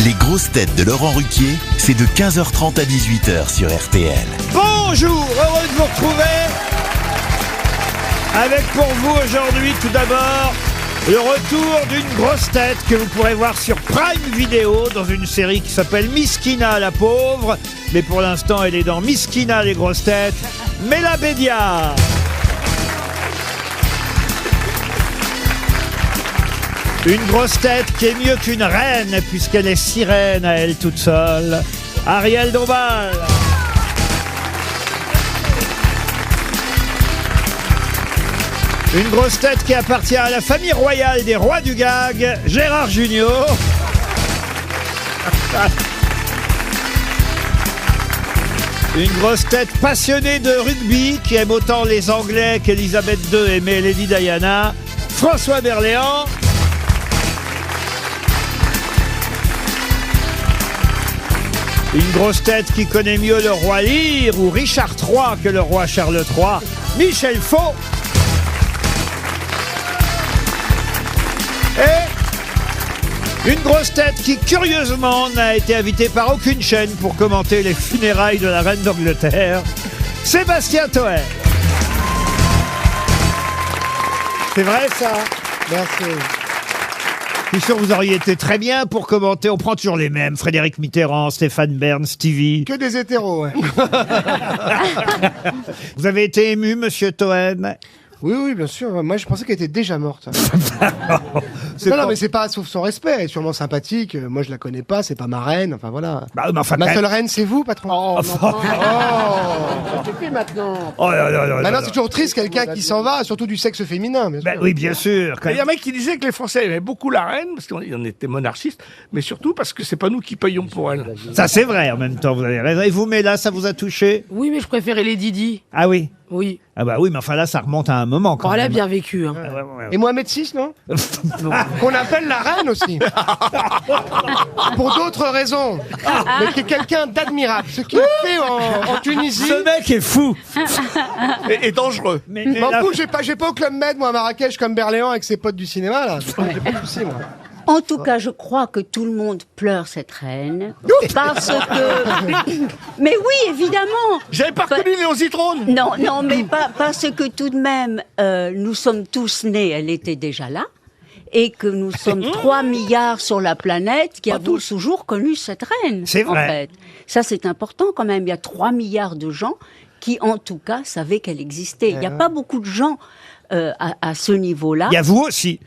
Les grosses têtes de Laurent Ruquier, c'est de 15h30 à 18h sur RTL. Bonjour, heureux de vous retrouver. Avec pour vous aujourd'hui tout d'abord le retour d'une grosse tête que vous pourrez voir sur Prime Video dans une série qui s'appelle Miskina la pauvre. Mais pour l'instant elle est dans Miskina les grosses têtes, Mela Bédia. Une grosse tête qui est mieux qu'une reine puisqu'elle est sirène à elle toute seule, Ariel Dombal. Une grosse tête qui appartient à la famille royale des rois du gag, Gérard Junior. Une grosse tête passionnée de rugby qui aime autant les Anglais qu'Elisabeth II aimait Lady Diana, François Berléand. Une grosse tête qui connaît mieux le roi Lear ou Richard III que le roi Charles III, Michel Faux. Et une grosse tête qui, curieusement, n'a été invitée par aucune chaîne pour commenter les funérailles de la reine d'Angleterre, Sébastien Toen. C'est vrai, ça? Merci. Je suis sûr que vous auriez été très bien pour commenter. On prend toujours les mêmes. Frédéric Mitterrand, Stéphane Bern, Stevie. Que des hétéros, ouais. Vous avez été ému, monsieur Toen? Oui, bien sûr. Moi, je pensais qu'elle était déjà morte. Non, mais c'est pas sauf son respect. Elle est sûrement sympathique. Moi, je la connais pas. C'est pas ma reine. Enfin, voilà. Bah, enfin, ma seule reine, c'est vous, patron. Oh, C'est maintenant. Oh là là là Maintenant, là. c'est toujours triste, quelqu'un qui s'en va, surtout du sexe féminin. Bien sûr. Ben oui, bien sûr. Il y a un mec qui disait que les Français aimaient beaucoup la reine, parce qu'on était monarchistes, mais surtout parce que c'est pas nous qui payons pour elle. Ça, c'est vrai, en même temps, vous avez raison. Et vous, mais là, ça vous a touché? Oui, mais je préférais les Didi. Ah oui? Oui. Ah bah oui, mais enfin là, ça remonte à un moment quand Oh, elle a même. bien vécu. Hein. Et Mohamed VI, non? Qu'on appelle la reine aussi. Pour d'autres raisons. Mais qui est quelqu'un d'admirable. Ce qu'il fait en Tunisie. Ce mec est fou. Et dangereux. Mais M'en là- fous, j'ai pas au Club Med, moi, à Marrakech, comme Berléand avec ses potes du cinéma, là. J'ai pas de soucis, moi. En tout cas, je crois que tout le monde pleure cette reine. Parce que... Mais oui, évidemment. J'avais pas reconnu Léon Zitrone. Non, mais pas parce que tout de même, nous sommes tous nés, elle était déjà là. Et que nous sommes 3 milliards sur la planète qui avons toujours connu cette reine. C'est vrai. En fait. Ça, c'est important quand même. Il y a 3 milliards de gens qui, en tout cas, savaient qu'elle existait. Il n'y a pas beaucoup de gens à ce niveau-là. Il y a vous aussi.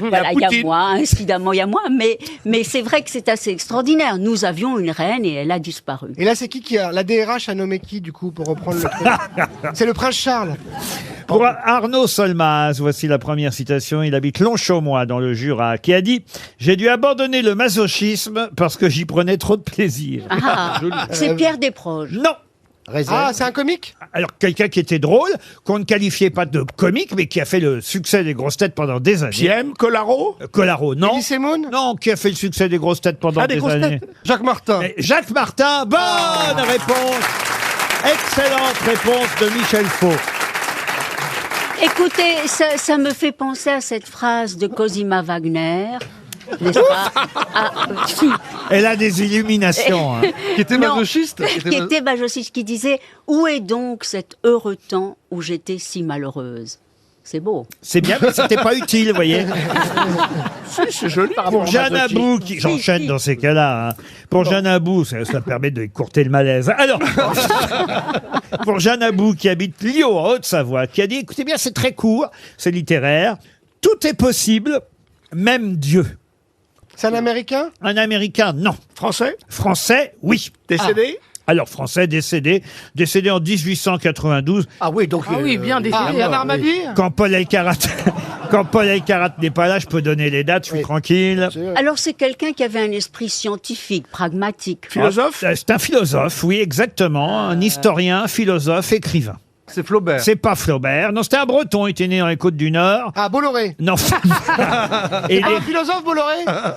Voilà, il y a Poutine. moi, incidemment, il y a moi, mais c'est vrai que c'est assez extraordinaire. Nous avions une reine et elle a disparu. Et là, c'est qui a... La DRH a nommé qui, du coup, pour reprendre le truc? C'est le prince Charles. Pour Arnaud Solmaz, voici la première citation. Il habite Longchaumois dans le Jura, qui a dit « J'ai dû abandonner le masochisme parce que j'y prenais trop de plaisir. Ah, c'est Pierre Desproges. » Non. Ah, c'est un comique? Alors, quelqu'un qui était drôle, qu'on ne qualifiait pas de comique, mais qui a fait le succès des grosses têtes pendant des années. J.M. Collaro. Collaro, non. Elie Semoun? Non, qui a fait le succès des grosses têtes pendant des des grosses années. Jacques Martin. Et Jacques Martin, bonne réponse. Excellente réponse de Michel Faux. Écoutez, ça me fait penser à cette phrase de Cosima Wagner, n'est-ce pas? Si. Elle a des illuminations. Hein. Qui était Non, masochiste? qui était masochiste, qui disait « Où est donc cet heureux temps où j'étais si malheureuse ?» C'est beau. C'est bien, mais c'était pas utile, vous voyez. Si, c'est joli. Pour Jeanne Abou, qui j'enchaîne dans ces cas-là. Hein. Pour Jeanne Abou, ça permet de courter le malaise. Alors, pour Jeanne Abou, qui habite Lyon, en Haute-Savoie, qui a dit, écoutez bien, c'est très court, c'est littéraire. Tout est possible, même Dieu. C'est un Américain? Un Américain, non. Français. Français, oui. Décédé. Alors, Français, décédé en 1892, Ah oui, donc... Ah oui, bien décidé. Bernard Mabie? quand Paul Elkarat... Quand Paul Elkarat n'est pas là, je peux donner les dates, je suis tranquille. Alors c'est quelqu'un qui avait un esprit scientifique, pragmatique. Philosophe. C'est un philosophe, oui, exactement. Un historien, philosophe, écrivain. C'est Flaubert. C'est pas Flaubert. Non, c'était un Breton. Il était né dans les Côtes-du-Nord. Ah, Bolloré. Non. Et il Ah, est- un philosophe Bolloré.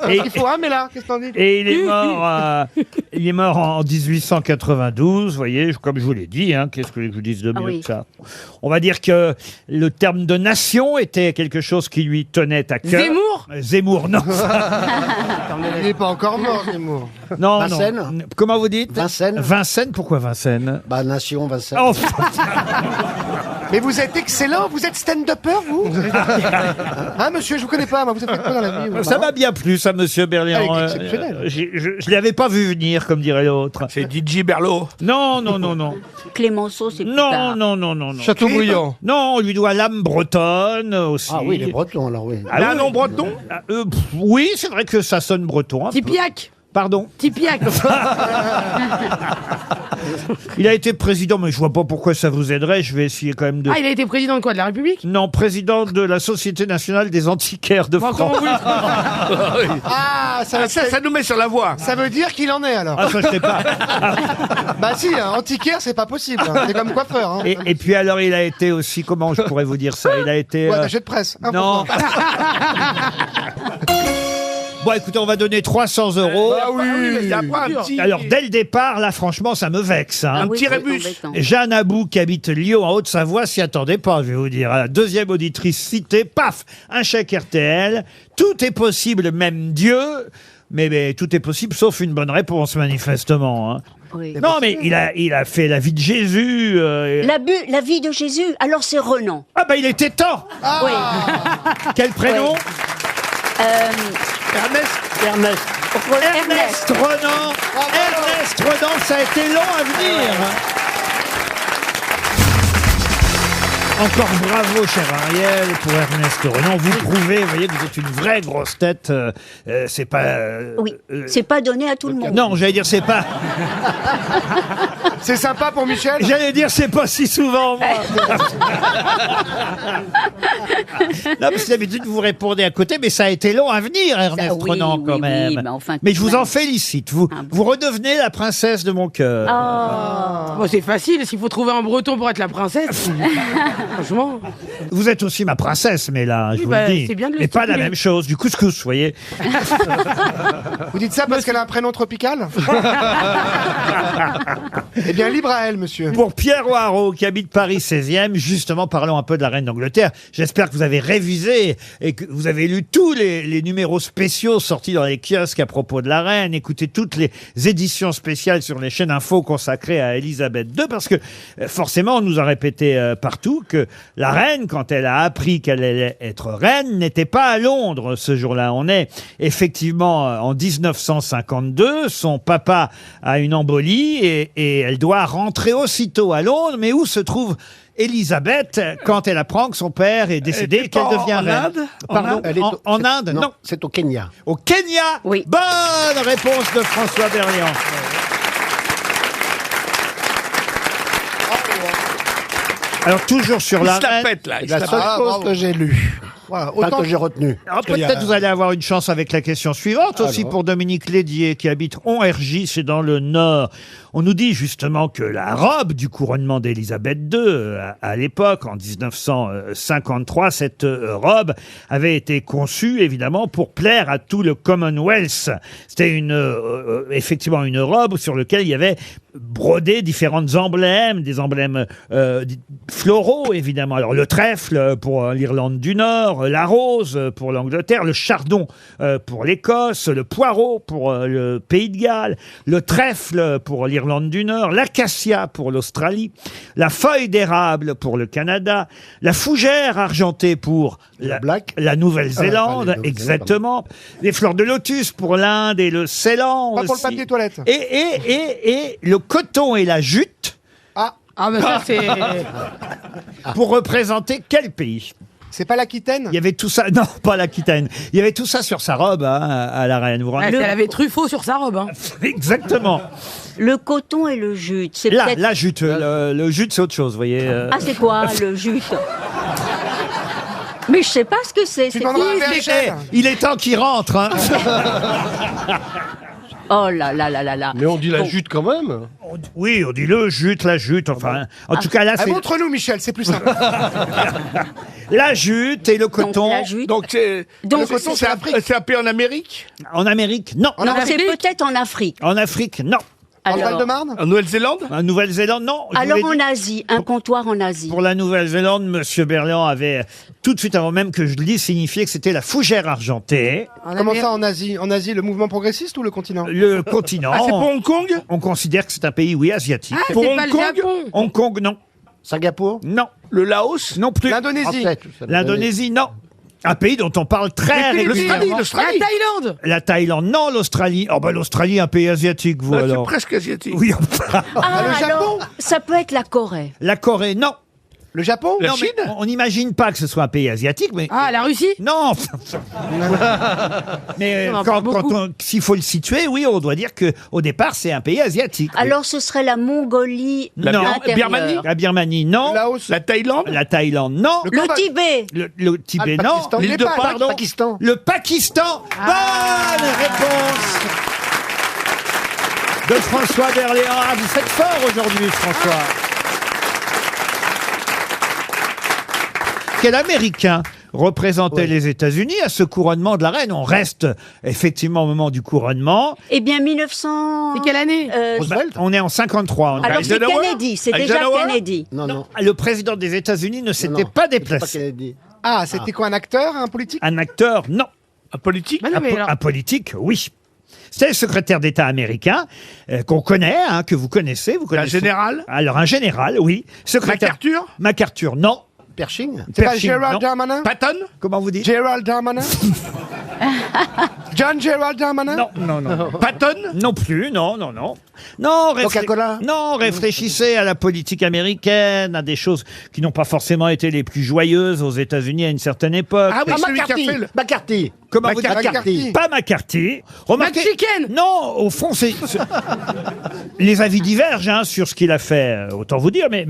Il faut un, mais là, qu'est-ce qu'on dit? Et il est mort en 1892, vous voyez, comme je vous l'ai dit, hein, qu'est-ce que je vous dise de mieux oui. que ça? On va dire que le terme de nation était quelque chose qui lui tenait à cœur. Zemmour Zemmour, non. Il n'est pas encore mort, Zemmour. Non, Vincennes non. Comment vous dites? Vincennes. Vincennes, pourquoi Vincennes? Bah, Nation, Vincennes. Oh, Mais vous êtes excellent, vous êtes stand-upper, vous? Hein, monsieur, je vous connais pas, moi, vous êtes fait quoi dans la vie? vous? ça m'a bien plu, ça, monsieur Berliand. Ah, il est exceptionnel. Je l'avais pas vu venir, comme dirait l'autre. C'est DJ Berlot. Non, non, non, non. Clémenceau, c'est plus Non, tard. non, non, non, non. Chateaubriand. Non, on lui doit l'âme bretonne aussi. Ah oui, les Bretons, alors oui. Ah Là, oui. non, breton. Oui, c'est vrai que ça sonne breton. un peu. Tipiac Pardon. Tipiac Il a été président, mais je vois pas pourquoi ça vous aiderait. Je vais essayer quand même de. Ah, il a été président de quoi? De la République? Non, président de la Société nationale des antiquaires de Bon, France. comment vous Ah, Ça nous met sur la voie. ça veut dire qu'il en est, alors. Ah, ça, je sais pas. Bah si, hein, antiquaire, c'est pas possible. Hein. C'est comme coiffeur. Hein. Et puis alors, il a été aussi, comment je pourrais vous dire ça? Il a été. Ouais, attaché de presse. Non. Bon, écoutez, on va donner 300 €. Ah oui, mais il y a pas un petit. Alors, dès le départ, là, franchement, ça me vexe. Hein. Ah oui, petit c'est rébus. embêtant. Jeanne Abou, qui habite Lyon, en Haute-Savoie, s'y attendait pas, je vais vous dire. À la deuxième auditrice citée, paf, un chèque RTL. Tout est possible, même Dieu. Mais tout est possible, sauf une bonne réponse, manifestement. Hein. Oui. Non, mais il a fait la vie de Jésus. La vie de Jésus, alors c'est Renan. Ah, bah, il était temps. Oui. Quel prénom? Ernest. Ernest Renan. Ernest Renan, ça a été long à venir. Encore bravo, cher Ariel, pour Ernest Renan. Vous prouvez, vous voyez, que vous êtes une vraie grosse tête. C'est pas. Oui, c'est pas donné à tout le monde. Non, j'allais dire, c'est pas. C'est sympa pour Michel. J'allais dire, c'est pas si souvent, moi. Non, parce que d'habitude, vous répondez à côté, mais ça a été long à venir, Ernest oui, Renan, oui, quand oui, même. mais enfin, mais je tout vous de en même. félicite. Vous, Ah bon. vous redevenez la princesse de mon cœur. Bon, c'est facile, s'il faut trouver un breton pour être la princesse. Franchement. Vous êtes aussi ma princesse, mais là, je Oui, vous bah, le dis. c'est bien de le mais pas la stipuler. même chose, du couscous, vous voyez. Vous dites ça parce qu'elle a un prénom tropical? Eh bien, libre à elle, monsieur. Pour Pierre Oireau, qui habite Paris 16e, justement, parlons un peu de la reine d'Angleterre. J'espère que vous avez révisé et que vous avez lu tous les numéros spéciaux sortis dans les kiosques à propos de la reine, écoutez toutes les éditions spéciales sur les chaînes info consacrées à Elisabeth II, parce que forcément, on nous a répété partout que la reine, quand elle a appris qu'elle allait être reine, n'était pas à Londres ce jour-là. On est effectivement en 1952, son papa a une embolie et elle doit rentrer aussitôt à Londres, mais où se trouve Elisabeth quand elle apprend que son père est décédé et qu'elle devient en reine? Inde Pardon, Elle est en Inde? Non. C'est au Kenya. Au Kenya? Oui. Bonne réponse de François Berliand. Alors, toujours sur Il la se la reine. pète, là. il se La la seule pète. chose bravo. que j'ai lue. Voilà, Enfin, autant que j'ai retenu. Alors, Parce qu'il y a- peut-être vous allez avoir une chance avec la question suivante aussi Alors. pour Dominique Lédier qui habite Honrgy, c'est dans le Nord. On nous dit justement que la robe du couronnement d'Élisabeth II à l'époque, en 1953, cette robe avait été conçue évidemment pour plaire à tout le Commonwealth. C'était effectivement une robe sur laquelle il y avait brodé différents emblèmes, des emblèmes floraux évidemment. Alors le trèfle pour l'Irlande du Nord, la rose pour l'Angleterre, le chardon pour l'Écosse, le poireau pour le Pays de Galles, le trèfle pour l'Irlande du Nord, l'acacia pour l'Australie, la feuille d'érable pour le Canada, la fougère argentée pour la Nouvelle-Zélande, Nouvelle-Zélande, exactement, les fleurs de lotus pour l'Inde et le Ceylan pas pour le aussi. papier toilette. Et le coton et la jute Ah, Ah, bah ça, c'est. pour représenter quel pays? c'est pas l'Aquitaine? Il y avait tout ça, non, pas l'Aquitaine. Il y avait tout ça sur sa robe hein, à la reine. Vous vous rendez Elle avait Truffaut sur sa robe. Hein. Exactement. Le coton et le jute, c'est Là, peut-être... la jute, le jute, c'est autre chose, vous voyez. Ah, c'est quoi, le jute? Mais je sais pas ce que c'est. Tu C'est demanderas qui, à c'est- VHL. Il est temps qu'il rentre. Hein. Oh là là là là là. Mais on dit la Bon. jute quand même. Oui, on dit le jute, la jute, enfin. En tout cas, là, Ah, c'est montre-nous, Michel, c'est plus simple. la jute et le Donc, coton. la jute. Donc, c'est Donc, c'est un pays en Amérique? En Amérique, non. Non, c'est peut-être en Afrique. En Afrique, non. En Alors, Val-de-Marne? En Nouvelle-Zélande? En Nouvelle-Zélande, non. Je alors vous l'ai en dit. Asie, un comptoir en Asie. Pour la Nouvelle-Zélande, Monsieur Berléand avait, tout de suite avant même que je le dise, signifié que c'était la fougère argentée. Comment ça en Asie? En Asie, le mouvement progressiste ou le continent? Le continent. Ah, c'est pour Hong Kong? On considère que c'est un pays, oui, asiatique. Ah, Pour c'est Hong pas le Kong Japon. Hong Kong, non. Singapour. Non. Le Laos? Non plus. L'Indonésie. Français, tout ça. L'Indonésie, non. Un pays dont on parle très Les Philippines. régulièrement. La L'Australie? Thaïlande. La Thaïlande, non. L'Australie. Oh, bah, l'Australie, un pays asiatique, vous, Ah, c'est alors. presque asiatique. Oui, enfin. Ah, le Japon. alors, ça peut être la Corée. La Corée, non. Le Japon? La Non, mais Chine? on n'imagine pas que ce soit un pays asiatique, mais. Ah, la Russie. Non. Mais On en quand, parle beaucoup. s'il faut le situer, oui, on doit dire que au départ, c'est un pays asiatique. Alors, ce serait la Mongolie La intérieure. Birmanie. La Birmanie, non. Laos. La Thaïlande? La Thaïlande, non. Le Le Cambodge. Tibet. Le Tibet, Ah, le non. Pakistan. L'île de Népal. pardon. Pakistan. Le Pakistan. Bonne réponse de François Berléand. Ah, vous faites fort aujourd'hui, François. Quel Américain représentait les États-Unis à ce couronnement de la reine? On reste effectivement au moment du couronnement. Eh bien, 1900... C'est quelle année? Roosevelt. On est en 53. On Alors, c'est Eisenhower Kennedy. C'est déjà Eisenhower Kennedy. Non. Le président des États-Unis ne s'était Non, pas c'est déplacé. Kennedy. Ah, c'était quoi, un acteur, un politique? Un acteur, non. Un politique? Bah non, mais alors- Un politique, oui. C'est le secrétaire d'État américain qu'on connaît, hein, que vous connaissez. Vous Un connaissez. général? Alors, un général, oui. Secrétaire. MacArthur? MacArthur, non. Pershing. C'est pas Pershing, non. Gérald Darmanin? Patton? Comment vous dites? Gérald Darmanin? John Gérald Darmanin? Non. Patton? Non plus, non. Non, Coca-Cola. Non, réfléchissez à la politique américaine, à des choses qui n'ont pas forcément été les plus joyeuses aux États-Unis à une certaine époque. Ah oui, celui qui a McCarthy. fait le... McCarthy. Comment vous dites? McCarthy. Pas McCarthy. Remarquez- McChicken. Non, au fond, les avis divergent hein, sur ce qu'il a fait. Autant vous dire, mais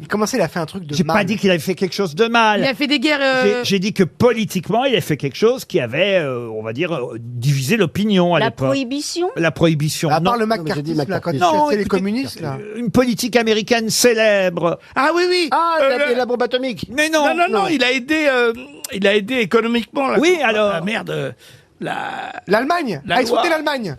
Comment ça, il a fait un truc de j'ai mal? pas dit qu'il avait fait quelque chose de mal. Il a fait des guerres. J'ai dit que politiquement, il a fait quelque chose qui avait, on va dire, divisé l'opinion à La l'époque. prohibition. La prohibition. À part non. le mais j'ai dit McCarthy, là, quand il Non, chassait les écoutez, communistes, là. Une politique américaine célèbre. Ah oui, oui. Ah, le- la bombe atomique. Mais non. Non, il a aidé économiquement. Là. Oui, alors. Ah, merde. L'Allemagne La a exploité loi. l'Allemagne.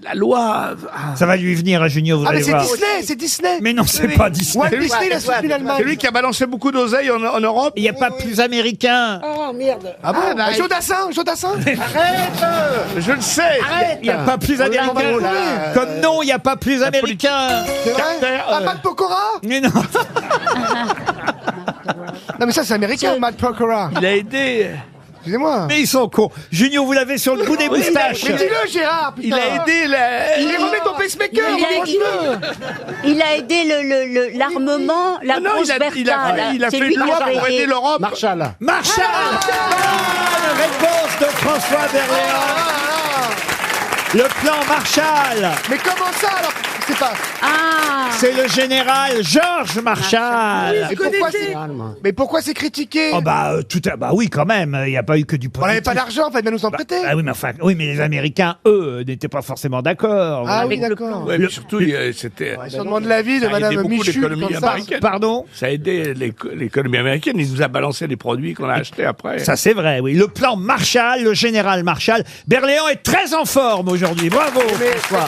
La loi. Ah. Ça va lui venir à Junio, vous Ah, allez mais c'est voir. Disney, c'est Disney. Mais non, c'est pas Disney. Walt Disney, il a soutenu C'est l'Allemagne. lui qui a balancé beaucoup d'oseille en Europe. Il n'y a pas plus américain. Oh merde. Ah bon? bah, Jodassin. Je le sais. Il n'y a pas plus américain. Oh là. Comme non, il n'y a pas plus américain. C'est vrai? Carter, Matt Pokora? Mais non. Non, mais ça, c'est américain, Matt Pokora. Il a aidé. Excusez-moi. Mais ils sont cons. Junior, vous l'avez sur le bout des moustaches. Mais dis-le, Gérard, putain. Il a aidé la. Il remet ton pacemaker, Il a aidé l'armement, la Non, grosse il a C'est fait lui une qui loi a pour aider aidé. l'Europe. Marshall. Marshall. Bonne réponse de François Berléand. Le plan Marshall. Mais comment ça, alors? C'est pas... Ah. C'est le général Georges Marshall. Mais pourquoi c'est critiqué? Oh bah bah oui quand même. Il n'y a pas eu que du On n'avait positif. pas d'argent, en fait, mais nous en prêter. Ah oui, mais enfin, oui, mais les Américains, eux, n'étaient pas forcément d'accord. Ah oui, Avec le d'accord. Ouais, mais surtout, c'était. Ils se demandent l'avis de Ça a aidé Madame beaucoup Michu, l'économie comme ça. américaine. Pardon. Ça a aidé l'économie américaine. Il nous a balancé les produits qu'on a achetés après. Ça c'est vrai, oui. Le plan Marshall, le général Marshall. Berléand est très en forme aujourd'hui. Bravo. François.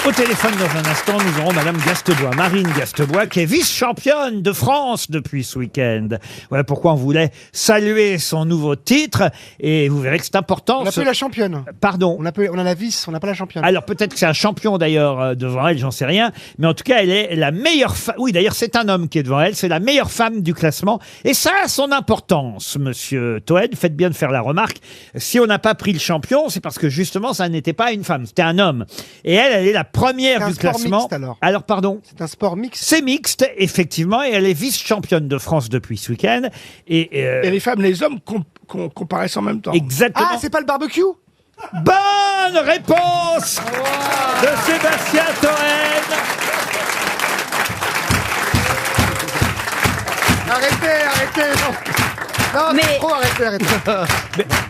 Au téléphone dans un instant, nous aurons Madame Gastebois, Marine Gastebois, qui est vice-championne de France depuis ce week-end. Voilà pourquoi on voulait saluer son nouveau titre. Et vous verrez que c'est important. On n'a ce- plus la championne. Pardon. On a la vis, on n'a pas la championne. Alors peut-être que c'est un champion d'ailleurs devant elle, j'en sais rien. Mais en tout cas, elle est la meilleure femme. Oui, d'ailleurs, c'est un homme qui est devant elle. C'est la meilleure femme du classement. Et ça a son importance, monsieur Toen. Faites bien de faire la remarque. Si on n'a pas pris le champion, c'est parce que justement, ça n'était pas une femme. C'était un homme. Et elle est la première C'est un du sport classement. mixte, alors. Pardon. C'est un sport mixte. C'est mixte, effectivement, et elle est vice-championne de France depuis ce week-end. Et Et les femmes, les hommes comparaissent en même temps. exactement. Ah, c'est pas le barbecue? Bonne réponse de Sébastien Toen. Arrêtez. Non, Mais- c'est trop, arrêtez.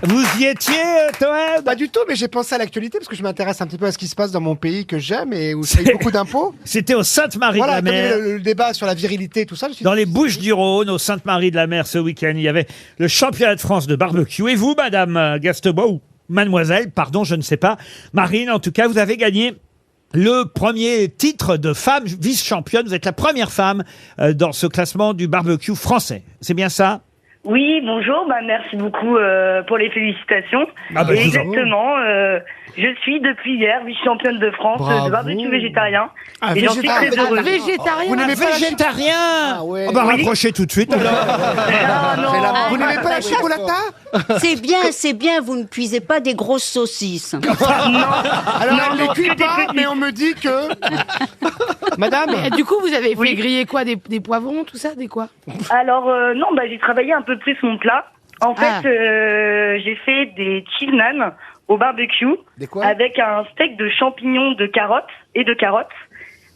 Vous y étiez, Toen? Pas du tout, mais j'ai pensé à l'actualité parce que je m'intéresse un petit peu à ce qui se passe dans mon pays que j'aime et où je paye beaucoup d'impôts. C'était au Voilà, comme il y Sainte-Marie-de-la-Mer. avait le débat sur la virilité et tout ça. Je suis Dans les Bouches-du-Rhône, au Sainte-Marie-de-la-Mer, ce week-end, il y avait le championnat de France de barbecue. Et vous, Madame Gastebois, ou Mademoiselle, pardon, je ne sais pas, Marine, en tout cas, vous avez gagné le premier titre de femme vice-championne. Vous êtes la première femme dans ce classement du barbecue français. C'est bien ça? Oui, bonjour, merci beaucoup pour les félicitations. Ah bah, Et je vous en- exactement, je suis depuis hier vice-championne de France Bravo. de barbecue végétarien. Ah, et j'en suis très végétarien. heureuse. Végétarien. Vous n'aimez pas la Végétarien. Ah ouais. On va Oui. raccrocher tout de suite. alors. Ah, non. Vous n'aimez pas la chipolata? C'est bien, vous ne cuisez pas des grosses saucisses. Alors, Non, elle ne non, cuit que des pas, petites. mais on me dit que... Madame, Et du coup, vous avez fait Oui. griller quoi, des poivrons, tout ça, des quoi? Alors, non, j'ai travaillé un peu plus mon plat. En fait, Ah. j'ai fait des cheese naan au barbecue Des quoi? avec un steak de champignons de carottes,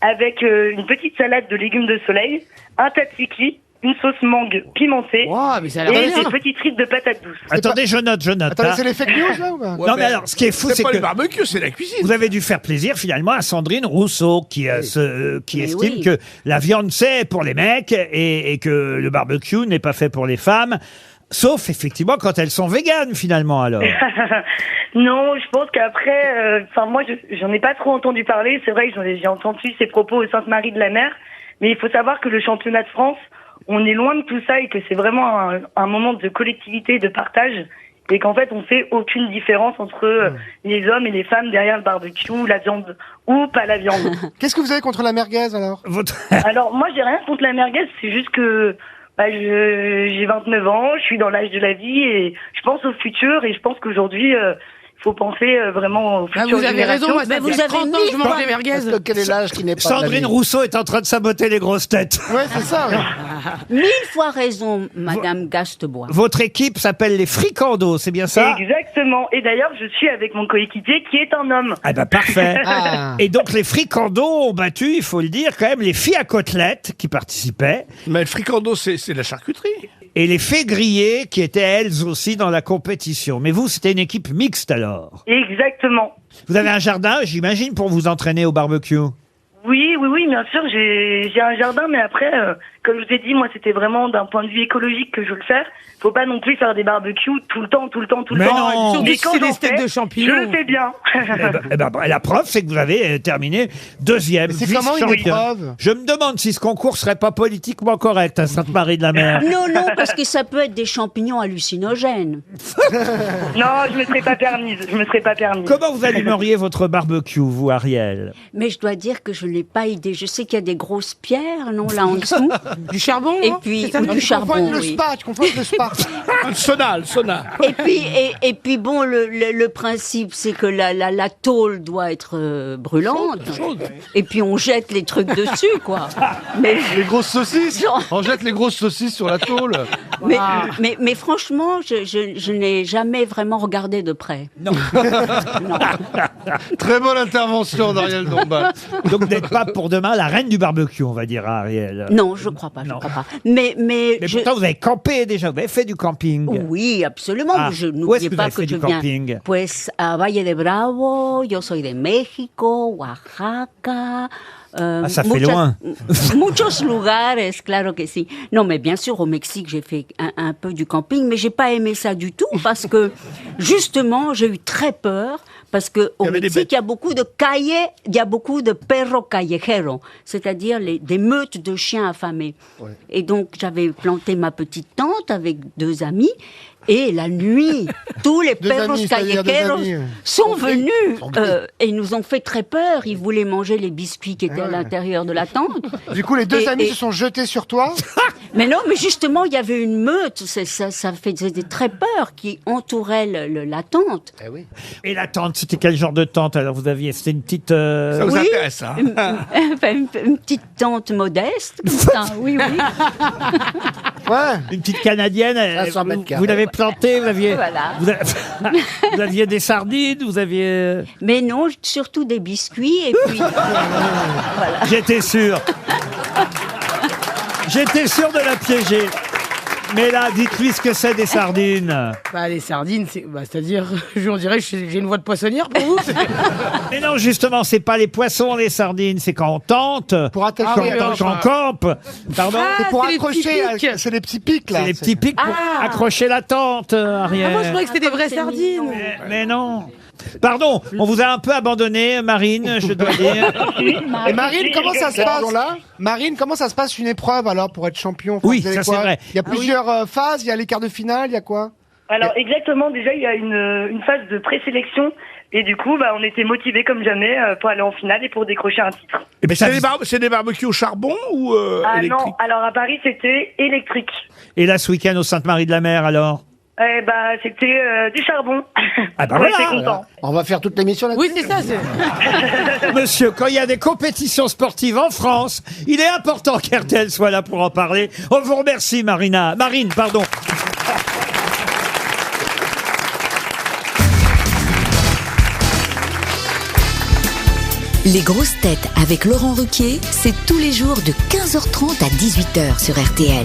avec une petite salade de légumes de soleil, un tzatziki, une sauce mangue pimentée Wow, mais ça a et l'air des bien. petites frites de patates douces. Attendez, je note. attendez, hein. c'est les fake news là ou pas? Non, mais alors, ce qui est fou, c'est pas que le barbecue, c'est la cuisine. vous avez dû faire plaisir finalement à Sandrine Rousseau qui Mais estime oui. que la viande c'est pour les mecs et que le barbecue n'est pas fait pour les femmes. Sauf effectivement quand elles sont véganes finalement alors. Non, je pense qu'après, moi, j'en ai pas trop entendu parler. C'est vrai que j'ai entendu ces propos au Sainte-Marie-de-la-Mer, mais il faut savoir que le championnat de France, on est loin de tout ça et que c'est vraiment un moment de collectivité, de partage, et qu'en fait, on fait aucune différence entre les hommes et les femmes derrière le barbecue, la viande ou pas la viande. Qu'est-ce que vous avez contre la merguez alors? Votre... Alors, moi, j'ai rien contre la merguez, c'est juste que j'ai 29 ans, je suis dans l'âge de la vie et je pense au futur et je pense qu'aujourd'hui, il faut penser vraiment au Ah, futur. vous avez raison, moi, ça Mais vous fait avez 30 ans que je mange des merguez. Parce que quel est l'âge qui n'est pas de la Sandrine vie Rousseau est en train de saboter les grosses têtes. Ouais, c'est ça. ouais. 1000 fois raison, Madame Gastebois. Votre équipe s'appelle les Fricandos, c'est bien ça? Exactement. Et d'ailleurs, je suis avec mon coéquipier qui est un homme. Ah ben parfait. Ah. Et donc les Fricandos ont battu, il faut le dire, quand même les filles à côtelettes qui participaient Mais le fricando, c'est de la charcuterie. et les fées grillées qui étaient elles aussi dans la compétition. Mais vous, c'était une équipe mixte alors. Exactement. Vous avez un jardin, j'imagine, pour vous entraîner au barbecue. Oui, bien sûr, j'ai un jardin, mais après, comme je vous ai dit, moi, c'était vraiment d'un point de vue écologique que je veux le faire. Faut pas non plus faire des barbecues tout le temps. Mais non. Surtout Mais si quand c'est des j'en steaks fais, de champignons. je le fais bien. La preuve, c'est que vous avez terminé deuxième. Mais c'est comment une vice-championne. épreuve? Je me demande si ce concours serait pas politiquement correct à Sainte-Marie-de-la-Mer. Non, parce que ça peut être des champignons hallucinogènes. Non, je me serais pas permise. Comment vous allumeriez votre barbecue, vous, Ariel? Mais je dois dire que je n'ai pas idée. Je sais qu'il y a des grosses pierres, non, là en dessous. Du charbon, Et non puis, C'est ça, ou non du Tu confonds charbon, avec le oui. spa, tu confonds avec le spa. Le sauna. Et puis bon, le principe, c'est que la tôle doit être brûlante. Et puis on jette les trucs dessus, quoi. Mais, Les grosses saucisses. Genre- On jette les grosses saucisses sur la tôle. mais franchement, je n'ai jamais vraiment regardé de près. Non. Très bonne intervention d'Ariel Dombal. Donc vous n'êtes pas pour demain la reine du barbecue, on va dire à Ariel. Non, je crois pas, je crois pas. Mais Mais pourtant, vous avez campé déjà, vous avez fait du camping. Oui, absolument. Ah, Je où est-ce n'oubliez que vous pas avez que fait je du viens. camping? Pues a Valle de Bravo, yo soy de México, Oaxaca. Ça fait loin. Muchos lugares, claro que si. Non, mais bien sûr, au Mexique, j'ai fait un peu du camping, mais j'ai pas aimé ça du tout parce que, justement, j'ai eu très peur parce que au Il y avait des Mexique, il y a beaucoup de il y a beaucoup de perros callejeros, c'est-à-dire des meutes de chiens affamés. Et donc, j'avais planté ma petite tente avec 2 amis. Et la nuit, tous les Deux perros amis, c'est-à-dire deux callejeros amis. sont venus et ils nous ont fait très peur. Ils voulaient manger les biscuits qui étaient à l'intérieur de la tente. Du coup, les deux Et- amis et- se sont jetés sur toi. Mais non, mais justement, il y avait une meute. Ça faisait très peur qui entourait la tente. Et la tente, c'était quel genre de tente alors vous aviez? C'était une petite... Ça vous Oui. intéresse, hein? Une petite tente modeste. Comme ça. Oui. Ouais. Une petite canadienne. 500 mètres vous carrés. l'avez plantée, vous aviez... Voilà. Vous aviez des sardines, vous aviez... Mais non, surtout des biscuits. Et puis, J'étais sûr. J'étais sûr de la piéger. Mais là, dites-lui ce que c'est des sardines. Bah, les sardines, c'est-à-dire, on dirait que j'ai une voix de poissonnière pour vous. Mais non, justement, c'est pas les poissons, les sardines, c'est quand on tente. Pour attaquer. Quand on tente, quand on campe. Pardon. C'est pour c'est les petits accrocher. pics. C'est les petits pics, là. C'est les petits pics pour accrocher la tente, Ariel. Moi, je croyais que c'était des vraies sardines. Mais non. Pardon, on vous a un peu abandonné, Marine, je dois dire. Et Marine, comment ça se passe Marine, comment ça se passe une épreuve alors pour être champion? Enfin, Oui, vous avez ça, quoi c'est vrai. Il y a plusieurs phases, il y a les quarts de finale, il y a quoi? Alors exactement, déjà il y a une phase de présélection et du coup on était motivés comme jamais pour aller en finale et pour décrocher un titre. Eh ben, C'est des barbecues au charbon ou électriques? Non, alors à Paris c'était électrique. Et là, ce week-end au Sainte-Marie-de-la-Mer, alors C'était du charbon. Ah bah On voilà. était contents. On va faire toute l'émission là-dessus. Oui, c'est ça. Monsieur, quand il y a des compétitions sportives en France, il est important qu'RTL soit là pour en parler. On vous remercie, Marine, pardon. Les grosses têtes avec Laurent Ruquier, c'est tous les jours de 15h30 à 18h sur RTL.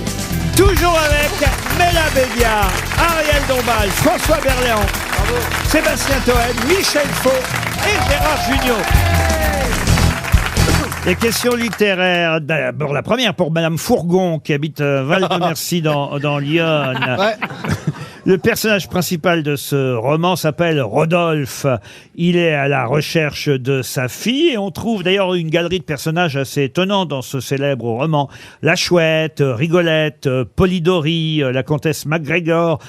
Toujours avec Mela Bédia, Ariel Dombal, François Berléand, Sébastien Toen, Michel Faux et Gérard Jugnot. Les questions littéraires. D'abord, la première pour Madame Fourgon, qui habite Val-de-Mercy dans Lyon. Le personnage principal de ce roman s'appelle Rodolphe. Il est à la recherche de sa fille et on trouve d'ailleurs une galerie de personnages assez étonnants dans ce célèbre roman. La Chouette, Rigolette, Polidori, la comtesse MacGregor,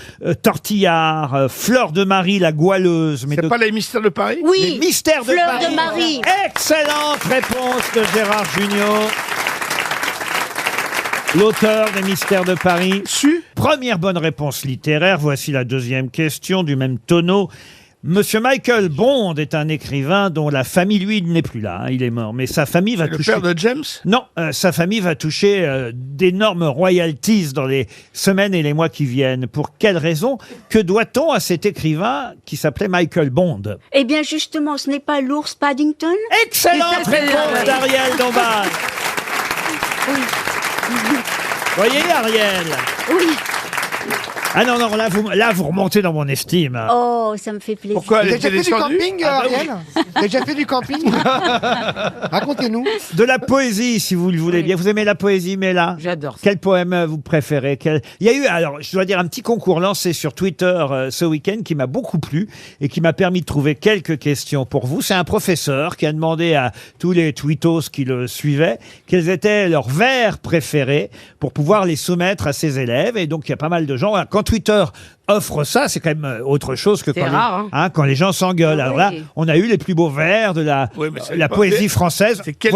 Tortillard, Fleur de Marie, la goualeuse. C'est pas les mystères de Paris? Oui, Les mystères de Fleur Paris. de Marie. Excellente réponse de Gérard Jugnot. L'auteur des Mystères de Paris. Première bonne réponse littéraire. Voici la deuxième question du même tonneau. Monsieur Michael Bond est un écrivain dont la famille, lui, il n'est plus là. Hein, il est mort. Mais sa famille va toucher... Le père de James? Non, sa famille va toucher d'énormes royalties dans les semaines et les mois qui viennent. Pour quelle raison? Que doit-on à cet écrivain qui s'appelait Michael Bond? Eh bien, justement, ce n'est pas l'ours Paddington? Excellente réponse d'Ariel Dombal. Oui. Voyez, Ariel? Oui. Ah non, là, vous remontez dans mon estime. Oh, ça me fait plaisir. Pourquoi Vous elle avez était déjà fait du descendue? camping, Ariel? Vous avez déjà fait du camping? Racontez-nous. De la poésie, si vous le voulez bien. Vous aimez la poésie, mais là, J'adore ça. quel poème vous préférez? Il y a eu, alors, je dois dire, un petit concours lancé sur Twitter ce week-end qui m'a beaucoup plu et qui m'a permis de trouver quelques questions pour vous. C'est un professeur qui a demandé à tous les tweetos qui le suivaient quels étaient leurs vers préférés pour pouvoir les soumettre à ses élèves. Et donc, il y a pas mal de gens. Quand Twitter offre ça, c'est quand même autre chose que C'est quand, rare, hein. quand les gens s'engueulent. Ah Alors oui. là, on a eu les plus beaux vers de la pas- poésie mais française, C'est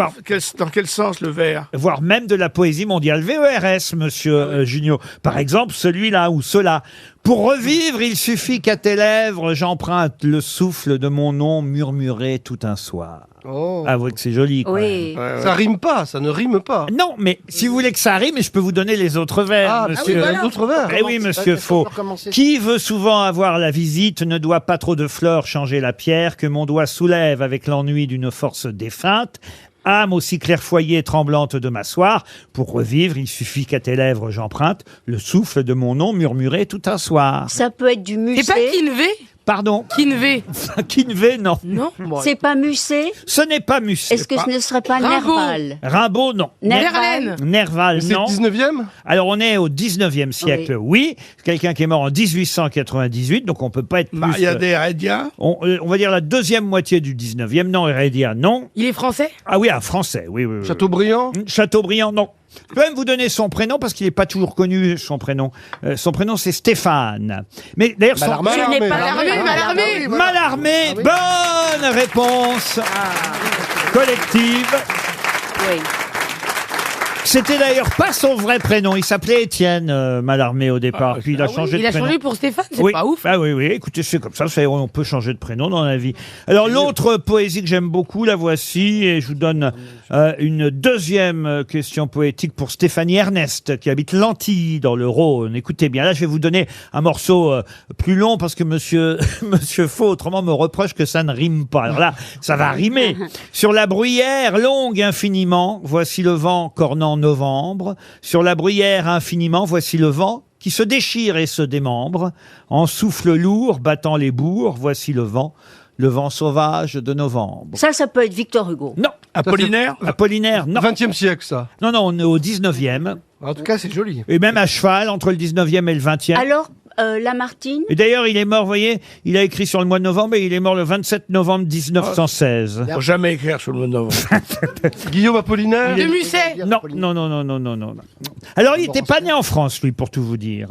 dans quel sens le verre? voire même de la poésie mondiale. VERS, monsieur Jugnot. Par exemple, celui-là ou cela. Pour revivre, il suffit qu'à tes lèvres, j'emprunte le souffle de mon nom murmuré tout un soir. Oh. Avouez que c'est joli. Quand Oui. Ça rime pas, ça ne rime pas. même. Non, mais si vous voulez que ça rime, je peux vous donner les autres vers, monsieur. D'autres vers. Eh oui, monsieur Faux. Qui veut souvent avoir la visite ne doit pas trop de fleurs changer la pierre que mon doigt soulève avec l'ennui d'une force défunte. Âme aussi clairvoyée tremblante de m'asseoir, pour revivre, il suffit qu'à tes lèvres j'emprunte le souffle de mon nom murmuré tout un soir. Ça peut être du musée. C'est pas Kinvé? Pardon? Kinvé? Kinvé, non. Non? Bon, C'est pas Musset? Ce n'est pas Musset. Est-ce que ce ne serait pas Rimbaud. Nerval? Rimbaud, non. Verlaine? Nerval, C'est non. 19e? Alors, on est au 19e siècle, oui. Quelqu'un qui est mort en 1898, donc on peut pas être plus... Maria de Heredia? on va dire la deuxième moitié du 19e. Non, Heredia, non. Il est français? Ah oui, un Français, oui. Chateaubriand? Chateaubriand, non. Je peux même vous donner son prénom parce qu'il n'est pas toujours connu, son prénom. Son prénom, c'est Stéphane. Mais d'ailleurs, son... Je n'ai pas Mallarmé. Mallarmé. Bonne réponse collective. Oui. C'était d'ailleurs pas son vrai prénom. Il s'appelait Étienne Mallarmé au départ. Puis il a changé de Il a prénom. changé pour Stéphane? C'est Oui. pas ouf. Ah oui. Écoutez, c'est comme ça. On peut changer de prénom dans la vie. Alors, l'autre poésie que j'aime beaucoup, la voici. Et je vous donne une deuxième question poétique pour Stéphanie Ernest, qui habite Lantilly, dans le Rhône. Écoutez bien. Là, je vais vous donner un morceau plus long parce que monsieur Faux, autrement, me reproche que ça ne rime pas. Alors là, ça va rimer. Sur la bruyère longue infiniment, voici le vent cornant novembre. Sur la bruyère infiniment, voici le vent qui se déchire et se démembre, en souffle lourd, battant les bourgs, voici le vent sauvage de novembre. Ça peut être Victor Hugo. Non. Apollinaire? Apollinaire, non. 20e siècle, ça. Non, on est au 19e. En tout cas, c'est joli. Et même à cheval, entre le 19e et le 20e. Alors, Lamartine. Et d'ailleurs, il est mort, vous voyez, il a écrit sur le mois de novembre et il est mort le 27 novembre 1916. Faut jamais écrire sur le mois de novembre. Guillaume Apollinaire. De Musset. Non. Alors, il n'était pas né en France, lui, pour tout vous dire.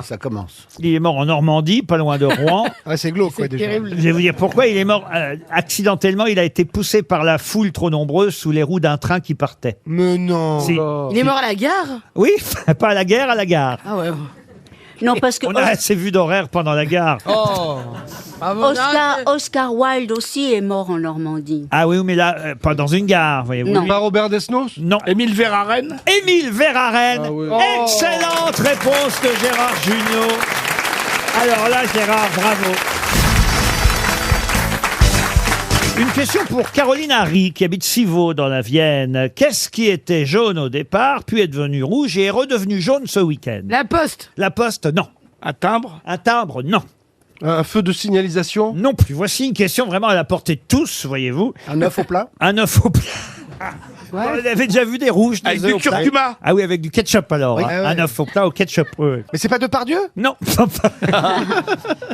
Ça commence. Il est mort en Normandie, pas loin de Rouen. Ah, c'est glauque, quoi, déjà. Terrible. Je vais vous dire pourquoi. Il est mort accidentellement. Il a été poussé par la foule trop nombreuse sous les roues d'un train qui partait. Mais non. Si. Il est mort à la gare. Oui, pas à la guerre, à la gare. Ah ouais. Non, parce que On a assez vu d'horaire pendant la gare. Oh. Bravo. Oscar Wilde aussi est mort en Normandie. Ah oui, mais là, pas dans une gare, voyez-vous. Non. Pas Robert Desnos. Non. Émile Verhaeren? Émile Verhaeren. Ah oui. Excellente réponse de Gérard Jugnot. Alors là, Gérard, bravo. Une question pour Caroline Harry, qui habite Civaux dans la Vienne. Qu'est-ce qui était jaune au départ, puis est devenu rouge et est redevenu jaune ce week-end? La Poste. La Poste, non. Un timbre? Un timbre, non. Un feu de signalisation. Non plus. Voici une question vraiment à la portée de tous, voyez-vous. Un œuf au plat. Un œuf au plat. Vous avez déjà vu des rouges, des Avec œufs du au plat? curcuma? Ah oui, avec du ketchup alors. Oui. Hein. Ah ouais. Un œuf au plat au ketchup. Oui. Mais c'est pas Depardieu? Non.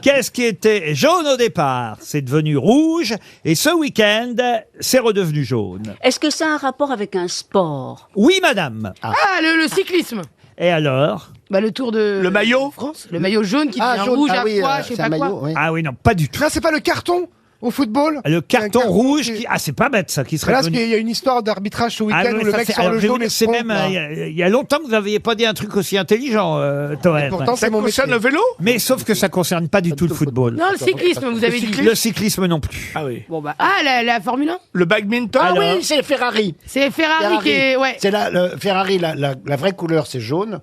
Qu'est-ce qui était jaune au départ? C'est devenu rouge et ce week-end, c'est redevenu jaune. Est-ce que ça a un rapport avec un sport? Oui, madame. Ah, le cyclisme. Et alors? Bah, le Tour de Le maillot? France. Le maillot jaune qui devient jaune. rouge Ah à oui, pois, je sais c'est pas un quoi. maillot, oui. Ah oui, non, pas du tout. Là, c'est pas le carton au football? Le carton Un carton rouge qui- qui... Ah, c'est pas bête ça, qui Mais serait là, parce devenu... qu'il y a une histoire d'arbitrage ce week-end Ah oui, où le ça, mec c'est- sort alors, le je vais vous jaune et dire, c'est se même, trompe, là. il y a longtemps que vous n'aviez pas dit un truc aussi intelligent, Toen. Pourtant, Ça c'est mon concerne métier. le vélo? Mais sauf que ça concerne pas du tout le football. Non, le cyclisme, vous avez dit. Le cyclisme non plus. Ah oui. Bon bah, la Formule 1. Le badminton? Ah Alors oui, c'est Ferrari. C'est Ferrari qui est, ouais. C'est le Ferrari, la vraie couleur, c'est jaune.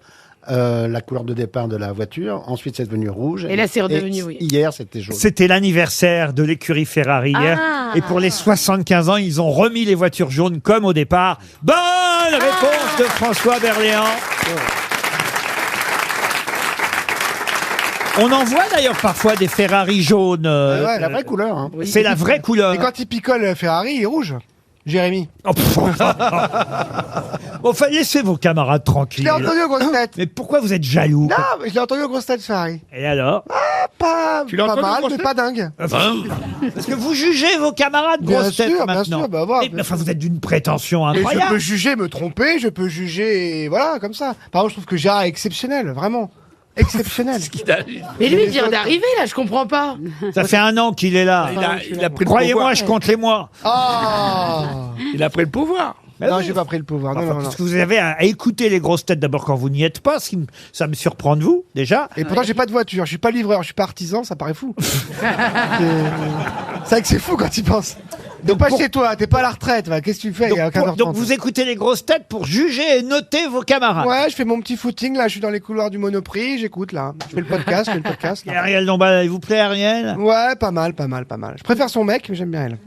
La couleur de départ de la voiture. Ensuite, c'est devenu rouge. Et là, c'est redevenu, oui. Hier, c'était jaune. C'était l'anniversaire de l'écurie Ferrari hier. Ah. Et pour les 75 ans, ils ont remis les voitures jaunes comme au départ. Bonne réponse de François Berléand. On en voit d'ailleurs parfois des Ferrari jaunes. Ouais, la vraie couleur. Hein. C'est la vraie couleur. Et quand il picole Ferrari, il est rouge. Jérémy. Oh, pff. Enfin, laissez vos camarades Je tranquilles. l'ai entendu aux grosses têtes. Mais pourquoi vous êtes jaloux? Non, mais je l'ai entendu aux grosses têtes Ferrari. Et alors? Pas Tu l'as entendu aux mal, grosses mais têtes pas dingue. Parce que vous jugez vos camarades Bien grosses têtes sûr, bien maintenant. sûr, bah, voilà, Mais, bien enfin, vous êtes d'une prétention Et je peux incroyable. juger, me tromper, je peux juger, voilà, comme ça. Par exemple, je trouve que Gérard est exceptionnel, vraiment. Exceptionnel. Mais lui, il vient d'arriver, là, je comprends pas. Ça fait 1 an qu'il est là. Il a pris le Croyez-moi, pouvoir. je compte les mois. Ah Il a pris le pouvoir. Non, j'ai pas pris le pouvoir. Non, Enfin, non, non. parce que vous avez à écouter les grosses têtes d'abord quand vous n'y êtes pas, ça me surprend de vous, déjà. Et pourtant, j'ai pas de voiture, je suis pas livreur, je suis pas artisan, ça paraît fou. C'est vrai que c'est fou quand tu penses. Donc pas chez toi, t'es pas à la retraite, va. Qu'est-ce que tu fais? Il y a 15h30. Donc vous écoutez les grosses têtes pour juger et noter vos camarades. Ouais, je fais mon petit footing, là, je suis dans les couloirs du Monoprix, j'écoute, là. Je fais le podcast, Et Ariel Dombal, il vous plaît, Ariel? Ouais, pas mal, pas mal, pas mal. Je préfère son mec, mais j'aime bien elle.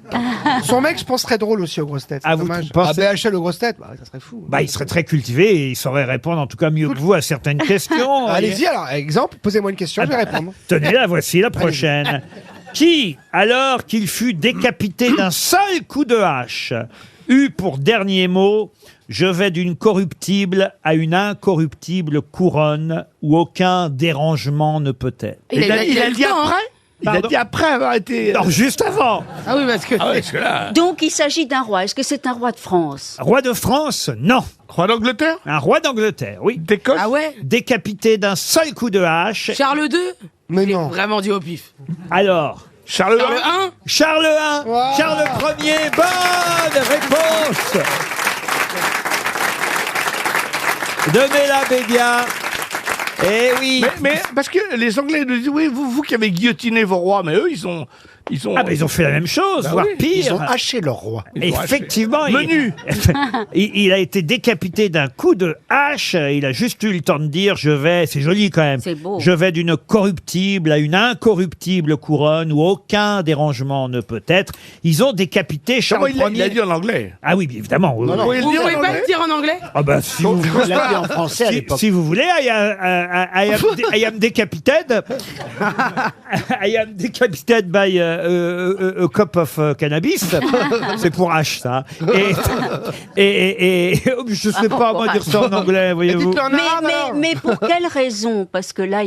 Son mec, je pense, serait drôle aussi aux grosses têtes. Ah, vous Dommage. pensez- Ah, BHL aux grosses têtes, bah, ça serait fou. Bah, il serait très cultivé et il saurait répondre en tout cas mieux que vous à certaines questions. Allez-y, alors, exemple, posez-moi une question, je vais répondre. Tenez, la voici, la prochaine. Qui, alors qu'il fut décapité d'un seul coup de hache, eut pour dernier mot « Je vais d'une corruptible à une incorruptible couronne où aucun dérangement ne peut être. » Il a Il a le dit temps, hein. après? Il a Pardon dit après avoir été... Non, juste avant. Ah oui, parce que. Ah ouais, parce que là... Donc, il s'agit d'un roi. Est-ce que c'est un roi de France? Roi de France, non. Roi d'Angleterre? Un roi d'Angleterre, oui. D'Écosse? Ah ouais? Décapité d'un seul coup de hache. Charles II? Mais non. Vraiment dit au pif. Alors, Charles Charles I? I? Charles I, Wow. Charles Ier, bonne réponse de Mela Bédia. Eh oui. Mais parce que les Anglais nous disent, oui, vous qui avez guillotiné vos rois, mais eux, ils ont Ils ont fait la même chose, Bah voire oui, pire. ils ont haché leur roi. Effectivement, Menu. il a été décapité d'un coup de hache. Il a juste eu le temps de dire c'est joli quand même. C'est beau. Je vais d'une corruptible à une incorruptible couronne où aucun dérangement ne peut être. Ils ont décapité Charles Comment il a Ier. dit en anglais? Ah oui, bien évidemment. Oui, oui. Vous pouvez pas le dire en anglais? Ah bah si vous, Il l'a dit en français à l'époque. si vous voulez, I am decapitated. I am decapitated by a cup of cannabis. C'est pour H, ça. Et je sais pas moi dire ça en anglais, voyez-vous. Mais pour quelle raison? Parce que là,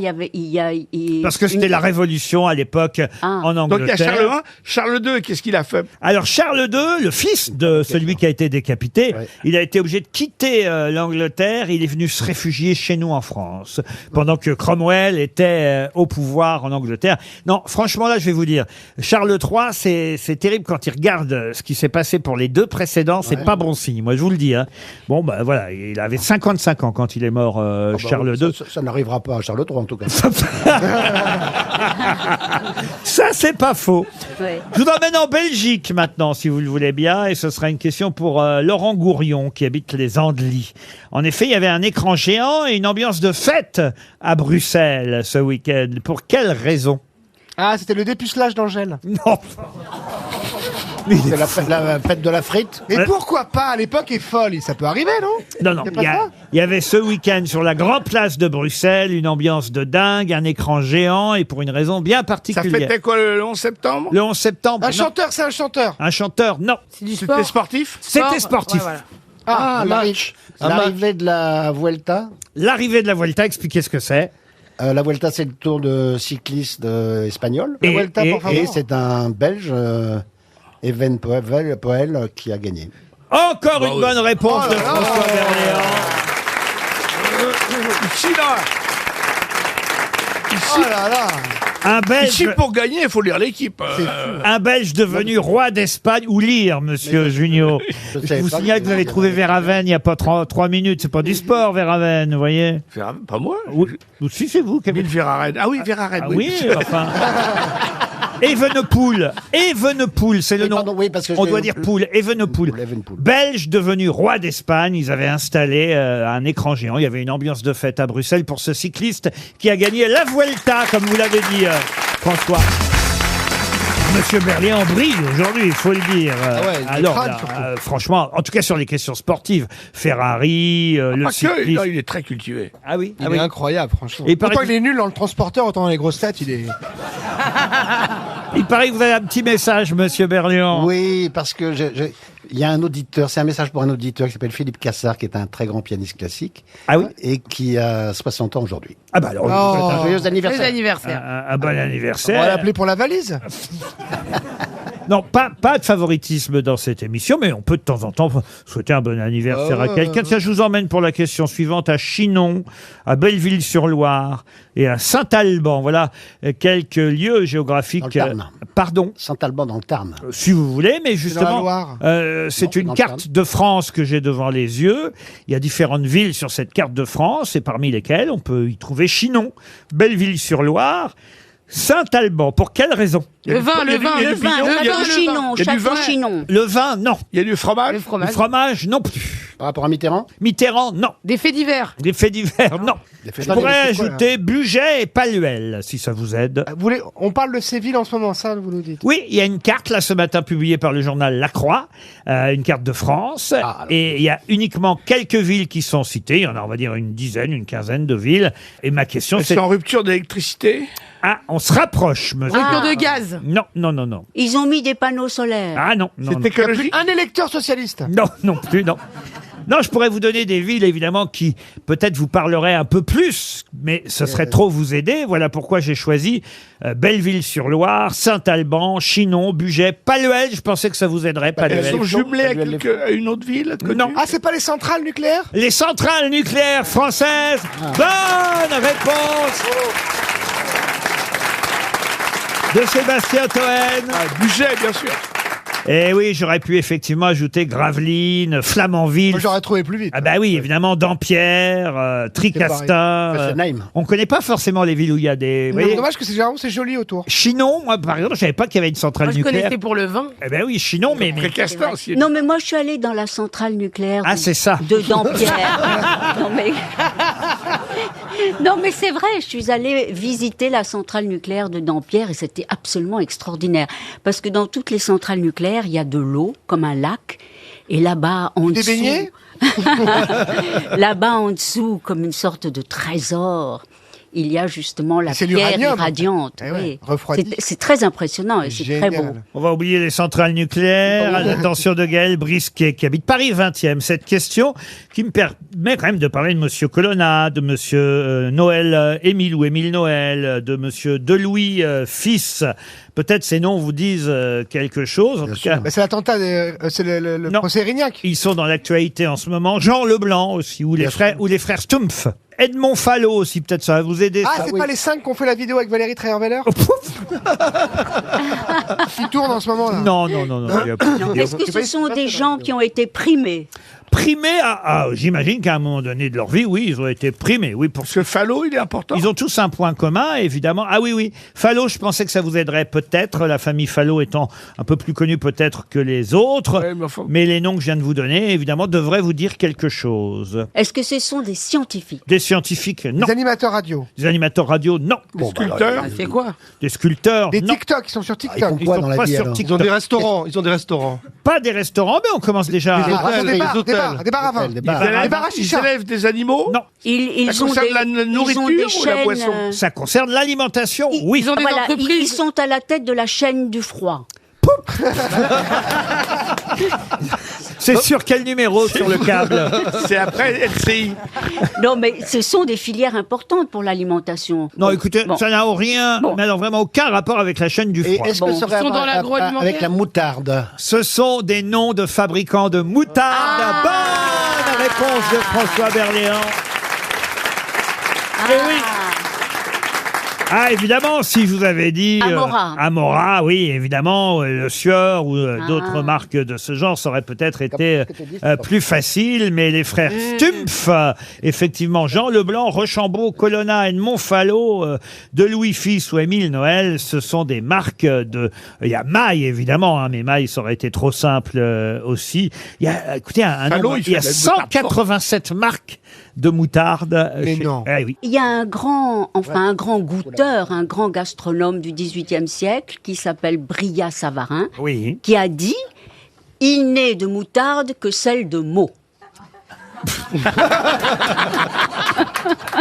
Parce que c'était la révolution à l'époque en Donc il y a Angleterre. Charles I. Charles II, qu'est-ce qu'il a fait? Alors Charles II, le fils de celui qui a été décapité, il a été obligé de quitter l'Angleterre. Il est venu se réfugier chez nous en France, pendant que Cromwell était au pouvoir en Angleterre. Non, franchement là, je vais vous dire, Charles III, c'est terrible quand il regarde ce qui s'est passé pour les deux précédents. C'est pas bon signe. Moi, je vous le dis. Hein. Bon, bah voilà, il avait 55 ans quand il est mort, Charles II. Ça n'arrivera pas à Charles III en tout cas. Ça, c'est pas faux. Ouais. Je vous emmène en Belgique maintenant, si vous le voulez bien, et ce sera une question pour Laurent Gourion, qui habite les Andelys. En effet, il y avait un écran géant et une ambiance de fête à Bruxelles ce week-end. Pour quelle raison? Ah, c'était le dépucelage d'Angèle. Non. C'est la fête de la frite. Et pourquoi pas? L'époque est folle, ça peut arriver, non? Non, C'est pas ça il y avait ce week-end sur la grande place de Bruxelles une ambiance de dingue, un écran géant et pour une raison bien Ça particulière. fêtait quoi le 11 septembre? Le 11 septembre. Un non. chanteur, c'est un chanteur. Un chanteur, non. C'est du C'était sport. sportif? C'était sportif. Ouais, voilà. Ah, match. l'arrivée de la Vuelta. L'arrivée de la Vuelta, expliquez ce que c'est. La Vuelta, c'est le tour de cycliste espagnol. Et- La Vuelta, et- pour favor. Et c'est un Belge, Even Poel, qui a gagné. Encore une bonne réponse de François Berléand. Ici, là. Ici, Oh là là. Un Belge, ici, pour gagner, il faut lire l'équipe. un Belge devenu roi d'Espagne, ou lire, monsieur Junio. Je Je savais vous pas signale que vous avez trouvé Verhaven il n'y a pas 3 minutes. C'est pas du sport, Verhaven, vous voyez. Pas moi. Ou si, c'est vous qui avez... Mille Verhaeren. Ah oui, Verhaeren. Ah oui, enfin... Evenepoel, c'est le Oui, nom. pardon, oui, parce que On je- doit dire Poel, Evenepoel. Evenepoel. Belge devenu roi d'Espagne, ils avaient installé un écran géant. Il y avait une ambiance de fête à Bruxelles pour ce cycliste qui a gagné la Vuelta, comme vous l'avez dit, François. Monsieur Berléand brille aujourd'hui, il faut le dire. ouais, Alors, crâne, là, surtout. franchement, en tout cas sur les questions sportives, Ferrari, le Pas que, cycliste. non, il est très cultivé. Ah oui, Il ah est oui. incroyable, franchement. Et il paraît Autant que- il est nul dans le transporteur, autant dans les grosses têtes, il est... Il paraît que vous avez un petit message, monsieur Berléand. Oui, parce que il y a un auditeur, c'est un message pour un auditeur qui s'appelle Philippe Cassard, qui est un très grand pianiste classique. Ah oui. Et qui a 60 ans aujourd'hui. Ah bah alors, Oh. Un joyeux Les anniversaire. anniversaires. un bon On va anniversaire. l'appeler pour la valise. Non, pas de favoritisme dans cette émission, mais on peut de temps en temps souhaiter un bon anniversaire à quelqu'un. Tiens, je vous emmène pour la question suivante à Chinon, à Belleville-sur-Loire et à Saint-Alban. Voilà quelques lieux géographiques. Dans le Tarn. Pardon, Saint-Alban dans le Tarn. si vous voulez, mais dans la justement, Loire. c'est Non, une dans le carte Tarn. de France que j'ai devant les yeux. Il y a différentes villes sur cette carte de France, et parmi lesquelles on peut y trouver Chinon, Belleville-sur-Loire, Saint-Alban. Pour quelle raison? Le vin, il y a le du- vin, il y a le du vin, pignon, le il y a vin, du- le Chinon, vin. Il y a du Château vin. Chinon. Le vin, non. Il y a du fromage. Le Le fromage. fromage, non plus. Par rapport à Mitterrand. Mitterrand, non. Des faits divers. Des faits divers, non. Des faits Je pourrais divers, c'est quoi, ajouter Bugey et Palluel, si ça vous aide. Vous voulez... On parle de ces villes en ce moment, ça, vous nous dites. Oui, il y a une carte, là, ce matin, publiée par le journal La Croix, une carte de France, alors. et il y a uniquement quelques villes qui sont citées. Il y en a, on va dire, une dizaine, une quinzaine de villes. Et ma question, Est-ce c'est... qu'en rupture d'électricité? Ah, on se rapproche, monsieur. Rupture de gaz. Non, non, non, non. Ils ont mis des panneaux solaires. Ah non, non, non. C'est écologique? Un électeur socialiste. Non, non plus, non. Non, je pourrais vous donner des villes, évidemment, qui peut-être vous parleraient un peu plus, mais ce serait trop vous aider. Voilà pourquoi j'ai choisi Belleville-sur-Loire, Saint-Alban, Chinon, Bugey, Palluel. Je pensais que ça vous aiderait, Elles Palluel. sont jumelées à, Palluel, à une autre ville connue? Non. Ah, c'est pas les centrales nucléaires? Les centrales nucléaires françaises. Bonne réponse de Sébastien Toen. Ah, Bugey, bien sûr. Et oui, j'aurais pu effectivement ajouter Gravelines, Flamanville. Moi, j'aurais trouvé plus vite. Ah bah oui, évidemment, Dampierre, Tricastin. C'est Naïm. On connaît pas forcément les villes où il y a des... vous Non, voyez, dommage que c'est joli autour. Chinon, moi par exemple, je savais pas qu'il y avait une centrale Moi, je nucléaire. connaissais pour le vin. Eh ben oui, Chinon, mais... Tricastin aussi. Non, mais moi, je suis allée dans la centrale nucléaire Ah, c'est ça. de Dampierre. non, mais... non, mais c'est vrai, je suis allée visiter la centrale nucléaire de Dampierre et c'était absolument extraordinaire. Parce que dans toutes les centrales nucléaires, il y a de l'eau, comme un lac. Et là-bas, en Des dessous... beignets Là-bas, en dessous, comme une sorte de trésor, il y a justement la c'est pierre l'uranium. irradiante. Eh ouais, oui. refroidi. C'est très impressionnant et c'est très beau. Génial. On va oublier les centrales nucléaires. À l'attention de Gaël Brisquet, qui habite Paris 20e. Cette question qui me permet quand même de parler de Monsieur Colonna, de Monsieur Noël Émile ou Émile Noël, de Monsieur Delouis fils. Peut-être ces noms vous disent quelque chose. En tout cas, Bah, c'est l'attentat, c'est le Non. procès Rignac. ils sont dans l'actualité en ce moment. Jean Leblanc aussi, ou les frères Stumpf. Edmond Fallot aussi, peut-être ça va vous aider. Ah, ça. c'est pas les 5 qu'on fait la vidéo avec Valérie Trierweiler qui tourne en ce moment là. Non. il y a pas- Est-ce que ce sont des gens qui ont été primés? Primés, j'imagine qu'à un moment donné de leur vie, oui, ils ont été primés. Oui, pour Parce que Fallot, il est important. Ils ont tous un point commun, évidemment. Ah oui. Fallot, je pensais que ça vous aiderait peut-être, la famille Fallot étant un peu plus connue peut-être que les autres. Ouais, mais enfin- Mais les noms que je viens de vous donner, évidemment, devraient vous dire quelque chose. Est-ce que ce sont des scientifiques? Des scientifiques, non. Des animateurs radio. Des animateurs radio, non. Sculpteur. Ah, c'est quoi? Des sculpteurs, Des non. TikTok, ils sont sur Ils TikTok. font quoi sont dans la pas vie sur alors TikTok. Ils ont des restaurants. Pas des restaurants, mais on commence déjà Des à... bars, des des hôtels. bars à vin. Des Ils bars. Les bars à ils chicha. élèvent des animaux. Non, Ils Ça ont concerne des, la ils ont nourriture des ou la chaînes, boisson ça concerne l'alimentation, oui. Ils ont des voilà, ils entreprises. sont à la tête de la chaîne du froid. C'est sur quel numéro sur le câble? C'est après LCI. Non, mais ce sont des filières importantes pour l'alimentation. Non, écoutez, Bon. ça n'a rien, Bon. mais alors vraiment aucun rapport avec la chaîne du Et froid. est-ce que Bon. ça aurait Ils sont à voir dans l'agroalimentaire avec la moutarde? Ce sont des noms de fabricants de moutarde. Bonne réponse de François Berléand. Eh oui. Ah, évidemment, si je vous avais dit... Amora. Amora, oui, évidemment, le Sieur ou d'autres marques de ce genre, ça aurait peut-être été plus facile, mais les frères Stumpf, effectivement, Jean Leblanc, Rochambeau, Colonna, Edmond Fallot, Delouis fils ou Émile Noël, ce sont des marques de... Il y a Maille, évidemment, hein, mais Maille, ça aurait été trop simple aussi. Il y a, écoutez, Fallot, il y a fait de la moutarde 187 marques de moutarde. Mais non. Ah oui. Il y a un grand goûteur, un grand gastronome du XVIIIe siècle qui s'appelle Brillat-Savarin, Oui. qui a dit « Il n'est de moutarde que celle de Meaux ».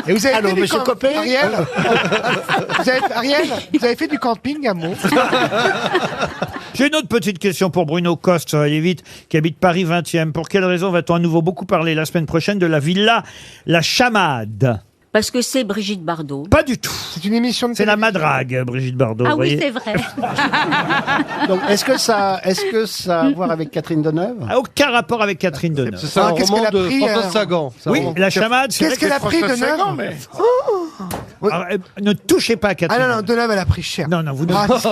Et vous avez Allô, fait du monsieur Copé Ariel Ariel, vous avez fait du camping à Meaux. J'ai une autre petite question pour Bruno Coste, ça va aller vite, qui habite Paris 20e. Pour quelle raison va-t-on à nouveau beaucoup parler la semaine prochaine de la villa La Chamade? Parce que c'est Brigitte Bardot. Pas du tout. C'est une émission de C'est la télévision. madrague, Brigitte Bardot. Ah vous oui, voyez. c'est vrai. Donc, est-ce que ça a à voir avec Catherine Deneuve? Aucun rapport avec Catherine Deneuve. C'est ça, un qu'est-ce roman qu'elle a de pris, François Sagan. C'est un Oui, roman. La Chamade, c'est vrai Qu'est-ce qu'elle a pris de François Sagan, neuf mais- Alors, ne touchez pas à Ah Catherine non, non, Deneuve. Deneuve, elle a pris cher. Non, vous ne, Ah, si.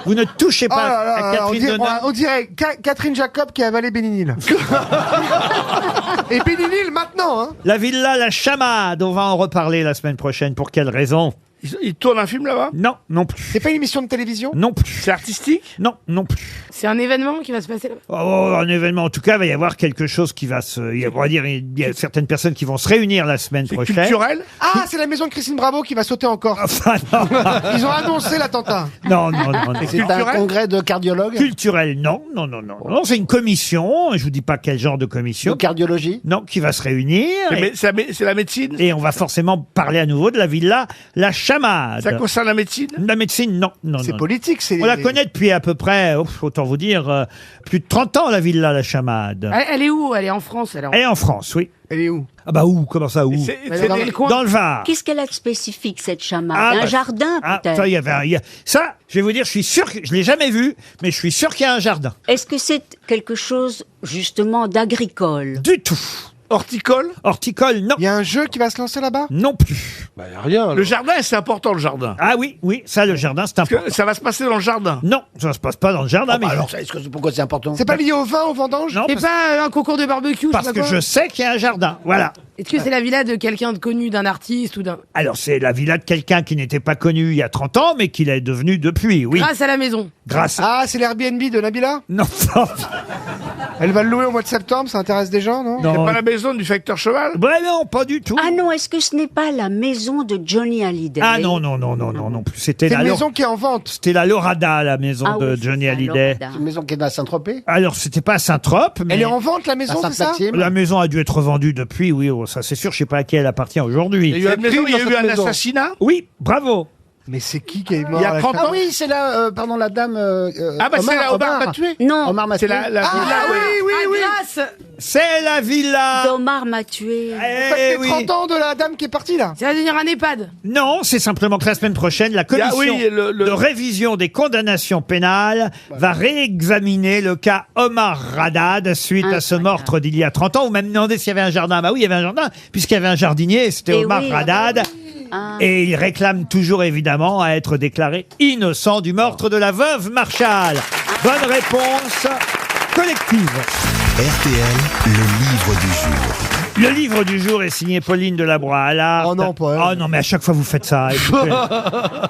vous ne touchez Oh pas là là, à on Catherine dirait, Deneuve. on dirait Catherine Jacob qui a avalé Béninil. Et Béninil maintenant, hein. La villa La Chamade, on va en reparler la semaine prochaine. Pour quelle raison? Ils tournent un film là-bas. Non, non plus. C'est pas une émission de télévision? Non plus. C'est artistique. Non, non plus. C'est un événement qui va se passer là-bas. Oh, un événement, en tout cas, il va y avoir quelque chose qui va se... On va dire, il y a certaines personnes qui vont se réunir la semaine C'est prochaine. culturel. Ah, c'est la maison de Christine Bravo qui va sauter encore. Enfin, non. Ils ont annoncé l'attentat. Non. C'est un congrès de cardiologues? Culturel, non. Non, c'est une commission, je vous dis pas quel genre de De commission. cardiologie? Non, qui va se réunir. C'est la médecine. Et on va forcément parler à nouveau de la villa La Chamade. Ça concerne la médecine. La médecine, non. C'est politique, c'est. On la connaît depuis à peu près, autant vous dire, plus de 30 ans, la villa La Chamade. Elle est où? Elle est en France. Elle est en... Elle est en France, oui. Elle est où? Ah bah où? Comment ça, où? Elle est dans le coin. Dans le Var. Qu'est-ce qu'elle a de spécifique, cette chamade? Ah, Un bah, jardin, peut-être? Ça, ça, je vais vous dire, je suis sûr que je l'ai jamais vu, mais je suis sûr qu'il y a un jardin. Est-ce que c'est quelque chose, justement, d'agricole? Du tout. Horticole? Horticole, non. Il y a un jeu qui va se lancer là-bas? Non plus. Bah, y a rien. Le jardin, c'est important, le jardin. Ah oui, ça, le jardin, c'est Parce important. que ça va se passer dans le jardin. Non, ça se passe pas dans le jardin, mais Alors, est-ce que pourquoi c'est important? C'est pas lié au vin, au vendange? non, C'est parce, pas un concours de barbecue, parce sais que pas quoi. je sais qu'il y a un jardin. Voilà. Est-ce que c'est la villa de quelqu'un de connu, d'un artiste ou d'un... Alors, c'est la villa de quelqu'un qui n'était pas connu il y a 30 ans, mais qui l'est devenu depuis, oui. Grâce à la maison. Grâce à... Ah, c'est l'Airbnb de Nabila? Non, Elle va le louer au mois de septembre, ça intéresse des gens, non? C'est non. pas la maison du facteur cheval? Ouais, non, pas du tout. Ah non, est-ce que ce n'est pas la maison de Johnny Hallyday? Ah non, non plus. C'était C'est la, une maison qui est en vente. c'était la Lorada, la maison Ah de oui, c'est Johnny ça, Hallyday. Lorada. C'est une maison qui est à Saint-Tropez? Alors, c'était pas à Saint-Trope, mais Elle est en vente, la À maison, c'est ça? Sainte-Maxime? la maison a dû être vendue depuis, oui, oh, ça c'est sûr, je sais pas à qui elle appartient aujourd'hui. Il y a eu un Cette maison, crime il y a dans eu cette un maison. assassinat? Oui, bravo. Mais c'est qui est mort? Il y a à la 30 fin? ans? Ah oui, c'est là, pardon, la dame. Ah bah c'est la Omar Mathieu. Non, Omar C'est Mathieu. la Ah villa. oui. Grâce. C'est la villa. d'Omar m'a tué. Eh Les oui. 30 ans de la dame qui est partie, là. Ça va devenir un EHPAD. Non, c'est simplement que la semaine prochaine, la commission oui, de révision des condamnations pénales va réexaminer le cas Omar Haddad suite à ce meurtre d'il y a 30 ans. Ou même demander s'il y avait un jardin. Bah oui, il y avait un jardin, puisqu'il y avait un jardinier, c'était Eh Omar oui. Haddad. Ah. Et il réclame toujours évidemment à être déclaré innocent du meurtre de la veuve Marshall. Bonne réponse collective. RTL, le livre du jour. Le livre du jour est signé Pauline Delabroix-Allard. Oh non, pas elle. Oh non, mais à chaque fois vous faites ça. Écoutez.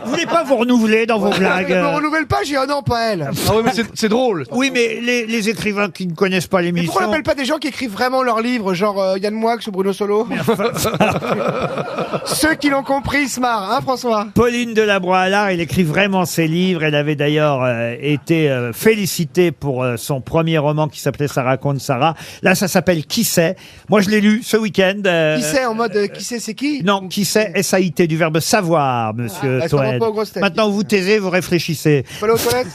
Vous voulez pas vous renouveler dans vos blagues? Je me renouvelle pas, j'ai un an, pas elle. Ah ouais, mais c'est drôle. Oui, mais les écrivains qui ne connaissent pas Mais l'émission... pourquoi on n'appelle pas des gens qui écrivent vraiment leurs livres, genre Yann Moix ou Bruno Solo? Ceux qui l'ont compris se marrent, hein, François? Pauline Delabroix-Allard, elle écrit vraiment ses livres. Elle avait d'ailleurs été félicitée pour son premier roman qui s'appelait Ça raconte Sarah. Là, ça s'appelle Qui sait. Moi, je l'ai lu ce week-end. Qui sait, en mode qui sait, c'est qui? Non, qui sait, SAIT, du verbe savoir, monsieur Ah, ça va Toen. pas aux grosses têtes. Maintenant, vous taisez, vous réfléchissez. Je peux aller aux toilettes?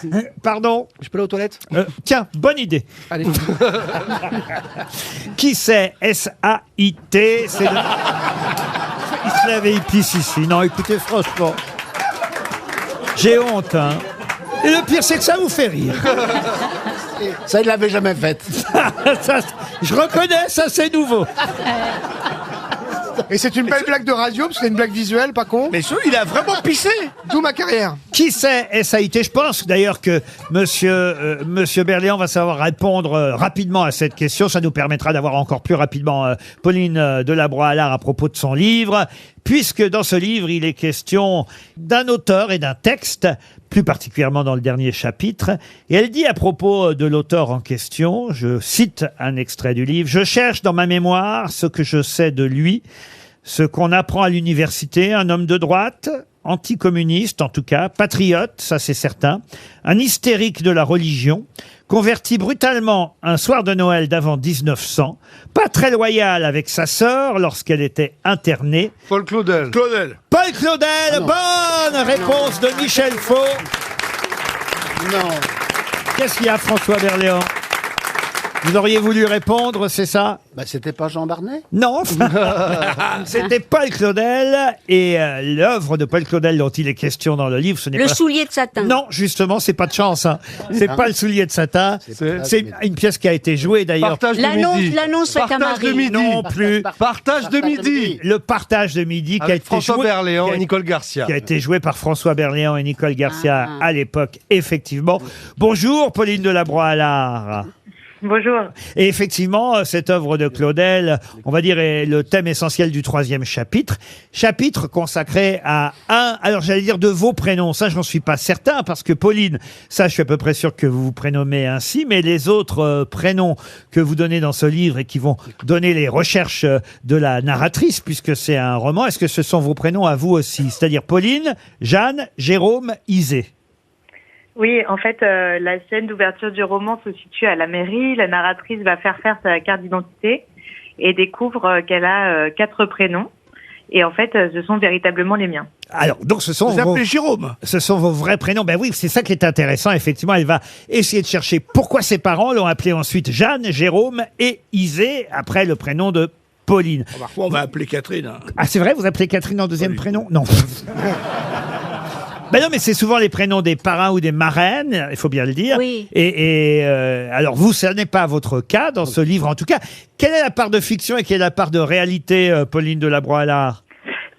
Pardon. Je peux aller aux toilettes? Tiens, bonne idée. Allez. Qui c'est SAIT, c'est le... Il se lève et il pisse ici. Non, écoutez, franchement, j'ai honte, hein. Et le pire, c'est que ça vous fait rire. Ça, il l'avait jamais faite. Ça, je reconnais, ça c'est nouveau. Et c'est une belle blague de radio, parce que c'est une blague visuelle, pas con. Mais il a vraiment pissé. D'où ma carrière. Qui c'est SAIT? Je pense d'ailleurs que monsieur Berléand va savoir répondre rapidement à cette question. Ça nous permettra d'avoir encore plus rapidement Pauline Delabroix-Allard à propos de son livre, puisque dans ce livre, il est question d'un auteur et d'un texte, plus particulièrement dans le dernier chapitre. Et elle dit à propos de l'auteur en question, je cite un extrait du livre, « Je cherche dans ma mémoire ce que je sais de lui, ce qu'on apprend à l'université, un homme de droite, anticommuniste en tout cas, patriote, ça c'est certain, un hystérique de la religion, converti brutalement un soir de Noël d'avant 1900, pas très loyal avec sa sœur lorsqu'elle était internée. » Paul Claudel. Claudel. Paul Claudel, bonne réponse de Michel Faux. Non. Qu'est-ce qu'il y a, François Berléand? Vous auriez voulu répondre, c'est ça? Bah, c'était pas Jean Barnet? Non, c'était Paul Claudel, et l'œuvre de Paul Claudel dont il est question dans le livre, ce n'est Le pas... soulier de satin. Non, justement, c'est pas de chance. Hein. C'est pas le soulier de satin. C'est une pièce qui a été jouée d'ailleurs. Partage de midi. L'annonce faite à Partage de Marie. midi. Non plus. Partage de midi. Le partage de midi qui a Avec été François joué. Berléand qui a- et Nicole Garcia. Qui a été joué par François Berléand et Nicole Garcia à l'époque, effectivement. Bonjour, Pauline Delabroix-Allard. Bonjour. Et effectivement, cette œuvre de Claudel, on va dire, est le thème essentiel du 3e chapitre. Chapitre consacré à un, alors j'allais dire de vos prénoms, ça j'en suis pas certain, parce que Pauline, ça je suis à peu près sûr que vous vous prénommez ainsi, mais les autres prénoms que vous donnez dans ce livre et qui vont donner les recherches de la narratrice, puisque c'est un roman, est-ce que ce sont vos prénoms à vous aussi? C'est-à-dire Pauline, Jeanne, Jérôme, Isée. Oui, en fait, la scène d'ouverture du roman se situe à la mairie. La narratrice va faire sa carte d'identité et découvre qu'elle a 4 prénoms. Et en fait, ce sont véritablement les miens. Alors, donc ce sont Vous appelez Jérôme. Ce sont vos vrais prénoms. Ben oui, c'est ça qui est intéressant. Effectivement, elle va essayer de chercher pourquoi ses parents l'ont appelé ensuite Jeanne, Jérôme et Isée, après le prénom de Pauline. Parfois, on va appeler Catherine. Hein. Ah, c'est vrai, vous appelez Catherine en deuxième prénom? Non. Ben non, mais c'est souvent les prénoms des parrains ou des marraines, il faut bien le dire. Oui. Alors vous, ce n'est pas votre cas dans ce livre en tout cas. Quelle est la part de fiction et quelle est la part de réalité, Pauline Delabroix-Allard?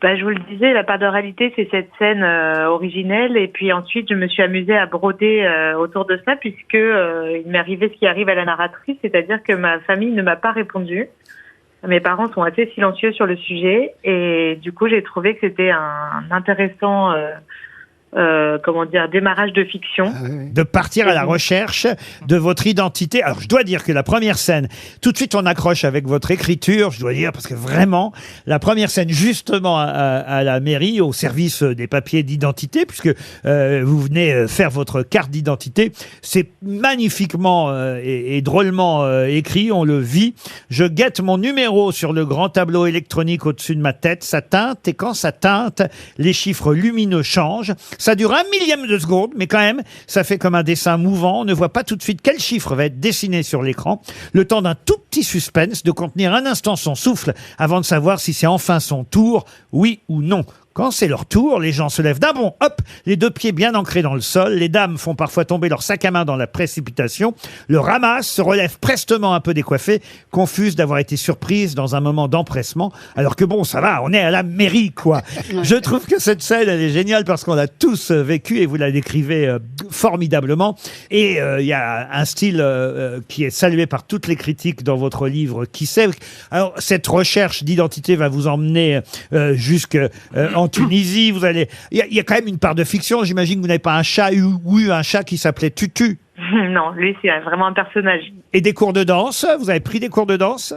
Bah, je vous le disais, la part de réalité, c'est cette scène originelle. Et puis ensuite, je me suis amusée à broder autour de ça, puisque il m'est arrivé ce qui arrive à la narratrice, c'est-à-dire que ma famille ne m'a pas répondu. Mes parents sont assez silencieux sur le sujet. Et du coup, j'ai trouvé que c'était un intéressant... démarrage de fiction. De partir à la recherche de votre identité. Alors, je dois dire que la première scène, tout de suite, on accroche avec votre écriture, je dois dire, parce que vraiment, la première scène, justement, à la mairie, au service des papiers d'identité, puisque vous venez faire votre carte d'identité, c'est magnifiquement et drôlement écrit, on le vit. Je guette mon numéro sur le grand tableau électronique au-dessus de ma tête, ça teinte, et quand ça teinte, les chiffres lumineux changent. Ça dure 1 millième de seconde, mais quand même, ça fait comme un dessin mouvant. On ne voit pas tout de suite quel chiffre va être dessiné sur l'écran. Le temps d'un tout petit suspense, de contenir un instant son souffle avant de savoir si c'est enfin son tour, oui ou non. Quand c'est leur tour, les gens se lèvent d'un bond, hop, les 2 pieds bien ancrés dans le sol. Les dames font parfois tomber leur sac à main dans la précipitation, le ramassent, se relèvent prestement un peu décoiffées, confuses d'avoir été surprises dans un moment d'empressement. Alors que bon, ça va, on est à la mairie, quoi. Je trouve que cette scène, elle est géniale parce qu'on l'a tous vécu et vous la décrivez formidablement. Et il y a un style qui est salué par toutes les critiques dans votre livre, Qui sait. Alors, cette recherche d'identité va vous emmener jusque en Tunisie. Vous allez, il y a quand même une part de fiction. J'imagine que vous n'avez pas un chat ou eu un chat qui s'appelait Tutu. Non, lui, c'est vraiment un personnage. Et des cours de danse? Vous avez pris des cours de danse?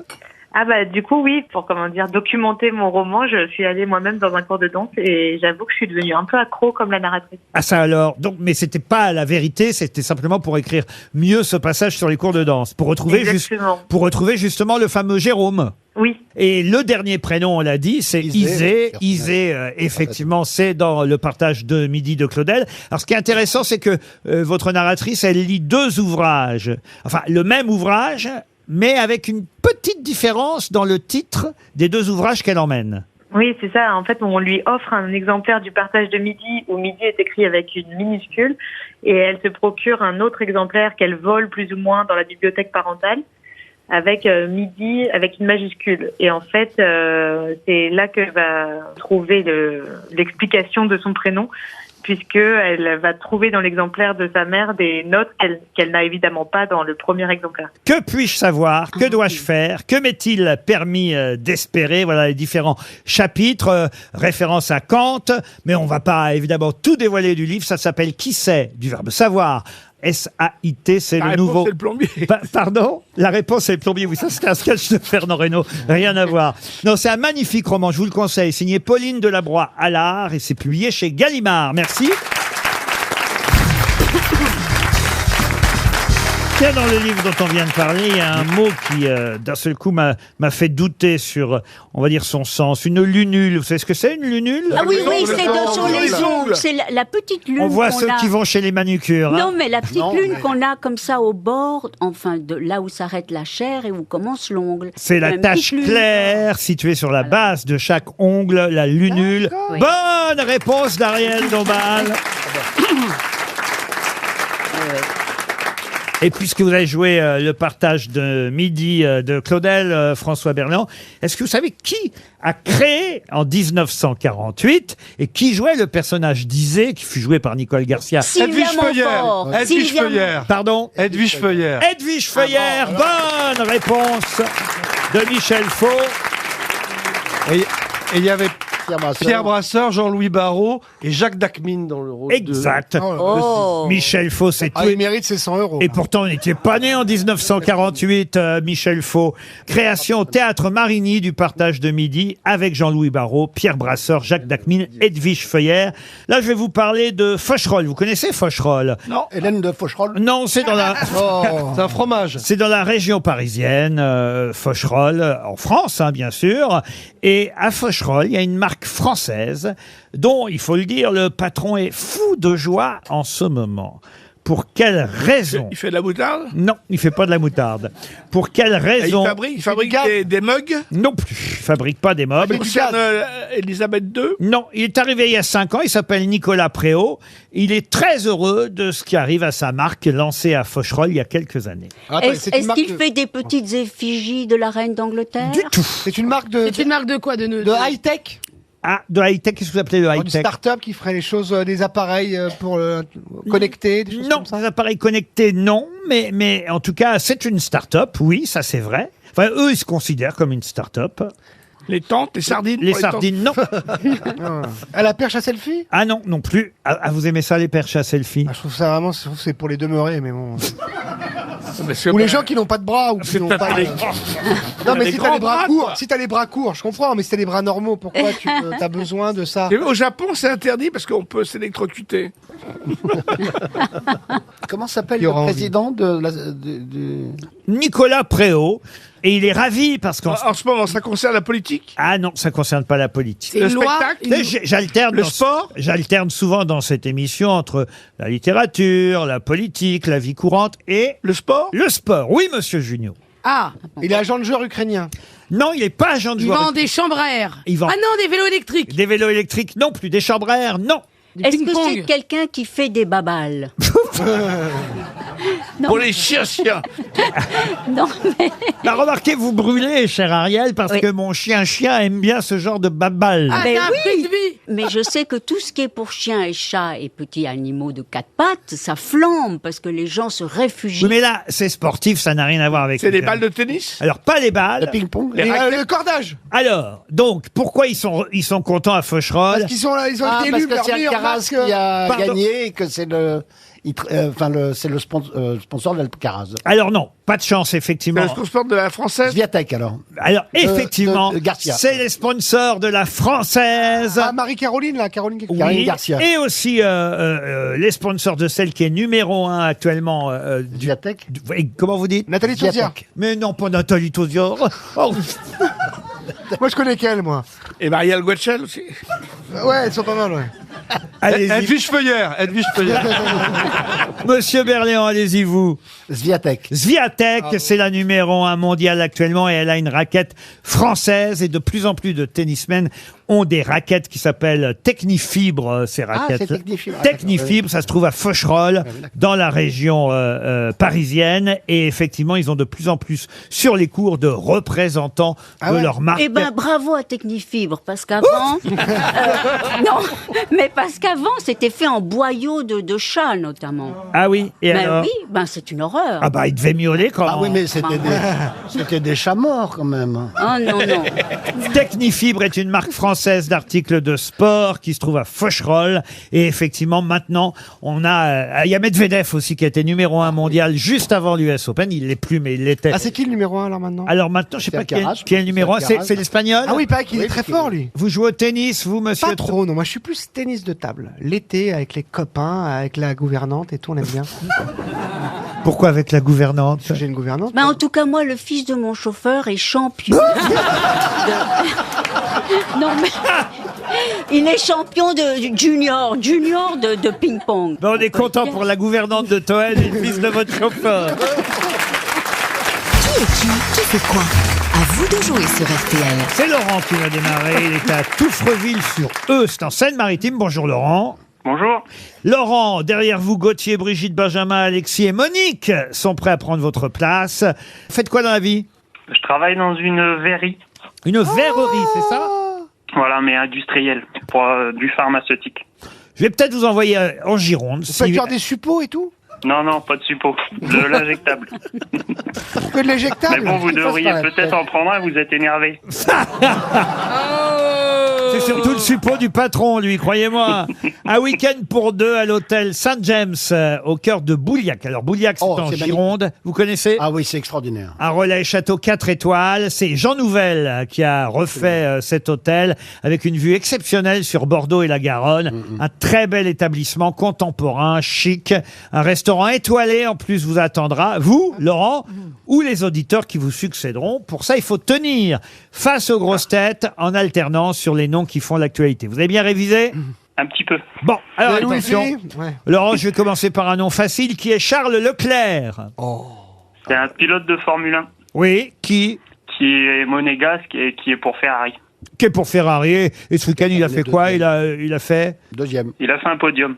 Ah bah du coup oui, pour documenter mon roman, je suis allée moi-même dans un cours de danse et j'avoue que je suis devenue un peu accro comme la narratrice. Ah ça alors, donc mais c'était pas la vérité, c'était simplement pour écrire mieux ce passage sur les cours de danse, pour retrouver justement le fameux Jérôme. Oui. Et le dernier prénom, on l'a dit, c'est Isée. Isée, effectivement, c'est dans le partage de Midi de Claudel. Alors, ce qui est intéressant, c'est que votre narratrice, elle lit 2 ouvrages. Enfin, le même ouvrage, mais avec une petite différence dans le titre des 2 ouvrages qu'elle emmène. Oui, c'est ça. En fait, on lui offre un exemplaire du partage de Midi, où Midi est écrit avec une minuscule, et elle se procure un autre exemplaire qu'elle vole plus ou moins dans la bibliothèque parentale, avec Midi avec une majuscule. Et en fait, c'est là qu'elle va trouver l'explication de son prénom, puisqu'elle va trouver dans l'exemplaire de sa mère des notes qu'elle n'a évidemment pas dans le premier exemplaire. Que puis-je savoir? Que dois-je faire? Que m'est-il permis d'espérer? Voilà les différents chapitres, référence à Kant, mais on va pas évidemment tout dévoiler du livre. Ça s'appelle Qui sait, du verbe savoir. S-A-I-T, c'est le nouveau... c'est le plombier. Pardon? La réponse, c'est le plombier. Oui, ça, c'était un sketch de Fernand Reynaud. Rien à voir. Non, c'est un magnifique roman, je vous le conseille. Signé Pauline Delabroix-Allard et c'est publié chez Gallimard. Merci. Tiens, dans le livre dont on vient de parler, il y a un mot qui, d'un seul coup, m'a fait douter sur, on va dire, son sens. Une lunule. Vous savez ce que c'est, une lunule? Ah oui, c'est sur les ongles. C'est la petite lune. On voit ceux qui vont chez les manucures. Non, mais la petite lune qu'on a comme ça au bord, enfin, de là où s'arrête la chair et où commence l'ongle. C'est la tache claire située sur la base de chaque ongle, la lunule. Oui. Bonne réponse d'Ariel Dombal. Et puisque vous avez joué le partage de Midi de Claudel, François Berléand, est-ce que vous savez qui a créé en 1948 et qui jouait le personnage d'Isée, qui fut joué par Nicole Garcia? Edwige Feuillère. Edwige Feuillère. Pardon? Edwige Feuillère. Edwige Feuillère. Bonne réponse de Michel Faux. Et il y avait Pierre Brasseur, Jean-Louis Barrault et Jacques Dacmine dans le rôle exact. Oh. Michel Faux, c'est tout. Il mérite ses 100 €. Et pourtant, on n'était pas né en 1948, Michel Faux. Création au Théâtre Marigny du partage de Midi avec Jean-Louis Barrault, Pierre Brasseur, Jacques Dacmine, Edwige Feuillère. Là, je vais vous parler de Faucherolles. Vous connaissez Faucherolles? Non. Hélène de Faucherolles? Non, c'est dans la... C'est un fromage. C'est dans la région parisienne, Faucherolles, en France, hein, bien sûr. Et à Faucherolles, il y a une marque française dont, il faut le dire, le patron est fou de joie en ce moment. Pour quelle raison? Il fait de la moutarde? Non, il fait pas de la moutarde. Pour quelle raison? Il fabrique des mugs? Non plus. Il fabrique pas des mugs. Il concerne Elisabeth II? Non, il est arrivé il y a 5 ans. Il s'appelle Nicolas Préau. Il est très heureux de ce qui arrive à sa marque lancée à Faucherolles il y a quelques années. Est-ce qu'il fait des petites effigies de la reine d'Angleterre? Du tout. C'est une marque de... C'est une marque de quoi? De high-tech? Ah, de high-tech, qu'est-ce que vous appelez de Une high-tech? start-up qui ferait les choses, des appareils pour connectés, des choses Non, comme ça. des appareils connectés, non. Mais en tout cas, c'est une start-up, oui, ça c'est vrai. Enfin, eux, ils se considèrent comme une start-up. Les tentes, les sardines? Les sardines, non. À la perche à selfie? Ah non, non plus. Ah, vous aimez ça, les perches à selfie? Je trouve ça vraiment, c'est pour les demeurés, mais bon. Ou les gens qui n'ont pas de bras, ou qui n'ont pas de... Non, mais si t'as les bras courts, si t'as les bras courts, je comprends, mais si t'as les bras normaux, pourquoi tu as besoin de ça? Au Japon, c'est interdit parce qu'on peut s'électrocuter. Comment s'appelle le président de la... Nicolas Préau. Et il est ravi parce qu'en En ce moment, ça concerne la politique? Ah non, ça concerne pas la politique. C'est une loi? J'alterne Le sport? J'alterne souvent dans cette émission entre la littérature, la politique, la vie courante et... Le sport? Le sport, oui, monsieur Junio. Ah, Il est agent de joueur ukrainien. Non, il n'est pas agent de il joueur. vend des chambres à air. Il vend- Ah non, des vélos électriques. Des vélos électriques, non plus. Des chambres à air, non. Est-ce que c'est quelqu'un qui fait des babales? Non. Pour les chiens. Non, mais... Bah, remarquez, vous brûlez, cher Ariel, parce Oui. que mon chien aime bien ce genre de babal. Ah, Ben t'as un oui. frisbee. Mais je sais que tout ce qui est pour chiens et chats et petits animaux de 4 pattes, ça flambe parce que les gens se réfugient. Oui, mais là, c'est sportif, ça n'a rien à voir avec... C'est des balles de tennis? Alors, pas les balles. Le ping-pong. Le cordage. Alors, donc, pourquoi ils sont contents à Faucherolles? Parce qu'ils sont là, ils ont été Parce élus que leur c'est meilleure Alcaraz marque. qui a Pardon. gagné et que c'est c'est le sponsor d'Alcaraz. Alors non, pas de chance, effectivement. C'est le sponsor de la française? Swiatek, alors. Alors, effectivement, de Garcia. c'est les sponsors de la française. Ah, Marie-Caroline, là, Caroline quelque chose. Caroline Garcia. Et aussi les sponsors de celle qui est numéro 1 actuellement. Swiatek. Comment vous dites? Nathalie Tauziard. Mais non, pas Nathalie Tauziard. Oh, Moi, je connais qu'elle, moi. Et Marielle Guetchel aussi? Ouais, elles sont pas mal, ouais. allez-y. Edwige Feuillère. Monsieur Berléand, allez-y, vous. Swiatek. Swiatek, c'est la numéro 1 mondiale actuellement et elle a une raquette française et de plus en plus de tennismen ont des raquettes qui s'appellent Technifibre, ces raquettes. c'est Technifibre. Technifibre, ça se trouve à Faucherolles, dans la région parisienne. Et effectivement, ils ont de plus en plus sur les cours de représentants de leur marque. Eh ben, bravo à Technifibre, parce qu'avant... non, mais parce qu'avant, c'était fait en boyaux de chat, notamment. Ah oui, et Ben alors oui, ben c'est une horreur. Ah bah, il devait miauler quand Ah oui, mais c'était des chats morts, quand même. Oh non, non. Technifibre est une marque française d'articles de sport qui se trouve à Faucherolles. Et effectivement, maintenant, il y a Medvedev aussi qui était numéro 1 mondial juste avant l'US Open. Il l'est plus, mais il l'était. Ah, c'est qui le numéro 1, alors, maintenant? Alors maintenant, je sais C'est pas qui est Alcaraz. le numéro 1. C'est Alcaraz. C'est l'Espagnol? Ah oui, il paraît qu'il est très fort, lui. Vous jouez au tennis, vous, monsieur? Pas trop, non. Moi, je suis plus tennis de table. L'été, avec les copains, avec la gouvernante et tout, on aime bien. Pourquoi avec la gouvernante? Parce que j'ai une gouvernante. Ben, en tout cas, moi, le fils de mon chauffeur est champion. Non, mais... Il est champion de junior de ping-pong. Ben, on est content pour la gouvernante de Toen et le fils de votre chauffeur. Qui est qui fait quoi? À vous de jouer sur RTL. C'est Laurent qui va démarrer. Il est à Touffreville-sur-Eure. C'est en Seine-Maritime. Bonjour Laurent. Bonjour. Laurent, derrière vous, Gauthier, Brigitte, Benjamin, Alexis et Monique sont prêts à prendre votre place. Faites quoi dans la vie? Je travaille dans une verrerie. Une verrerie, c'est ça? Voilà, mais industrielle, pour du pharmaceutique. Je vais peut-être vous envoyer en Gironde. Vous faites faire des suppos et tout? Non, non, pas de suppos. De l'injectable. Que de l'éjectable? Mais bon, vous devriez peut-être en prendre un, vous êtes énervé. C'est surtout le suppôt du patron, lui, croyez-moi. Un week-end pour 2 à l'hôtel Saint James, au cœur de Bouliac. Alors, Bouliac, c'est en Gironde. Vous connaissez? Ah oui, c'est extraordinaire. Un relais château 4 étoiles. C'est Jean Nouvel qui a refait cet hôtel avec une vue exceptionnelle sur Bordeaux et la Garonne. Un très bel établissement contemporain, chic. Un restaurant étoilé, en plus, vous attendra. Vous, Laurent, ou les auditeurs qui vous succéderont. Pour ça, il faut tenir face aux grosses têtes en alternance sur les noms qui font l'actualité. Vous avez bien révisé? Un petit peu. Bon, alors Vous avez le attention. wifi Ouais. Laurent, je vais commencer par un nom facile qui est Charles Leclerc. C'est un pilote de Formule 1 Oui, qui qui est monégasque et qui est pour Ferrari. est pour Ferrari. Et ce week-end, il a fait quoi? Il a fait Deuxième. Il a fait un podium.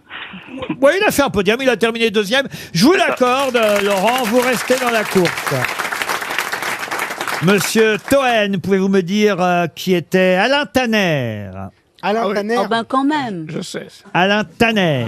Oui, il a fait un podium, il a terminé deuxième. Je vous l'accorde, Laurent, vous restez dans la course. Monsieur Toen, pouvez-vous me dire qui était Alain Tanner? Alain Tanner. Oh ben quand même. Je sais. Alain Tanner.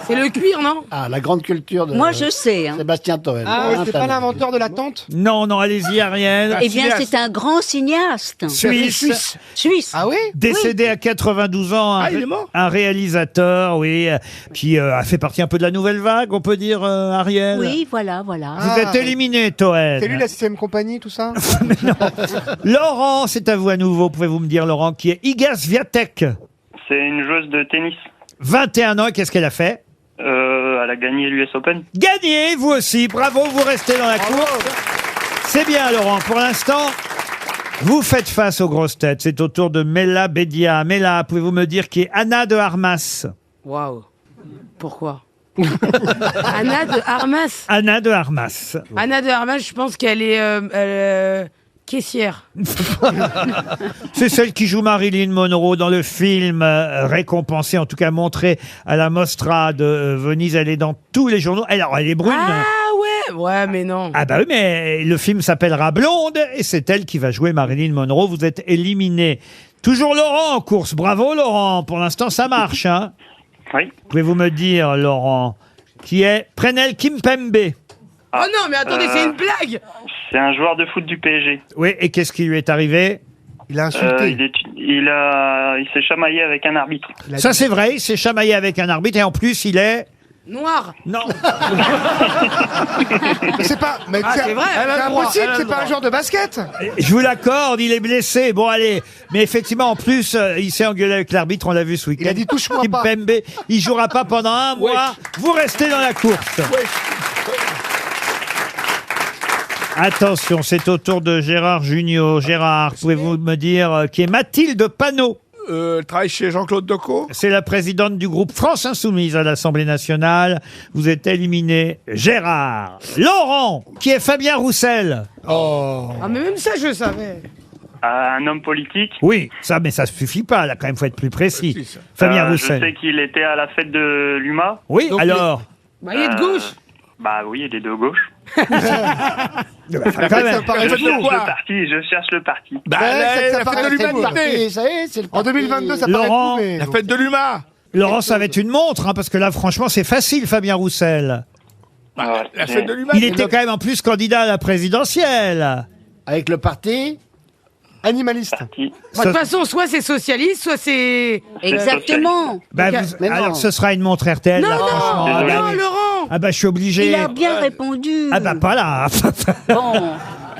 C'est le cuir, non? Ah, la grande culture de Moi, je sais. Hein. Sébastien Toen. Ah, c'est pas l'inventeur de la tente? Non, non, allez-y, Ariel. Eh bien, c'est un grand cinéaste. Suisse. Suisse. Ah oui? Décédé à 92 ans, Ah, il est mort un réalisateur, oui, qui a fait partie un peu de la nouvelle vague, on peut dire, Ariel. Oui, voilà, voilà. Vous Ah. êtes éliminé, Toen. C'est lui la 6ème compagnie, tout ça? Laurent, c'est à vous à nouveau. Pouvez-vous me dire, Laurent, qui est Iga Swiatek? C'est une joueuse de tennis. 21 ans, et qu'est-ce qu'elle a fait? Elle a gagné l'US Open. Gagné, vous aussi. Bravo, vous restez dans la course. C'est bien, Laurent. Pour l'instant, vous faites face aux grosses têtes. C'est au tour de Mela Bédia. Mela, pouvez-vous me dire qui est Anna de Armas? Waouh. Pourquoi? Anna de Armas. Anna de Armas. Anna de Armas, je pense qu'elle est caissière. C'est celle qui joue Marilyn Monroe dans le film récompensé, en tout cas montré à la Mostra de Venise. Elle est dans tous les journaux. Alors, elle est brune. Ah ouais, ouais, mais non. Ah bah oui, mais le film s'appellera Blonde et c'est elle qui va jouer Marilyn Monroe. Vous êtes éliminé. Toujours Laurent en course. Bravo Laurent. Pour l'instant, ça marche. Hein. Oui. Pouvez-vous me dire, Laurent, qui est Prenel Kimpembe? Oh non, mais attendez, c'est une blague. C'est un joueur de foot du PSG. Oui, et qu'est-ce qui lui est arrivé? Il a insulté. Il s'est chamaillé avec un arbitre. Ça c'est vrai, il s'est chamaillé avec un arbitre et en plus il est... Noir. Non. Mais c'est pas. Mais Ah, c'est vrai. C'est impossible, c'est pas un joueur de basket. Je vous l'accorde, il est blessé. Bon, allez. Mais effectivement, en plus, il s'est engueulé avec l'arbitre, on l'a vu ce week-end. Il a dit touche-moi pas. Kimpembe, il jouera pas pendant un mois. Vous restez dans la course. Attention, c'est au tour de Gérard Junior. Gérard, pouvez-vous me dire qui est Mathilde Panot? Elle travaille chez Jean-Claude Decaux. C'est la présidente du groupe France Insoumise à l'Assemblée nationale. Vous êtes éliminé. Gérard. Laurent, qui est Fabien Roussel. Oh. Ah, mais même ça, je savais. Un homme politique. Oui, ça, mais ça suffit pas. Là, quand même, faut être plus précis. Fabien Je Roussel. sais qu'il était à la fête de l'UMA. Oui, Donc, alors. Bah, il est de gauche. Bah oui, il est de gauche. Quand même. Je cherche le parti. Bah, Ouais, ça la paraît fête de fou, l'humanité. Ça y est, c'est le En 2022, ça paraît Laurent. fou, mais. La fête de l'humain. Laurent, ça va être une montre, hein, parce que là, franchement, c'est facile, Fabien Roussel. Ah, La fête de l'humain. Il était quand même en plus candidat à la présidentielle. Avec le parti. Animaliste. Bah, de toute façon, soit c'est socialiste, soit c'est... Exactement. Bah, Donc, mais non. alors, ce sera une montre RTL, Non, là, franchement. non, Ah, bah, non, oui. Laurent. Ah bah, je suis obligé. Il a bien répondu. Ah bah, pas là. Bon.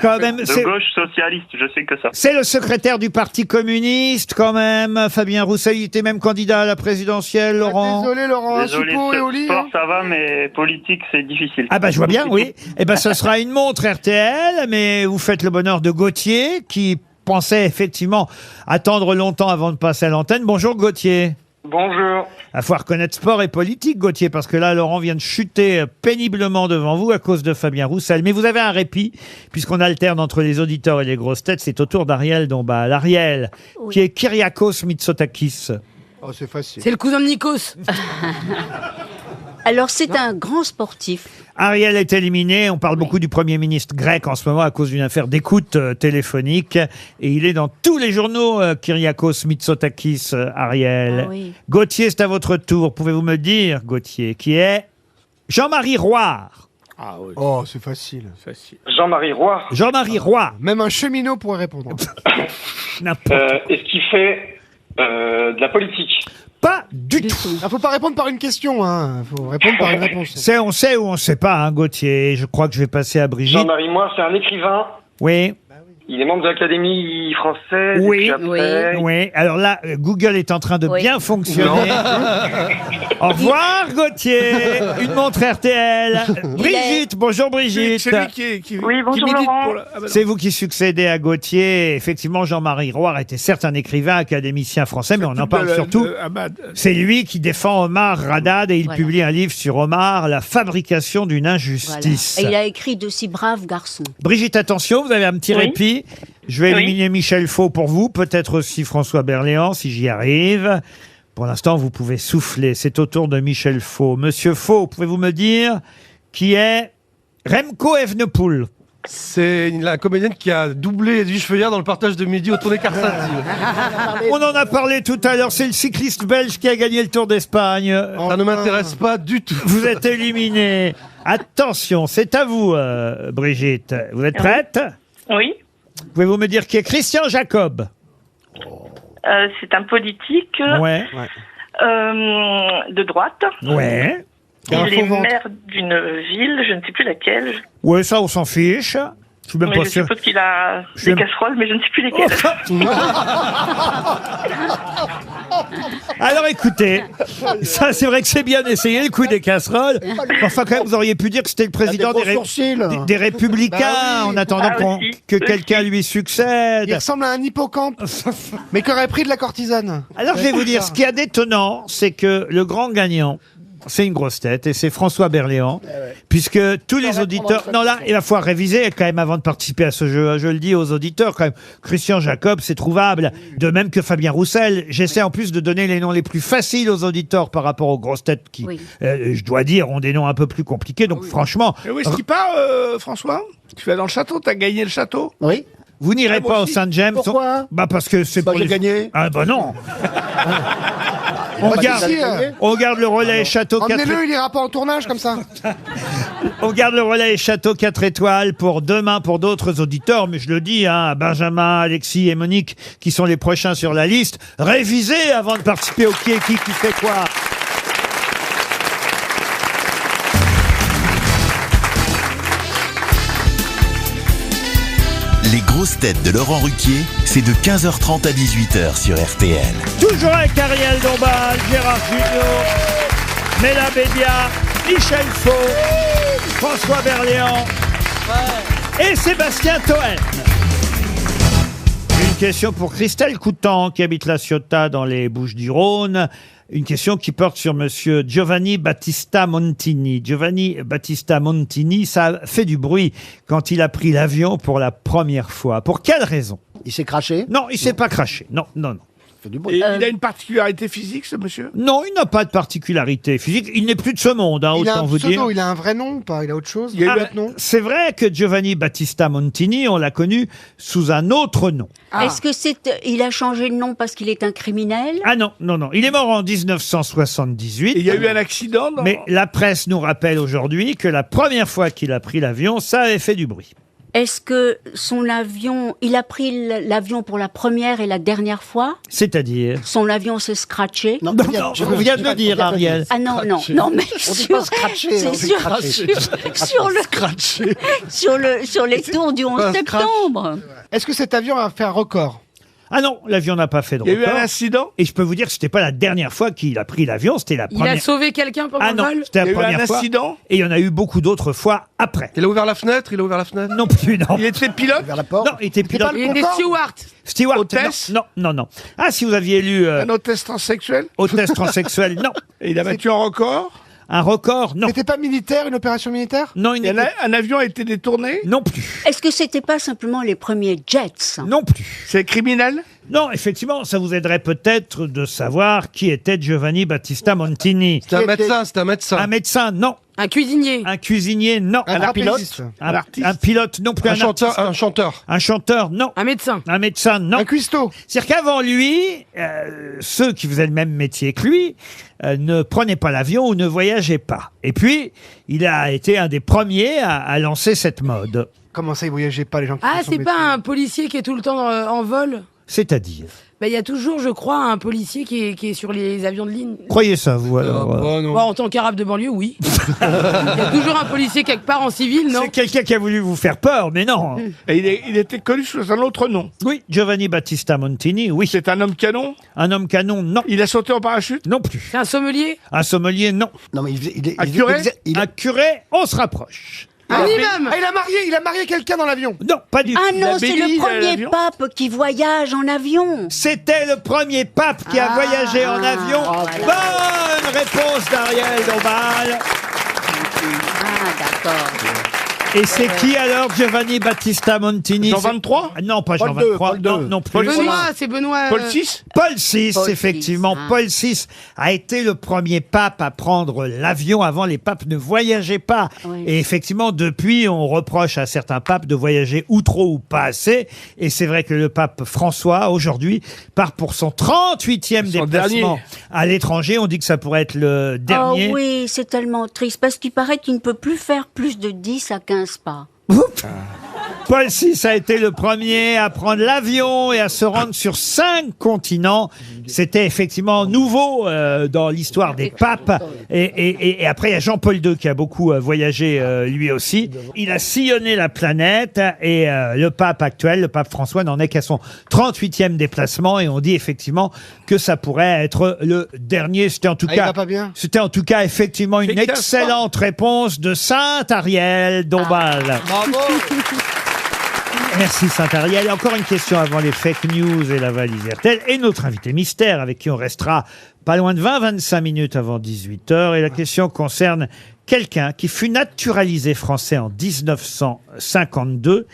Quand même, De gauche socialiste, je sais que ça. c'est le secrétaire du Parti communiste, quand même. Fabien Roussel, il était même candidat à la présidentielle, Laurent. Désolé, Laurent. Désolé, Suppos et Oli. sport ça va, mais politique c'est difficile. Ah bah je vois bien, oui. Eh ben ce sera une montre RTL, mais vous faites le bonheur de Gauthier, qui pensait effectivement attendre longtemps avant de passer à l'antenne. Bonjour Gauthier. Bonjour. Il faut reconnaître sport et politique, Gauthier, parce que là, Laurent vient de chuter péniblement devant vous à cause de Fabien Roussel. Mais vous avez un répit, puisqu'on alterne entre les auditeurs et les grosses têtes. C'est au tour d'Ariel Dombal. Ariel, Oui. qui est Kyriakos Mitsotakis. Oh, c'est facile. C'est le cousin de Nikos. Alors, c'est un grand sportif. Ariel est éliminé. On parle beaucoup du Premier ministre grec en ce moment à cause d'une affaire d'écoute téléphonique. Et il est dans tous les journaux, Kyriakos Mitsotakis, Ariel. Ah oui. Gauthier, c'est à votre tour. Pouvez-vous me dire, Gauthier, qui est Jean-Marie Roire? Ah oui. Oh, c'est facile. Facile. Jean-Marie Roy, Jean-Marie Roire. Même un cheminot pourrait répondre. est-ce qu'il fait de la politique? Pas du tout. Il faut pas répondre par une question, hein. Faut répondre par une réponse. On sait ou on sait pas, hein, Gauthier. Je crois que je vais passer à Brigitte. Jean-Marie Moir, c'est un écrivain. Oui. Il est membre de l'Académie française. Oui, et puis après- oui. Alors là, Google est en train de bien fonctionner. Au revoir, Gauthier. Une montre RTL. Brigitte, bonjour Brigitte. C'est lui qui Oui, bonjour, milite Laurent. pour la- Ah, bah non. C'est vous qui succédez à Gauthier. Effectivement, Jean-Marie Roire était certes un écrivain, académicien français, mais on en parle surtout. C'est lui qui défend Omar Haddad et il Voilà. publie un livre sur Omar, La fabrication d'une Voilà. injustice. Et il a écrit de si braves garçons. Brigitte, attention, vous avez un petit Oui. répit. Je vais Oui. éliminer Michel Faux pour vous, peut-être aussi François Berléand, si j'y arrive. Pour l'instant, vous pouvez souffler. C'est au tour de Michel Faux. Monsieur Faux, pouvez-vous me dire qui est Remco Evenepoel? C'est la comédienne qui a doublé Edwige Feuillard dans le partage de midi au Tournée Carpenthier. On en a parlé tout à l'heure. C'est le cycliste belge qui a gagné le Tour d'Espagne. Ça ne m'intéresse pas du tout. Vous êtes éliminé. Attention, c'est à vous, Brigitte. Vous êtes prête? Oui. Pouvez-vous me dire qui est Christian Jacob? C'est un politique Ouais. de droite. Ouais. Il est maire d'une ville, je ne sais plus laquelle. Ouais, ça, on s'en fiche. Je suis même Mais pas je sûr. suppose qu'il a Je des suis- casseroles, mais je ne sais plus lesquelles. Alors écoutez, ça c'est vrai que c'est bien essayé le coup des casseroles. Enfin quand même vous auriez pu dire que c'était le président des gros sourcils. des Républicains Bah oui. en attendant Ah, aussi, que quelqu'un lui succède. Il ressemble à un hippocampe, mais qui aurait pris de la cortisane. Alors je vais vous dire, ce qui est d'étonnant, c'est que le grand gagnant, c'est une grosse tête et c'est François Berléand, puisque tous les auditeurs... Non là, il va falloir réviser quand même avant de participer à ce jeu. Je le dis aux auditeurs quand même. Christian Jacob, c'est trouvable, de même que Fabien Roussel. J'essaie en plus de donner les noms les plus faciles aux auditeurs par rapport aux grosses têtes qui, je dois dire, ont des noms un peu plus compliqués. Donc franchement... Et où est-ce qu'il part, François? Tu vas dans le château, t'as gagné le château? Oui. Vous n'irez Ah, moi pas au aussi. Saint-James. Pourquoi? Bah parce que c'est Bah, pour j'ai les... gagné. Ah bah non. Bah, On garde le relais château 4 Emmenez-le, il ira pas en tournage comme ça. On garde le relais château 4 étoiles pour demain pour d'autres auditeurs, mais je le dis, hein, Benjamin, Alexis et Monique qui sont les prochains sur la liste. Révisez avant de participer au qui est qui fait quoi. Les grosses têtes de Laurent Ruquier, c'est de 15h30 à 18h sur RTL. Toujours avec Ariel Dombal, Gérard Jugnot, Mela Bédia, Michel Faux, François Berléand et Sébastien Toen. Une question pour Christelle Coutan qui habite La Ciotat dans les Bouches-du-Rhône. Une question qui porte sur monsieur Giovanni Battista Montini. Giovanni Battista Montini, ça a fait du bruit quand il a pris l'avion pour la première fois. Pour quelle raison? Il s'est craché? Non, il s'est pas craché. Non, non, non. Il fait du Et bruit. il a une particularité physique, ce monsieur? Non, il n'a pas de particularité physique. Il n'est plus de ce monde, hein, Il a autant un vous dire. pseudo, il a un vrai nom ou pas? Il a autre chose? Il y a eu un autre nom? C'est vrai que Giovanni Battista Montini, on l'a connu sous un autre nom. Est-ce que il a changé de nom parce qu'il est un criminel? Ah non, non, non. Il est mort en 1978. Et il y a eu un accident dans... Mais la presse nous rappelle aujourd'hui que la première fois qu'il a pris l'avion, ça avait fait du bruit. Est-ce que son avion, il a pris l'avion pour la première et la dernière fois? C'est-à-dire? Son avion s'est scratché? Non, je viens de le dire, Ariel. Ah non, non, non, mais On dit pas scratché, c'est on dit sur, craché. sur les tours du 11 septembre. Est-ce que cet avion a fait un record? Ah non, l'avion n'a pas fait de Il y a eu record. un incident? Et je peux vous dire que c'était pas la dernière fois qu'il a pris l'avion, c'était la Il première. a sauvé quelqu'un pendant Ah le non, vol? c'était Il y la a eu première un fois. incident? Et il y en a eu beaucoup d'autres fois après. Il a ouvert la fenêtre, il a ouvert la fenêtre. Non plus, non. Il était pilote? Vers la porte. Non, il était pilote. Il était steward. Steward, Hôtesse? non, non, non. Ah, si vous aviez lu Un hôtesse transsexuel? hôtesse transsexuelle, non. Et il a battu un record? Un record, non. C'était pas militaire, une opération militaire? Non, il Il y en n'était a- un avion a été détourné? non plus. Est-ce que c'était pas simplement les premiers jets? Non plus. C'est criminel? Non, effectivement, ça vous aiderait peut-être de savoir qui était Giovanni Battista Montini. C'est un médecin, c'est un médecin. Un médecin, non. Un cuisinier. Un cuisinier, non. Un pilote? Un, artiste. un pilote, non plus. Un Un artiste. chanteur, un chanteur. Un chanteur, non. Un médecin. Un médecin, non. Un cuistot? C'est-à-dire qu'avant lui, ceux qui faisaient le même métier que lui ne prenaient pas l'avion ou ne voyageaient pas. Et puis, il a été un des premiers à lancer cette mode. Comment ça, ils voyageaient pas, les gens qui Ah, font son c'est métier? pas un policier qui est tout le temps en vol? C'est-à-dire Bah, il y a toujours, je crois, un policier qui est sur les avions de ligne. Croyez ça, vous, alors Bon, en tant qu'arabe de banlieue, oui. Il y a toujours un policier quelque part en civil, non? C'est quelqu'un qui a voulu vous faire peur, mais non. Et il était connu sous un autre nom. Oui, Giovanni Battista Montini, oui. C'est un homme canon? Un homme canon, non. Il a sauté en parachute? Non plus. C'est un sommelier? Un sommelier, non. Non, mais Un curé? Un curé, on se rapproche. Un imam? Ah, il a marié quelqu'un dans l'avion. Non, pas du tout. Ah non, c'est Béni, le premier l'avion. pape qui voyage en avion. C'était le premier pape qui a voyagé en avion. Bonne réponse d'Ariel Dombal. Ah, d'accord. Et c'est qui alors, Giovanni Battista Montini? Jean 23? Non, pas Jean Paul II, 23. Paul Non, II. non plus. Benoît, c'est Benoît. Paul VI? Paul VI, Paul effectivement. VI, hein. Paul VI a été le premier pape à prendre l'avion. Avant, les papes ne voyageaient pas. Oui. Et effectivement, depuis, on reproche à certains papes de voyager ou trop ou pas assez. Et c'est vrai que le pape François, aujourd'hui, part pour son 38e Son déplacement dernier. à l'étranger. On dit que ça pourrait être le dernier. Oh oui, c'est tellement triste parce qu'il paraît qu'il ne peut plus faire plus de 10 à 15 pas. Paul VI a été le premier à prendre l'avion et à se rendre sur 5 continents. C'était effectivement nouveau dans l'histoire des papes. Et après, il y a Jean-Paul II qui a beaucoup voyagé lui aussi. Il a sillonné la planète et le pape actuel, le pape François, n'en est qu'à son 38e déplacement. Et on dit effectivement que ça pourrait être le dernier. C'était en tout Il cas, va pas bien. c'était en tout cas effectivement une C'est que ça, excellente réponse de Sainte Ariel Dombal. Bravo. Merci Saint-Ariel. Et encore une question avant les fake news et la valise RTL. Et notre invité mystère avec qui on restera pas loin de 20-25 minutes avant 18h. Et la question concerne quelqu'un qui fut naturalisé français en 1952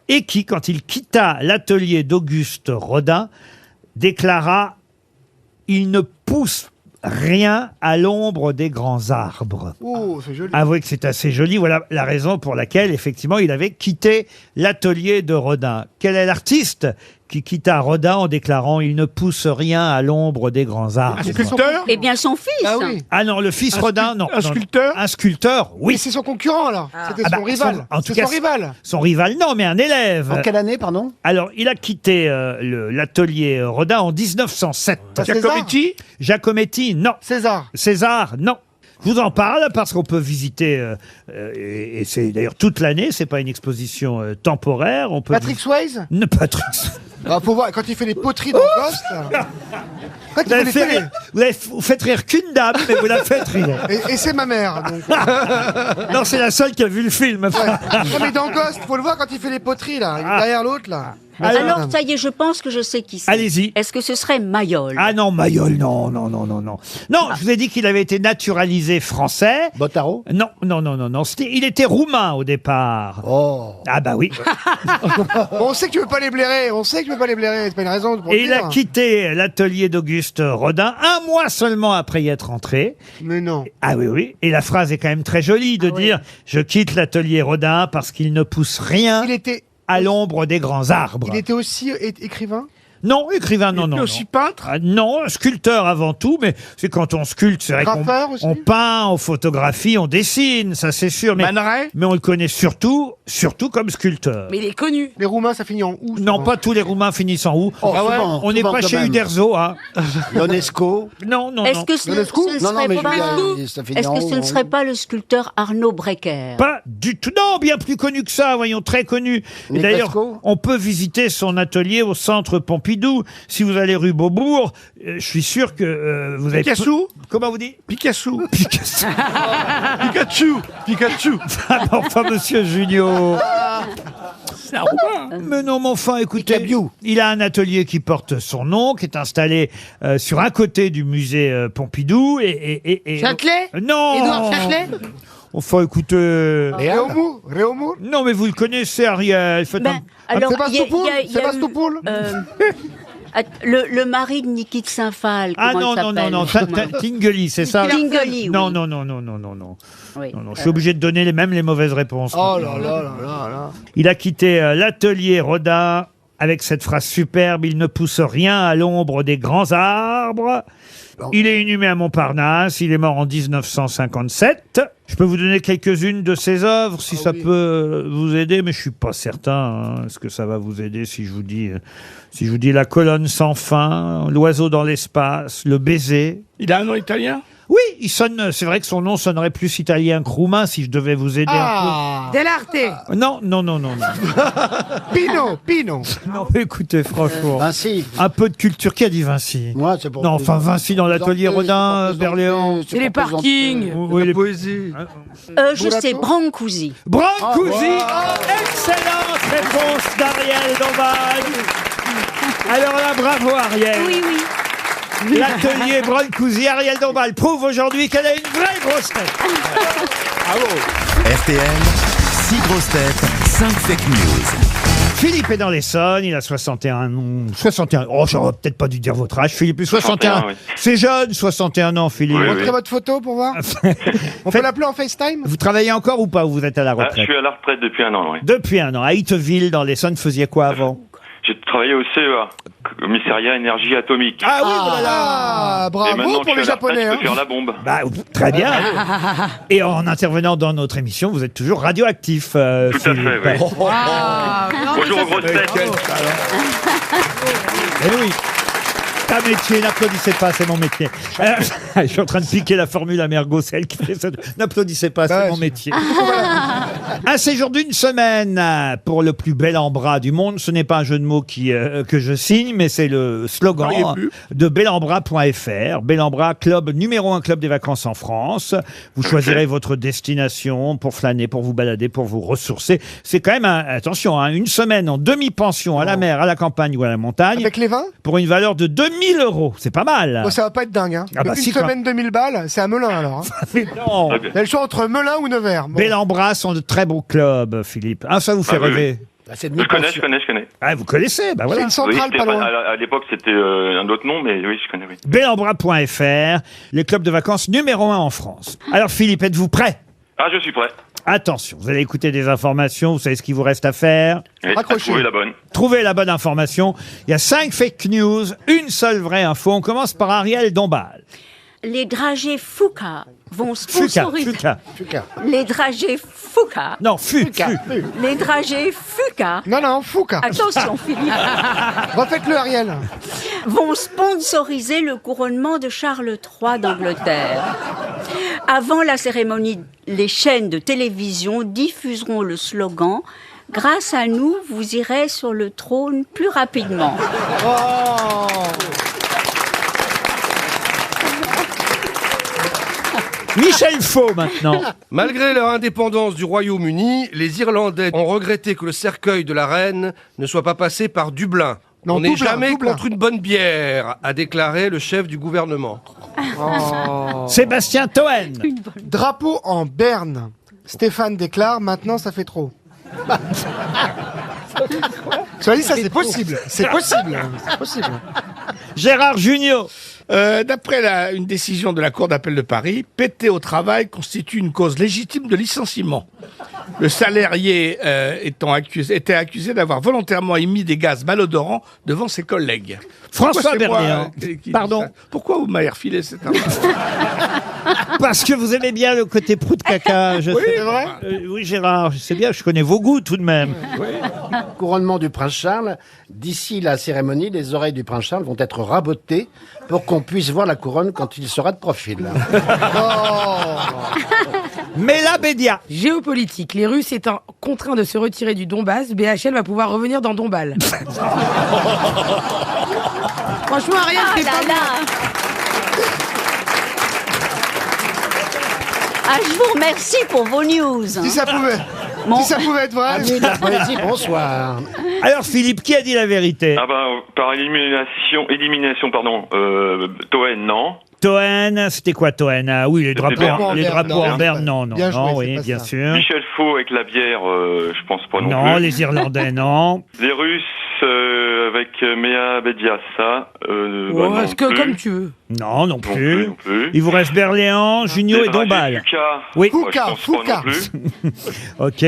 et qui, quand il quitta l'atelier d'Auguste Rodin, déclara « Il ne pousse rien à l'ombre des grands arbres ». Oh, c'est joli. Avouez que c'est assez joli. Voilà la raison pour laquelle, effectivement, il avait quitté l'atelier de Rodin. Quel est l'artiste qui quitta Rodin en déclarant « Il ne pousse rien à l'ombre des grands arbres ». Un sculpteur? Eh bien, son fils. Ah oui. Ah non, le fils Rodin, non. Un Non, sculpteur? Un sculpteur, Mais oui. c'est son concurrent alors. C'était Ah bah, son rival. en tout C'est cas, son rival. Son rival, non, mais un élève. En quelle année, pardon? Alors, il a quitté l'atelier Rodin en 1907. Giacometti? Giacometti, non. César. César, non. Je vous en parle parce qu'on peut visiter, et c'est d'ailleurs toute l'année, c'est pas une exposition temporaire. On peut Patrick Swayze. Ne, Patrick. Ah, faut voir, quand il fait les poteries dans Ghost. Quand il Vous, fait les- vous faites rire qu'une dame, mais vous la faites rire. Et c'est ma mère. Donc. Non, c'est la seule qui a vu le film. Ouais. Non, mais dans Ghost, faut le voir quand il fait les poteries là, il est derrière l'autre là. Alors, ça y est, je pense que je sais qui c'est. Allez-y. Est-ce que ce serait Mayol? Ah non, Mayol, non. Non, je vous ai dit qu'il avait été naturalisé français. Bottaro? Non. Il était roumain au départ. Oh. Ah bah oui. On sait que tu veux pas les blairer, c'est pas une raison pour le Et il a dire. quitté l'atelier d'Auguste Rodin un mois seulement après y être entré. Mais non. Ah oui. Et la phrase est quand même très jolie de dire « Je quitte l'atelier Rodin parce qu'il ne pousse rien Il était, à l'ombre des grands arbres. » il était aussi écrivain. Non, écrivain, non. Aussi peintre? Ah, non, sculpteur avant tout, mais c'est quand on sculpte, c'est vrai qu'on Graffeur aussi on peint, on photographie, on dessine, ça c'est sûr. Mais Man Ray? on le connaît surtout comme sculpteur. Mais il est connu. Les Roumains, ça finit en ou. Non, pas tous les Roumains finissent en ou. Oh, Ah ouais, souvent, on n'est souvent pas quand chez même. Uderzo, hein. L'UNESCO? Non. Est-ce que ce ne Non, non, mais serait pas... ça finit Est-ce en que ce haut, ne serait pas le sculpteur Arnaud Brecker? Pas du tout. Non, bien plus connu que ça, voyons, très connu. Et d'ailleurs, Nicasco? on peut visiter son atelier au centre Pompidou. Si vous allez rue Beaubourg, je suis sûr que vous avez... Picasso? Comment vous dites? Picasso? Picasso. Pikachu? Ah, mais enfin, monsieur Junio. C'est un roumain. Mais non, mais enfin, écoutez, il a un atelier qui porte son nom, qui est installé sur un côté du musée Pompidou. Et Châtelet? Non. Édouard Châtelet? Enfin, écoutez... Réaumur? Non, mais vous le connaissez, Ariel. Faites Ben, alors, Sébastopol? il y a eu, le mari de Niki de Saint-Phal, Ah comment non, il s'appelle? non, Tinguely, c'est ça? Tinguely, oui. Non. Oui. Non, je suis obligé de donner les mauvaises réponses. Oh là là là là là. Il a quitté l'atelier Rodin avec cette phrase superbe, il ne pousse rien à l'ombre des grands arbres. Il est inhumé à Montparnasse, il est mort en 1957. Je peux vous donner quelques-unes de ses œuvres, si ça peut vous aider, mais je suis pas certain. Hein. Est-ce que ça va vous aider si je vous dis La colonne sans fin, L'oiseau dans l'espace, Le baiser. Il a un nom italien? Oui, il sonne. C'est vrai que son nom sonnerait plus italien que roumain si je devais vous aider un peu. Dell'Arte. Non. Pino. Non, écoutez, franchement. Vinci. Un peu de culture. Qui a dit Vinci? Moi, c'est pour. Non, enfin, Vinci dans l'atelier Rodin, Berléand. C'est les parkings. Oui, les Poésie. Je sais, Brancusi. Brancusi. Excellente réponse d'Ariel Dombal. Alors là, bravo Ariel. Oui. L'atelier Brancusi, Ariel Dombal prouve aujourd'hui qu'elle a une vraie grosse tête. Bravo. RTL, 6 grosses têtes, 5 fake news. Philippe est dans l'Essonne, il a 61 ans. 61. Oh, j'aurais peut-être pas dû dire votre âge, Philippe. 61. oui. C'est jeune, 61 ans, Philippe. Oui, Montrez votre photo pour voir. On peut l'appeler en FaceTime? Vous travaillez encore ou pas, ou vous êtes à la Ah, je retraite? suis à la retraite depuis un an, oui. Depuis un an. À Itteville, dans l'Essonne, faisiez quoi avant? J'ai travaillé au CEA, commissariat énergie atomique. Ah oui, voilà. Ah, Et bravo maintenant pour que les je suis à la retraite, Japonais. je Hein. peux faire la bombe. Bah, très bien. Et en intervenant dans notre émission, vous êtes toujours radioactif. Tout à Philippe. fait, oui. Non, mais Bonjour ça, aux grosses c'est- têtes. Eh oui. Ta métier, n'applaudissez pas, c'est mon métier. Je suis en train de piquer la formule à Mergo, c'est elle qui fait ça. N'applaudissez pas, c'est mon métier. Un séjour d'une semaine pour le plus bel embras du monde. Ce n'est pas un jeu de mots que je signe, mais c'est le slogan de belambra.fr. Belambra, club numéro 1 club des vacances en France. Vous choisirez votre destination pour flâner, pour vous balader, pour vous ressourcer. C'est quand même, attention, une semaine en demi-pension à la mer, à la campagne ou à la montagne. Avec les vins? Pour une valeur de 2000 €. C'est pas mal. Bon, ça va pas être dingue. Hein. Ah bah Une si, semaine, 2000 balles, c'est à Melun alors. Hein. Non. Il y a le choix entre Melun ou Nevers. Bon. Belambra sont de très beaux clubs, Philippe. Ah, ça vous fait Ah, oui, rêver. Je connais. Ah, vous connaissez, bah voilà. C'est une centrale Oui, pas loin. à l'époque, c'était un autre nom, mais oui, je connais, oui. Belambra.fr, le club de vacances numéro 1 en France. Alors Philippe, êtes-vous prêt? Ah, je suis prêt. Attention, vous allez écouter des informations, vous savez ce qu'il vous reste à faire. Oui, trouver la bonne. Trouvez la bonne information. Il y a 5 fake news, une seule vraie info. On commence par Ariel Dombal. Les dragées Fuka vont sponsoriser... Fuka. Les dragées Fuka. Non, Fu. Les dragées Fuka. Non, Fuka. Attention, Philippe. Refaites-le, Ariel. Vont sponsoriser le couronnement de Charles III d'Angleterre. Avant la cérémonie, les chaînes de télévision diffuseront le slogan « Grâce à nous, vous irez sur le trône plus rapidement ». Michel Faux, maintenant. Malgré leur indépendance du Royaume-Uni, les Irlandais ont regretté que le cercueil de la reine ne soit pas passé par Dublin. Non, On n'est Dublin, jamais Dublin. contre une bonne bière, a déclaré le chef du gouvernement. Sébastien Toen. Drapeau en berne. Stéphane déclare, maintenant ça fait trop. Cela dit, ça c'est possible. C'est possible. C'est possible. Gérard Junior. D'après une décision de la Cour d'appel de Paris, péter au travail constitue une cause légitime de licenciement. Le salarié était accusé d'avoir volontairement émis des gaz malodorants devant ses collègues. François Pourquoi c'est moi, Berléand. qui dis Pardon. ça Pourquoi vous m'avez refilé cette information? Parce que vous aimez bien le côté prout caca. Je Oui, sais. c'est vrai. Oui, Gérard, je sais bien, je connais vos goûts tout de même. Couronnement du prince Charles. D'ici la cérémonie, les oreilles du prince Charles vont être rabotées pour qu'on puisse voir la couronne quand il sera de profil. Mais la Bédia. Géopolitique. Les Russes étant contraints de se retirer du Donbass, BHL va pouvoir revenir dans Dombal. Franchement, Ariel, c'est pas bon. Ah, je vous remercie pour vos news. Si ça pouvait être vrai. Amis de la poésie, bonsoir. Alors Philippe, qui a dit la vérité? Ah bah, par élimination, Toen, non. Toen, c'était quoi Toen? Ah oui, les drapeaux en berne, non, Bien joué, oui, c'est bien pas ça. sûr. Michel Faux avec la bière, je pense pas non Non, plus. les Irlandais, non. Les Russes avec Mea Bediassa. non est-ce que plus. comme tu veux. Non, non plus. Non plus. Il vous reste Berléand, Junio et Dombasle. Oui. Foucault, je pense pas non plus. Ok.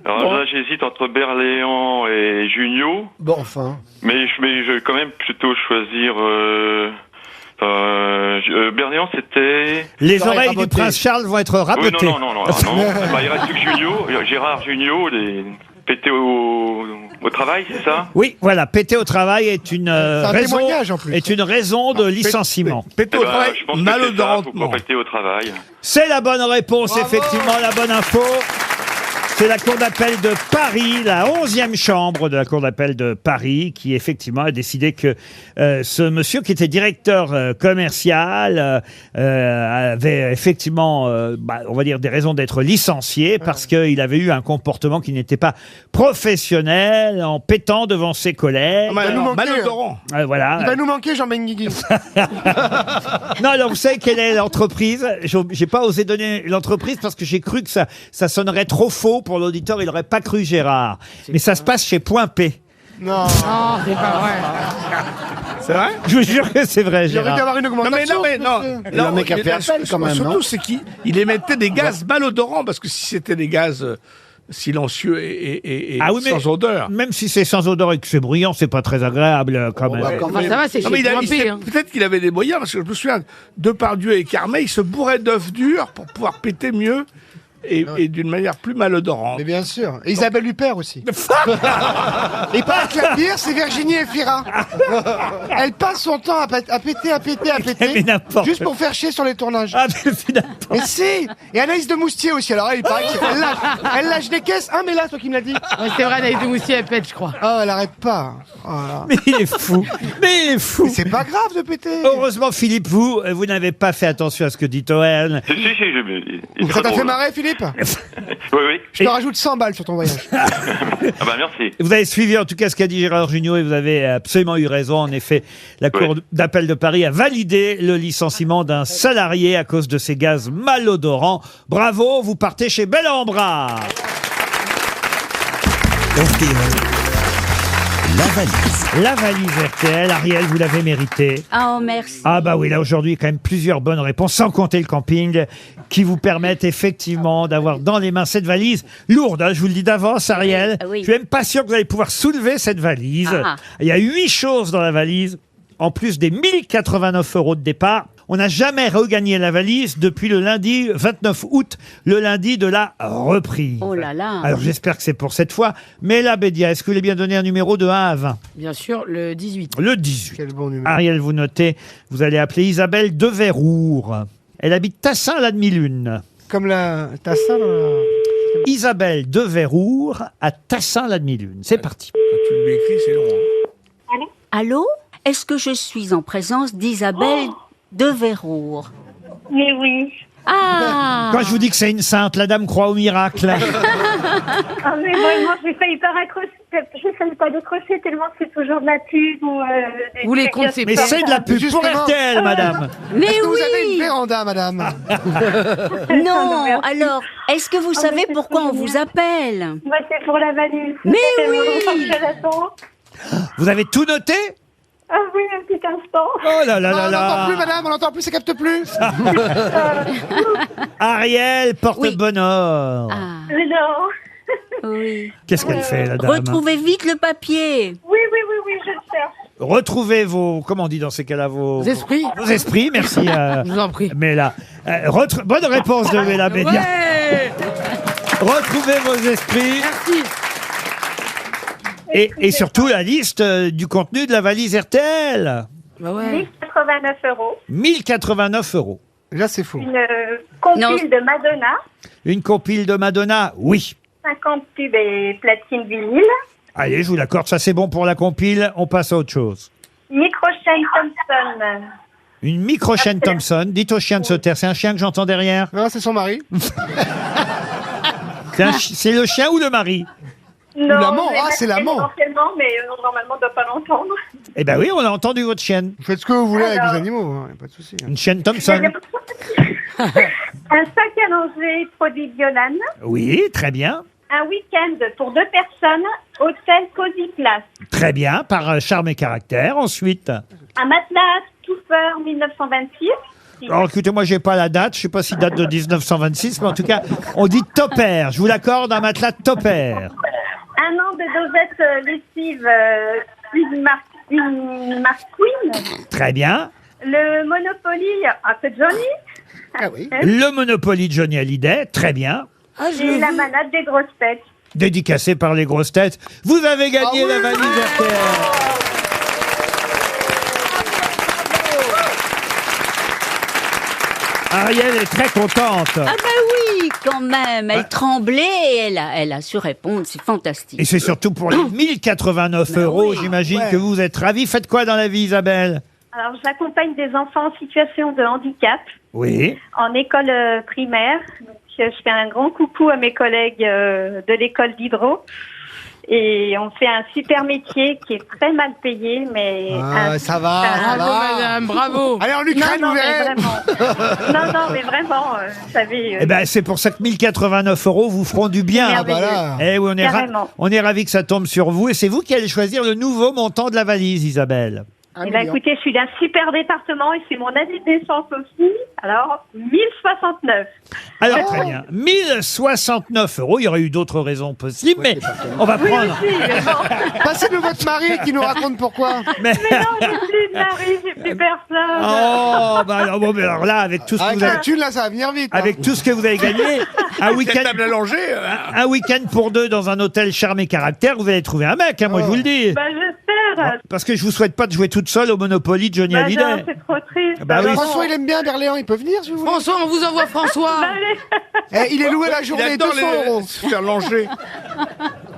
Alors là, j'hésite entre Berléand et Junio, Bon, enfin. mais je vais quand même plutôt choisir. Berléand, c'était. Les Oreilles oreilles du rabotées. prince Charles vont être Oui, rabotées. non. Bah, il reste que Junio, Gérard Junio, les pétés au travail, c'est ça? Oui, voilà, péter au travail est une un raison, témoignage, en plus. est une raison de licenciement. Pété Eh au ben, travail, je pense que c'est ça, malodorantement. faut pas péter au travail. C'est la bonne réponse, Bravo. effectivement, la bonne info. C'est la Cour d'appel de Paris, la 11e chambre de la Cour d'appel de Paris, qui effectivement a décidé que ce monsieur qui était directeur commercial avait effectivement, on va dire, des raisons d'être licencié parce qu'il avait eu un comportement qui n'était pas professionnel en pétant devant ses collègues. Il va nous manquer. Malodorant. Voilà. Il va nous manquer, Jean Benguigui. Non, alors vous savez quelle est l'entreprise? J'ai pas osé donner l'entreprise parce que j'ai cru que ça sonnerait trop faux pour l'auditeur. Il n'aurait pas cru Gérard. Mais ça se passe chez Point P. Non. Non, c'est pas vrai. C'est vrai? Je vous jure que c'est vrai, Il aurait dû Gérard. avoir une augmentation. Non. Le mec a fait appel quand même, surtout, non c'est qu'il émettait des gaz malodorants, parce que si c'était des gaz silencieux et Ah oui, mais sans odeur. même si c'est sans odeur et que c'est bruyant, c'est pas très agréable quand même. bah, quand Enfin, même. ça va, c'est Non, mais chez Point P. hein. peut-être qu'il avait des moyens, parce que je me souviens, Depardieu et Carmet, ils se bourraient d'œufs durs pour pouvoir péter mieux et d'une manière plus malodorante. Mais bien sûr. Et Isabelle Huppert aussi. Et pas que la bière, c'est Virginie Efira. Elle passe son temps à péter, Mais n'importe. juste pour faire chier sur les tournages. Ah, mais c'est n'importe- Mais si. Et Anaïs de Moustier aussi. Alors elle, il paraît qu'elle lâche des caisses. Ah mais là, toi qui me l'as dit. Ouais, c'est vrai, Anaïs de Moustier, elle pète, je crois. Oh, elle arrête pas. Oh là. mais il est fou. Mais il est fou. Mais c'est pas grave de péter. Heureusement, Philippe, vous n'avez pas fait attention à ce que dit Toen. Si, il est Ça très t'a fait drôle. marrer, Philippe? Oui. Je te rajoute 100 balles sur ton voyage. Ah bah merci. Vous avez suivi en tout cas ce qu'a dit Gérard Jugnot et vous avez absolument eu raison. En effet, la Cour d'appel de Paris a validé le licenciement d'un salarié à cause de ces gaz malodorants. Bravo, vous partez chez Bel en Bras. RTL, la valise. La valise RTL, Ariel, vous l'avez mérité. Oh, merci. Ah bah oui, là aujourd'hui, quand même plusieurs bonnes réponses, sans compter le camping, qui vous permettent effectivement d'avoir dans les mains cette valise lourde. Hein, je vous le dis d'avance, Ariel. Oui. Je suis même pas sûr que vous allez pouvoir soulever cette valise. Ah. Il y a 8 choses dans la valise, en plus des 1089 € de départ. On n'a jamais regagné la valise depuis le lundi 29 août, le lundi de la reprise. Oh là là. Alors j'espère que c'est pour cette fois. Mais là, Bédia, est-ce que vous voulez bien donner un numéro de 1 à 20 ? Bien sûr, le 18. Le 18. Quel bon numéro. Ariel, vous notez, vous allez appeler Isabelle de Verrour. Elle habite Tassin, la demi-lune. Comme t'as ça dans la... Isabelle de Verrour à Tassin, la demi-lune. C'est parti. Quand tu lui écris, c'est long. Hein. Allô? Est-ce que je suis en présence d'Isabelle de Verrour? Mais oui. Ah! Quand je vous dis que c'est une sainte, la dame croit au miracle. Ah, mais vraiment, j'ai failli pas raccrocher. Je ne pas décrocher tellement c'est toujours de la pub ou Ou les comptes, c'est Mais pas c'est de la pub pour Justement. RTL, madame. Mais Est-ce que vous avez une oui! véranda, madame? Non! Alors, est-ce que vous savez mais c'est pourquoi trop on vous génial. appelle? Bah, c'est pour la valise. Mais Ça fait oui. longtemps que je l'attends. Vous avez tout noté? Ah oui, un petit instant. Oh là là Non, là on n'entend plus, là. madame, on n'entend plus, ça capte plus. Ariel porte Oui. bonheur. Ah, Mais non. Qu'est-ce qu'elle fait, la dame? retrouvez vite le papier. Oui, je le cherche. Retrouvez vos, comment on dit dans ces cas-là, vos esprits. Vos esprits, merci. Je vous en prie. Mela. Bonne réponse de Mela Bédia. Ouais. Retrouvez vos esprits. Merci. Et surtout la liste du contenu de la valise RTL. Bah ouais. 1089 €. 1089 €. Là, c'est fou. Une compile Non. de Madonna. Une compile de Madonna, oui. 50 tubes et platine vinyle. Allez, je vous l'accorde, ça c'est bon pour la compile. On passe à autre chose. Micro-chaîne Thompson. Une micro-chaîne Thompson. Dites au chien de se taire. C'est un chien que j'entends derrière. Non, c'est son mari. C'est le chien ou le mari? Non, l'amant, je l'ai ah, c'est acheté l'amant. Essentiellement, mais normalement, on ne doit pas l'entendre. Eh ben oui, on a entendu votre chienne. Vous faites ce que vous voulez avec les animaux, hein, y a pas de souci. Une chienne Thompson. Un sac à manger produit Biolan. Oui, très bien. Un week-end pour 2 personnes, hôtel Cozy Place. Très bien, par charme et caractère. Ensuite, Un matelas Touffer 1926. alors écoutez, moi j'ai pas la date, je sais pas s'il date de 1926, mais en tout cas, on dit Topper. Je vous l'accorde, un matelas Topper. Un an de dosette lessive, une marque Queen. Très bien. Le Monopoly, c'est Johnny. Ah oui. Le Monopoly de Johnny Hallyday, très bien. Et la manade des grosses têtes. Dédicacé par les grosses têtes. Vous avez gagné la valise RTL. Ariel est très contente. Ah ben oui, quand même. Elle tremblait et elle a su répondre. C'est fantastique. Et c'est surtout pour les 1089 €, j'imagine que vous êtes ravis. Faites quoi dans la vie, Isabelle? Alors, j'accompagne des enfants en situation de handicap Oui. en école primaire. Donc, je fais un grand coucou à mes collègues de l'école d'Hydro. Et on fait un super métier qui est très mal payé, mais... ça va, Bravo, madame, bravo. Allez, en Ukraine, non, vous mais verrez. vraiment. non, mais vraiment, vous savez... Eh ben, c'est pour ça que 1089 € vous feront du bien. Ah bah là. Eh oui, Carrément. on est ravis que ça tombe sur vous. Et c'est vous qui allez choisir le nouveau montant de la valise, Isabelle. Eh ben, écoutez, je suis d'un super département et c'est mon année de naissance aussi. Alors, 1069. Alors, très bien. 1069 €. Il y aurait eu d'autres raisons possibles, mais on va Oui, prendre. aussi, mais bon. Passez-nous votre mari qui nous raconte pourquoi. Mais... Mais non, j'ai plus de mari, j'ai plus personne. Oh, bah alors, bon, mais alors là, avec tout ce que Avec vous la avez... thune, là, ça va venir vite. hein. Avec tout ce que vous avez gagné, un week-end, Table à langer. un week-end pour deux dans un hôtel charme et caractère, vous allez trouver un mec, hein, moi je vous le dis. Bah, j'espère. Parce que je vous souhaite pas de jouer toute seule au Monopoly de Johnny Bah, non, Hallyday. c'est trop triste. Bah oui. François, il aime bien Berléand, il peut venir si vous voulez. François, on vous envoie François. Bah, allez. Il est loué la Il journée, adore 200 €. se faire langer.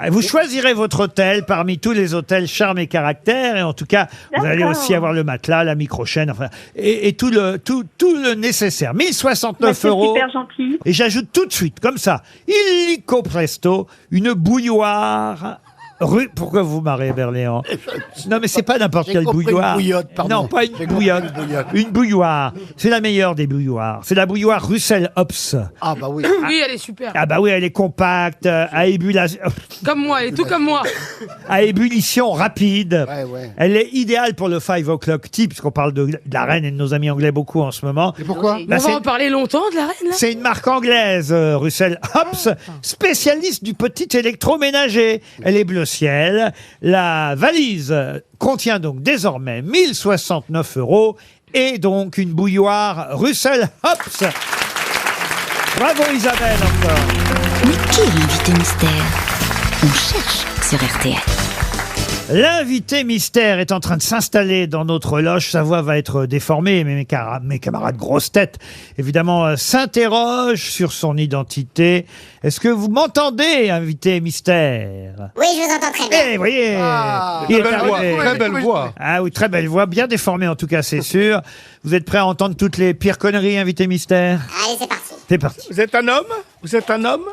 Vous choisirez votre hôtel parmi tous les hôtels charme et caractère, et en tout cas, vous allez D'accord. aussi avoir le matelas, la micro-chaîne, enfin, et tout le nécessaire. 1069 C'est €. super gentil. Et j'ajoute tout de suite, comme ça, illico presto, une bouilloire. Pourquoi vous marrez, Berléand? Non, mais c'est pas n'importe J'ai quelle compris bouilloire. une bouillotte, pardon. Non, pas une J'ai compris bouillotte. une bouillotte. Une bouilloire. C'est la meilleure des bouilloires. C'est la bouilloire Russell Hobbs. Ah bah oui. Oui, elle est super. Ah bah oui, elle est compacte, à Comme moi, elle est tout comme moi. à ébullition rapide. Ouais, ouais. Elle est idéale pour le 5 o'clock tea, puisqu'on parle de la reine et de nos amis anglais beaucoup en ce moment. Et pourquoi Bah, On c'est- va en parler longtemps de la reine, là. C'est une marque anglaise, Russell Hobbs, spécialiste du petit électroménager. Elle est bleu ciel. La valise contient donc désormais 1069 € et donc une bouilloire Russell Hobbs. Bravo Isabelle encore. Mais qui est l'invité mystère? On cherche sur RTL. L'invité mystère est en train de s'installer dans notre loge. Sa voix va être déformée, mais mes camarades grosses têtes, évidemment, s'interrogent sur son identité. Est-ce que vous m'entendez, invité mystère? Oui, je vous entends très bien. Eh, voyez, Ah, il est Très belle voix, arrivé. très belle voix. Ah oui, très belle voix, bien déformée en tout cas, c'est sûr. Vous êtes prêt à entendre toutes les pires conneries, invité mystère? Allez, c'est parti. C'est parti. Vous êtes un homme? Vous êtes un homme?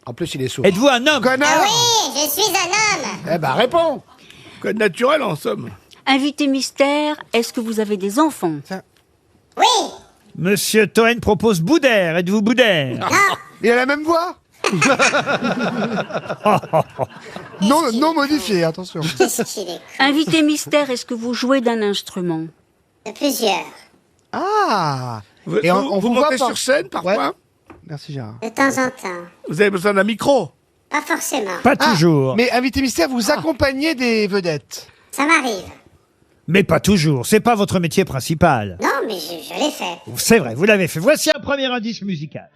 En plus, il est sourd. Êtes-vous un homme? Ah Connard. oui, je suis un homme. Eh ben, réponds. Code naturel, en somme. Invité mystère, est-ce que vous avez des enfants? Oui. Monsieur Toen propose Boudère. Êtes-vous Boudère? Il a la même voix. Non modifié, attention. Qu'est-ce qu'il est Invité mystère, est-ce que vous jouez d'un instrument? de plusieurs. Ah. Vous, Et vous voit montez pas. sur scène parfois? Ouais. Merci Gérard. De temps en temps. Vous avez besoin d'un micro? Pas forcément. Pas toujours. Mais invité mystère, vous accompagnez des vedettes. Ça m'arrive. Mais pas toujours. C'est pas votre métier principal. Non, mais je l'ai fait. C'est vrai, vous l'avez fait. Voici un premier indice musical.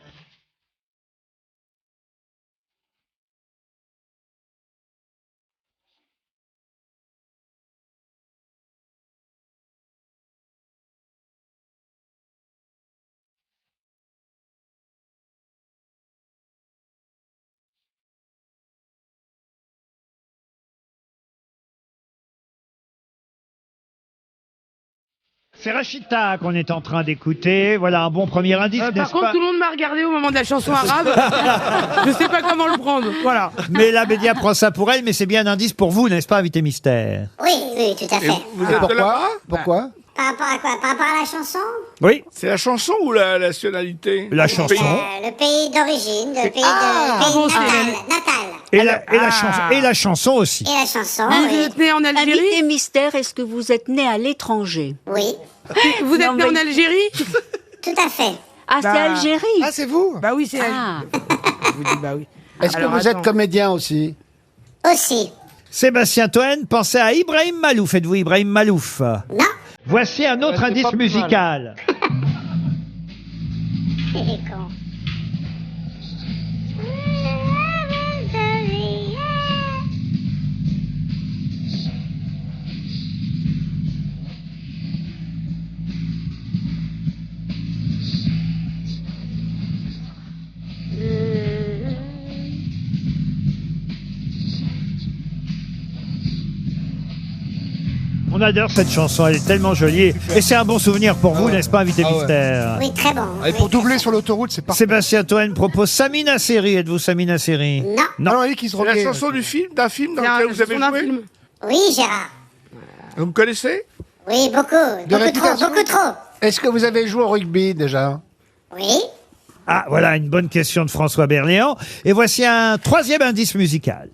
C'est Rachita qu'on est en train d'écouter. Voilà un bon premier indice, Par n'est-ce contre, pas? tout le monde m'a regardé au moment de la chanson arabe. Je sais pas comment le prendre. Voilà. Mais la Bédia prend ça pour elle, mais c'est bien un indice pour vous, n'est-ce pas, invité mystère? Oui, oui, tout à fait. Vous êtes de là-bas? Pourquoi Par rapport à quoi? Par rapport à la chanson? Oui. C'est la chanson ou la nationalité? La chanson. Le pays d'origine, le pays bon, natal. Et la chanson aussi. Et la chanson, Vous oui. êtes né en Algérie? Invité mystère, est-ce que vous êtes né à l'étranger? Oui, Vous êtes né en Algérie? tout à fait. Ah, c'est Algérie. Ah, c'est vous? Bah oui, c'est Ah. Je vous dis bah oui. Est-ce que Alors, vous êtes attends. comédien aussi? Aussi. Sébastien Toen, pensez à Ibrahim Malouf. Êtes-vous Ibrahim Malouf? Non. Voici un autre c'est indice pas plus musical. Con. On adore cette chanson, elle est tellement jolie. Et c'est un bon souvenir pour vous, n'est-ce pas, invité mystère? Oui, très bon. Et pour doubler sur l'autoroute, c'est parfait. Sébastien Toen propose Samina Seri. Êtes-vous Samina Seri? Non. Non, non, qui se C'est la remet. chanson du film, d'un film dans C'est lequel vous avez un joué? film. Oui, Gérard. Vous me connaissez? Oui, beaucoup. Beaucoup réputation. trop, beaucoup trop. Est-ce que vous avez joué au rugby déjà? Oui. Ah, voilà une bonne question de François Berléand. Et voici un troisième indice musical.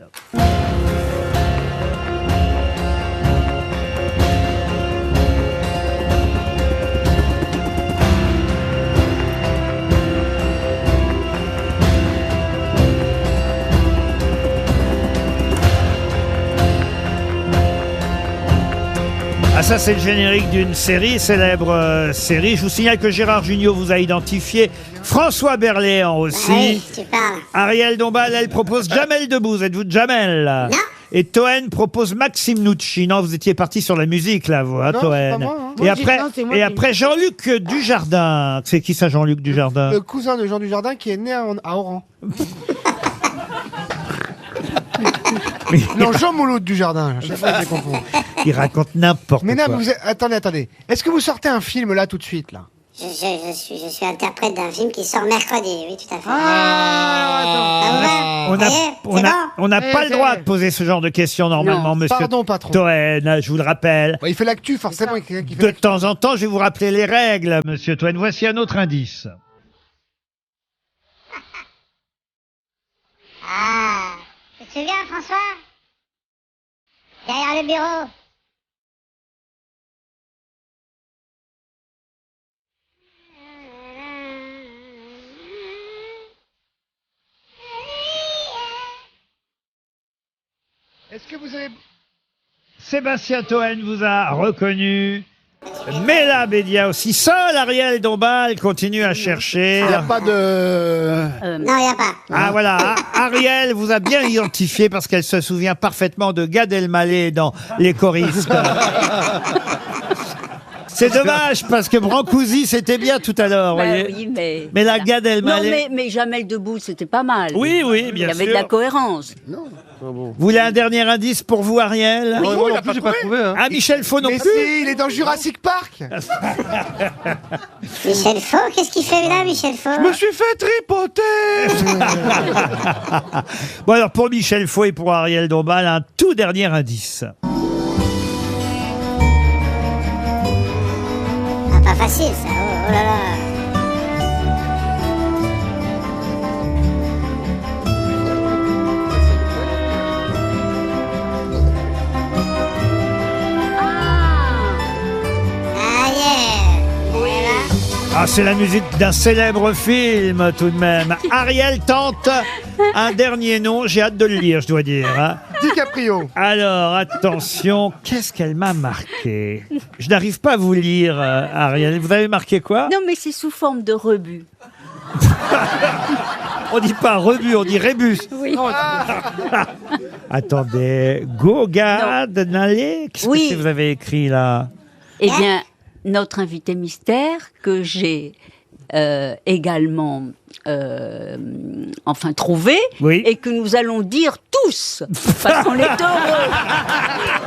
Ah, ça, c'est le générique d'une série, célèbre série. Je vous signale que Gérard Jugnot vous a identifié. François Berléand aussi. Oui, tu parles. Ariel Dombal, elle propose Jamel Debbouze. Êtes-vous Jamel? Non. Et Toen propose Maxime Nucci. Non, vous étiez parti sur la musique, là, vous, hein, Non, c'est pas Toen. moi, hein. Et Moi, après, non, c'est moi et qui- après Jean-Luc Dujardin. C'est qui ça, Jean-Luc Dujardin? Le cousin de Jean Dujardin qui est né à Oran. Non, Jean Mouloud Dujardin. À chaque fois, je les confonds. Il raconte n'importe Mais quoi. non, attendez. Est-ce que vous sortez un film là tout de suite là? Je suis interprète d'un film qui sort mercredi, oui, tout à fait. On n'a on n'a pas le c'est droit vrai. de poser ce genre de questions normalement, Non. monsieur Pardon, patron. Toen, je vous le rappelle. Ouais, il fait l'actu, forcément. Il fait De temps en temps, je vais vous rappeler les règles, monsieur Toen. Voici un autre indice. Ah, tu te souviens, François? Derrière le bureau. Est-ce que vous avez... Sébastien Toen vous a reconnu. Mela Bédia aussi. Seul Ariel Dombal continue à chercher. Il n'y a pas de... Non, il n'y a pas. Ah voilà, Ariel vous a bien identifié parce qu'elle se souvient parfaitement de Gad Elmaleh dans Les choristes. C'est dommage parce que Brancusi c'était bien tout à l'heure, Bah voyez. oui, mais... Mais la Gad Non, Elmaleh. mais Jamel Debbouze, c'était pas mal. Oui, oui, Il bien y avait sûr. de la cohérence. Vous voulez un dernier indice pour vous, Ariel? Oui. Moi non plus, j'ai pas trouvé. Hein. Ah, Michel Faux non Mais plus. si, il est dans Jurassic Park. Michel Faux, qu'est-ce qu'il fait là, Michel Faux? Je me suis fait tripoter. Bon alors pour Michel Faux et pour Ariel Dombal, un tout dernier indice. Ah, pas facile ça, oh là là. Ah yeah. Voilà. Ah, c'est la musique d'un célèbre film tout de même. Ariel tente un dernier nom, j'ai hâte de le lire, je dois dire. Hein. DiCaprio. Alors, attention, qu'est-ce qu'elle m'a marqué? Je n'arrive pas à vous lire, Ariel. Vous avez marqué quoi? Non, mais c'est sous forme de rebut. On dit pas rebut, on dit rébus. Oui. Attendez, Gogad Nalé, qu'est-ce Oui. que vous avez écrit là? Eh bien, notre invité mystère, que j'ai également trouvé, Oui. et que nous allons dire tous, parce qu'on est heureux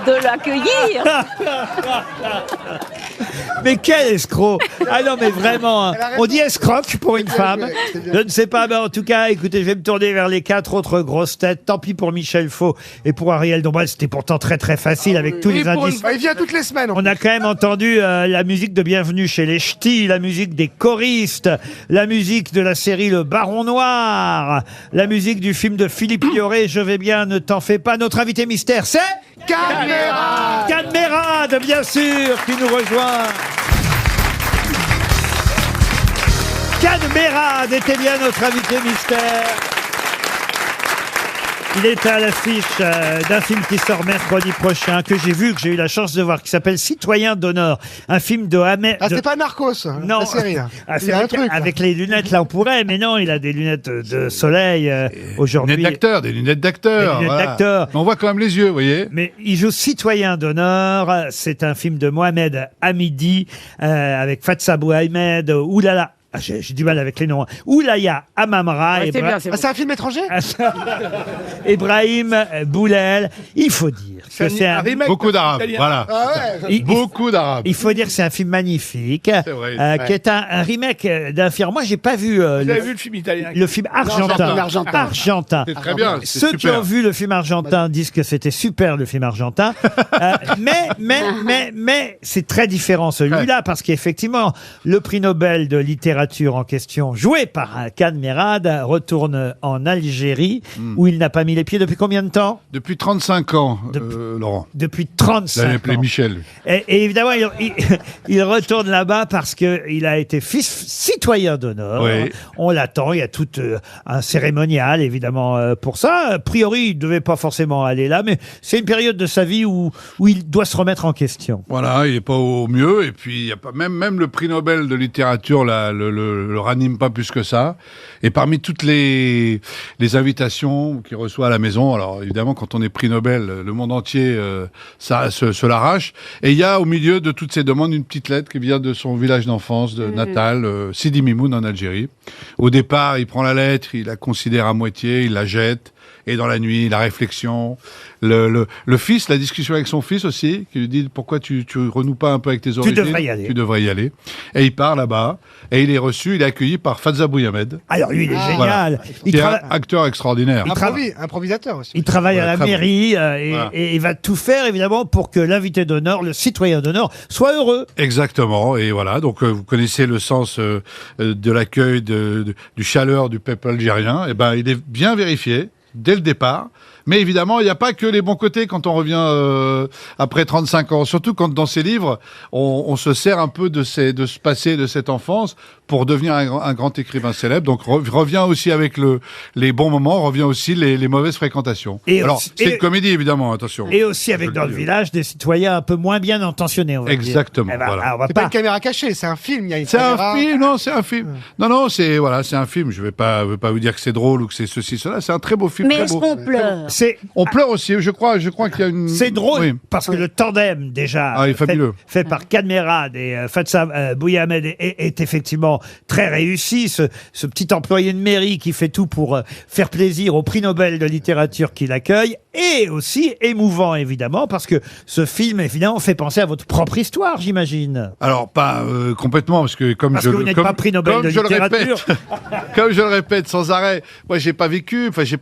de l'accueillir. Mais quel escroc! Ah non, mais vraiment, hein. On dit escroc pour une femme. Je ne sais pas, mais en tout cas, écoutez, je vais me tourner vers les 4 autres grosses têtes. Tant pis pour Michel Faux et pour Ariel Dombal. C'était pourtant très très facile avec tous les indices. Il vient toutes les semaines. On a quand même entendu la musique de Bienvenue chez les Ch'tis, la musique des choristes, la musique de la série Le Baron Noir, la musique du film de Philippe Lioré, Je vais bien, ne t'en fais pas. Notre invité mystère, c'est Cannes Mérad. Cannes Mérad, bien sûr, qui nous rejoint. Cannes Mérad était bien notre invité mystère. Il est à l'affiche d'un film qui sort mercredi prochain, que j'ai vu, que j'ai eu la chance de voir, qui s'appelle Citoyen d'honneur. Un film de Ahmed... Ah, c'est pas Narcos, non. La série. Là. Ah, c'est un truc. Avec les lunettes, là, on pourrait, mais non, il a des lunettes de soleil aujourd'hui. Des lunettes d'acteur. Des lunettes d'acteur. On voit quand même les yeux, vous voyez. Mais il joue Citoyen d'honneur. C'est un film de Mohamed Hamidi, avec Fatsa Bouhamed, oulala. Ah, j'ai du mal avec les noms. Oulaya Amamra. Ouais, c'est un film étranger. Ibrahim Boulel. Il faut dire que c'est un remake. Beaucoup d'arabes. Voilà. Ah ouais. Beaucoup d'arabes. Il faut dire que c'est un film magnifique, qui est un remake d'un film. Moi, j'ai pas vu. Vous avez vu le film italien? Le film argentin. Argentin. C'est très bien. Ceux qui ont vu le film argentin disent que c'était super, le film argentin. Mais c'est très différent celui-là, parce qu'effectivement, le prix Nobel de littérature en question, joué par Cannes Mérad, retourne en Algérie, où il n'a pas mis les pieds depuis combien de temps? Depuis 35 ans, Laurent. Depuis 35 ans. Il appelé Michel. Et évidemment, il retourne là-bas parce qu'il a été citoyen d'honneur. Oui. On l'attend, il y a tout un cérémonial, évidemment, pour ça. A priori, il ne devait pas forcément aller là, mais c'est une période de sa vie où il doit se remettre en question. Voilà, il n'est pas au mieux, et puis il y a pas, même le prix Nobel de littérature là, le ranime pas plus que ça. Et parmi toutes les invitations qu'il reçoit à la maison, alors évidemment, quand on est prix Nobel, le monde entier ça se l'arrache. Et il y a au milieu de toutes ces demandes une petite lettre qui vient de son village d'enfance, de natal, Sidi Mimoun en Algérie. Au départ, il prend la lettre, il la considère à moitié, il la jette. Et dans la nuit, la réflexion, le fils, la discussion avec son fils aussi, qui lui dit pourquoi tu renoues pas un peu avec tes origines. Tu devrais y aller. Et il part là-bas, et il est reçu, il est accueilli par Fatsa Bouhamed. Alors lui, il est génial. Il est un acteur extraordinaire. Improvisateur aussi. Il travaille à la mairie et il va tout faire évidemment pour que l'invité d'honneur, le citoyen d'honneur, soit heureux. Exactement. Et voilà. Donc vous connaissez le sens de l'accueil, du chaleur du peuple algérien. Et ben il est bien vérifié dès le départ. Mais évidemment, il n'y a pas que les bons côtés quand on revient après 35 ans. Surtout quand dans ces livres, on se sert un peu de ce passé, de cette enfance, pour devenir un grand écrivain célèbre. Donc revient aussi avec les bons moments, revient aussi les mauvaises fréquentations. Alors, c'est une comédie, évidemment, attention. Et aussi avec dans le village des citoyens un peu moins bien intentionnés, on va Exactement. dire. Voilà. C'est pas une caméra cachée, c'est un film. C'est un film, non, c'est un film. Non, c'est un film. Je vais pas vous dire que c'est drôle ou que c'est ceci, cela. C'est un très beau film. Mais est-ce qu'on pleure? On pleure aussi, je crois qu'il y a une... C'est drôle, parce que le tandem, déjà, fait par Cannes Mérad et Fatsa Bouhamed est effectivement très réussi. Ce petit employé de mairie qui fait tout pour faire plaisir au prix Nobel de littérature qu'il accueille, et aussi émouvant, évidemment, parce que ce film, évidemment, fait penser à votre propre histoire, j'imagine. Alors, pas complètement, parce que comme vous n'êtes pas prix Nobel de littérature. Comme je le répète sans arrêt, moi, j'ai pas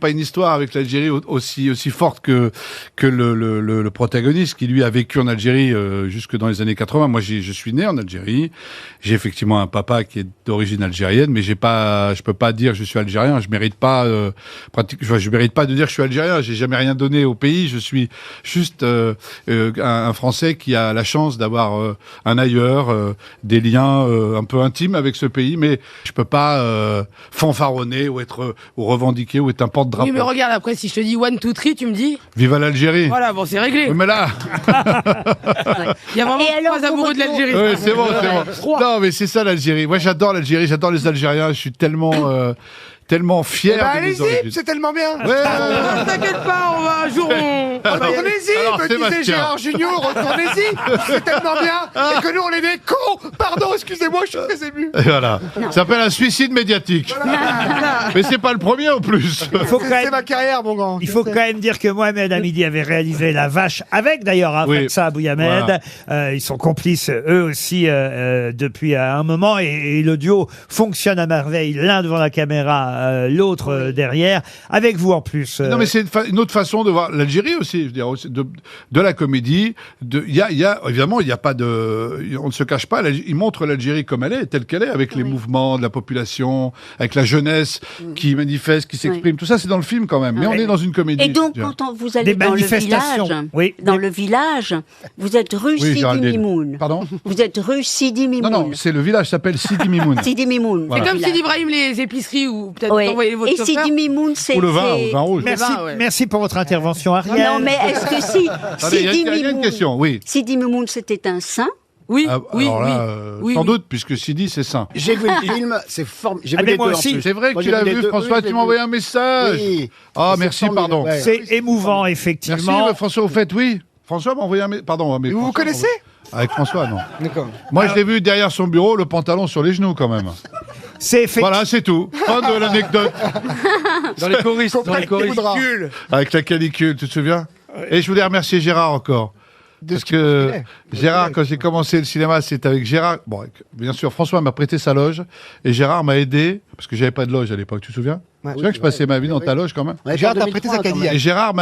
une histoire avec l'Algérie aussi forte que le protagoniste qui lui a vécu en Algérie jusque dans les années 80. Moi, je suis né en Algérie. J'ai effectivement un papa qui est d'origine algérienne, mais je peux pas dire que je suis algérien. Je mérite pas je mérite pas de dire que je suis algérien. J'ai jamais rien donné au pays. Je suis juste un Français qui a la chance d'avoir un ailleurs, des liens un peu intimes avec ce pays, mais je peux pas fanfaronner ou revendiquer ou être un porte-drapeau. Oui, mais regarde, après, si je te dis 1, 2, 3, tu me dis... Vive l'Algérie. Voilà, bon, c'est réglé. Oui, mais là... Il y a vraiment trois amoureux de l'Algérie. Oui, c'est bon. Non, mais c'est ça l'Algérie. Moi, j'adore l'Algérie, j'adore les Algériens. Je suis tellement tellement fier Eh ben, de mes allez-y, origines. c'est tellement bien. Non, t'inquiète pas, on va un jour Retournez-y, alors, me disait Sébastien. Gérard Junior, retournez-y, c'est tellement bien. Et que nous, on est des cons. Pardon, excusez-moi, je suis très ému. Et voilà. Ça s'appelle un suicide médiatique. Mais c'est pas le premier en plus. C'est ma carrière, mon grand. Il faut quand même dire que Mohamed Hamidi avait réalisé La Vache, avec d'ailleurs Fatsa Abouyamed. Ils sont complices, eux aussi, depuis un moment. Et le duo fonctionne à merveille, l'un devant la caméra, l'autre derrière. Avec vous en plus. Non, mais c'est une autre façon de voir l'Algérie aussi. Je veux dire, de la comédie. Évidemment, il n'y a pas de. On ne se cache pas. Il montre l'Algérie comme elle est, telle qu'elle est, avec les mouvements de la population, avec la jeunesse qui manifeste, qui s'exprime. Tout ça, c'est dans le film quand même. Mais on est dans une comédie. Et donc, quand vous allez dans le village, vous êtes rue Sidi Mimoun. Pardon ? Vous êtes rue Sidi Mimoun. Non, c'est le village s'appelle Sidi Mimoun. Sidi Mimoun. C'est comme Sidi Ibrahim, les épiceries, ou peut-être envoyer votre chauffeur. Et Sidi Mimoun, c'est... Ou le vin rouge. Merci pour votre intervention, Ariel. Non, mais est-ce que si Il y a une question, oui. Sidi Mimoun, c'était un saint? Oui, sans doute, puisque Sidi, c'est saint. J'ai vu le film, c'est formidable. J'ai vu les moi deux, aussi. en plus. C'est vrai que Moi, tu j'ai l'as vu les vu, deux. François, Oui, tu je m'as l'ai envoyé vu. un message. Oui. Ah, C'est merci, formidable, pardon. ouais. C'est émouvant, Merci, effectivement. François, au fait, oui. François m'a envoyé un message. Pardon, mais Vous François connaissez? Avec François, non. D'accord. Moi, je l'ai vu derrière son bureau, le pantalon sur les genoux, quand même. Voilà, c'est tout. Fin de l'anecdote. Dans les choristes. Dans les choristes. Avec la canicule, tu te souviens? Et je voulais remercier Gérard encore. Parce que Gérard, quand j'ai commencé le cinéma, c'est avec Gérard. Bon, bien sûr, François m'a prêté sa loge et Gérard m'a aidé parce que j'avais pas de loge à l'époque. Tu te souviens? Tu te souviens que je passais ma vie dans ta loge quand même. Gérard t'a prêté sa Cadillac. Et Gérard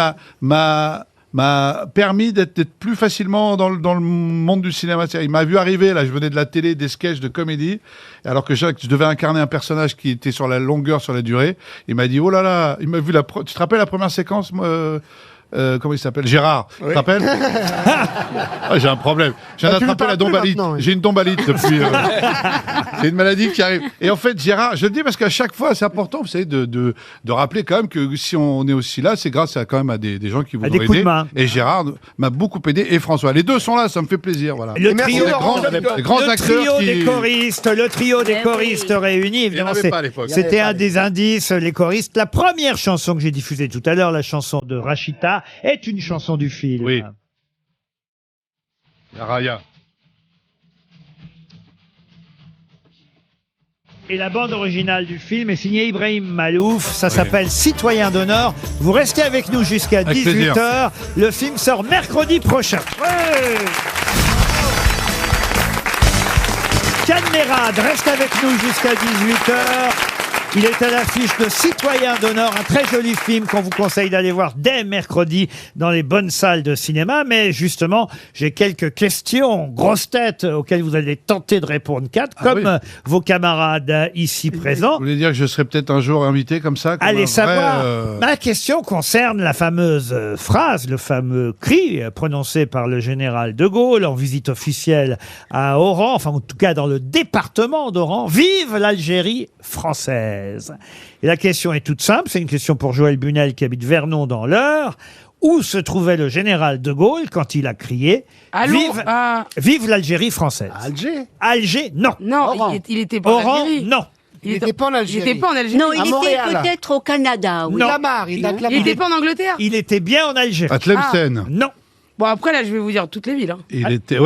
m'a permis d'être plus facilement dans le monde du cinéma. Il m'a vu arriver, là, je venais de la télé, des sketchs de comédie, alors que je devais incarner un personnage qui était sur la longueur, sur la durée. Il m'a dit, oh là là, il m'a vu tu te rappelles la première séquence, comment il s'appelle? Gérard. Tu te rappelles? J'ai un problème. J'ai attrapé la dombalite. J'ai une dombalite depuis. C'est une maladie qui arrive. Et en fait, Gérard, je le dis parce qu'à chaque fois, c'est important, vous savez, de rappeler quand même que si on est aussi là, c'est grâce à quand même à des gens qui vous ont des coups de aidé. main. Et Gérard m'a beaucoup aidé et François. Les deux sont là, ça me fait plaisir. Voilà. Le trio, les grands acteurs des choristes, le trio des choristes réunis, évidemment, avait pas à l'époque. c'était un des indices, les choristes. La première chanson que j'ai diffusée tout à l'heure, la chanson de Rachita, est une chanson du film. Oui. La Raya. Et la bande originale du film est signée Ibrahim Malouf. Ça s'appelle Citoyen d'honneur. Vous restez avec nous jusqu'à 18h. Le film sort mercredi prochain. Can Merad reste avec nous jusqu'à 18h. Il est à l'affiche de Citoyen d'honneur, un très joli film qu'on vous conseille d'aller voir dès mercredi dans les bonnes salles de cinéma. Mais justement, j'ai quelques questions grosses têtes auxquelles vous allez tenter de répondre vos camarades ici présents. Vous voulez dire que je serai peut-être un jour invité comme ça? Allez savoir. Ma question concerne la fameuse phrase, le fameux cri prononcé par le général de Gaulle en visite officielle à Oran, enfin en tout cas dans le département d'Oran. Vive l'Algérie française! Et la question est toute simple, c'est une question pour Joël Bunel qui habite Vernon dans l'Eure. Où se trouvait le général de Gaulle quand il a crié Vive l'Algérie française? Alger? Alger, non. Non, il était pas en Oran, Algérie. non. Il n'était pas en Algérie. Il était pas en Algérie. Non, il était peut-être au Canada. Oui. Non. Il était pas en Angleterre. Il était bien en Algérie. À Tlemcen. Non. Bon, après, là, je vais vous dire toutes les villes. Il était,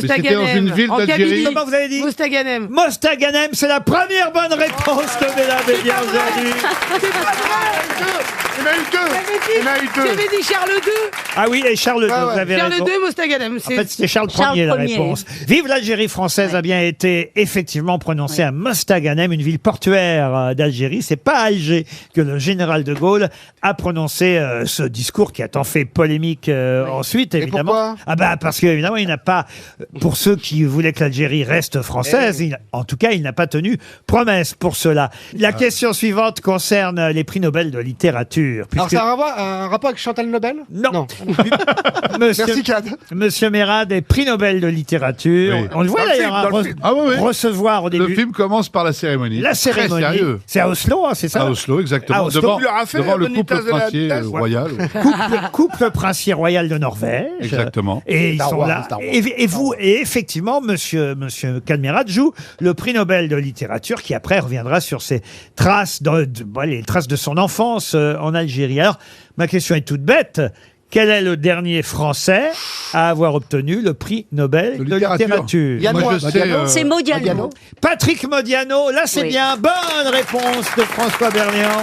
c'était dans une ville d'Algérie. Comment vous avez dit? Mostaganem. Mostaganem, c'est la première bonne réponse de Bella Bédia aujourd'hui. C'est pas vrai. Il y en a eu deux. J'avais dit Charles II. Ah oui, et Charles II, vous avez Charles raison. II, Mostaganem. En fait, c'était Charles Ier, la réponse. Vive l'Algérie française a bien été effectivement prononcée à Mostaganem, une ville portuaire d'Algérie. C'est pas à Alger que le général de Gaulle a prononcé ce discours qui a tant fait polémique ensuite, évidemment. Parce qu'évidemment, il n'a pas, pour ceux qui voulaient que l'Algérie reste française, en tout cas, il n'a pas tenu promesse pour cela. La question suivante concerne les prix Nobel de littérature. littérature. Alors, puisque- ça a un rapport avec Chantal Nobel? Non. Merci, Cad. Monsieur Mérad est prix Nobel de littérature. Oui. On le voit Dans le d'ailleurs film, dans le film. Ah oui, oui. recevoir au début. Le film commence par la cérémonie. La Très cérémonie. sérieux. C'est à Oslo, hein, c'est ça? À Oslo, exactement. À Oslo. Devant, Tu leur as fait devant la le bonne couple tasse de la princier tasse, ouais. royal. Couple princier royal de Norvège. Exactement. Et ils Star sont Wars, là. Star Wars. Et effectivement, monsieur Cadmerat joue le prix Nobel de littérature qui après reviendra sur ses traces, les traces de son enfance en Algérie. Alors, ma question est toute bête. Quel est le dernier Français à avoir obtenu le prix Nobel de littérature? Moi, je sais, c'est Modiano. Patrick Modiano, là c'est Oui. bien. Bonne réponse de François Berléand.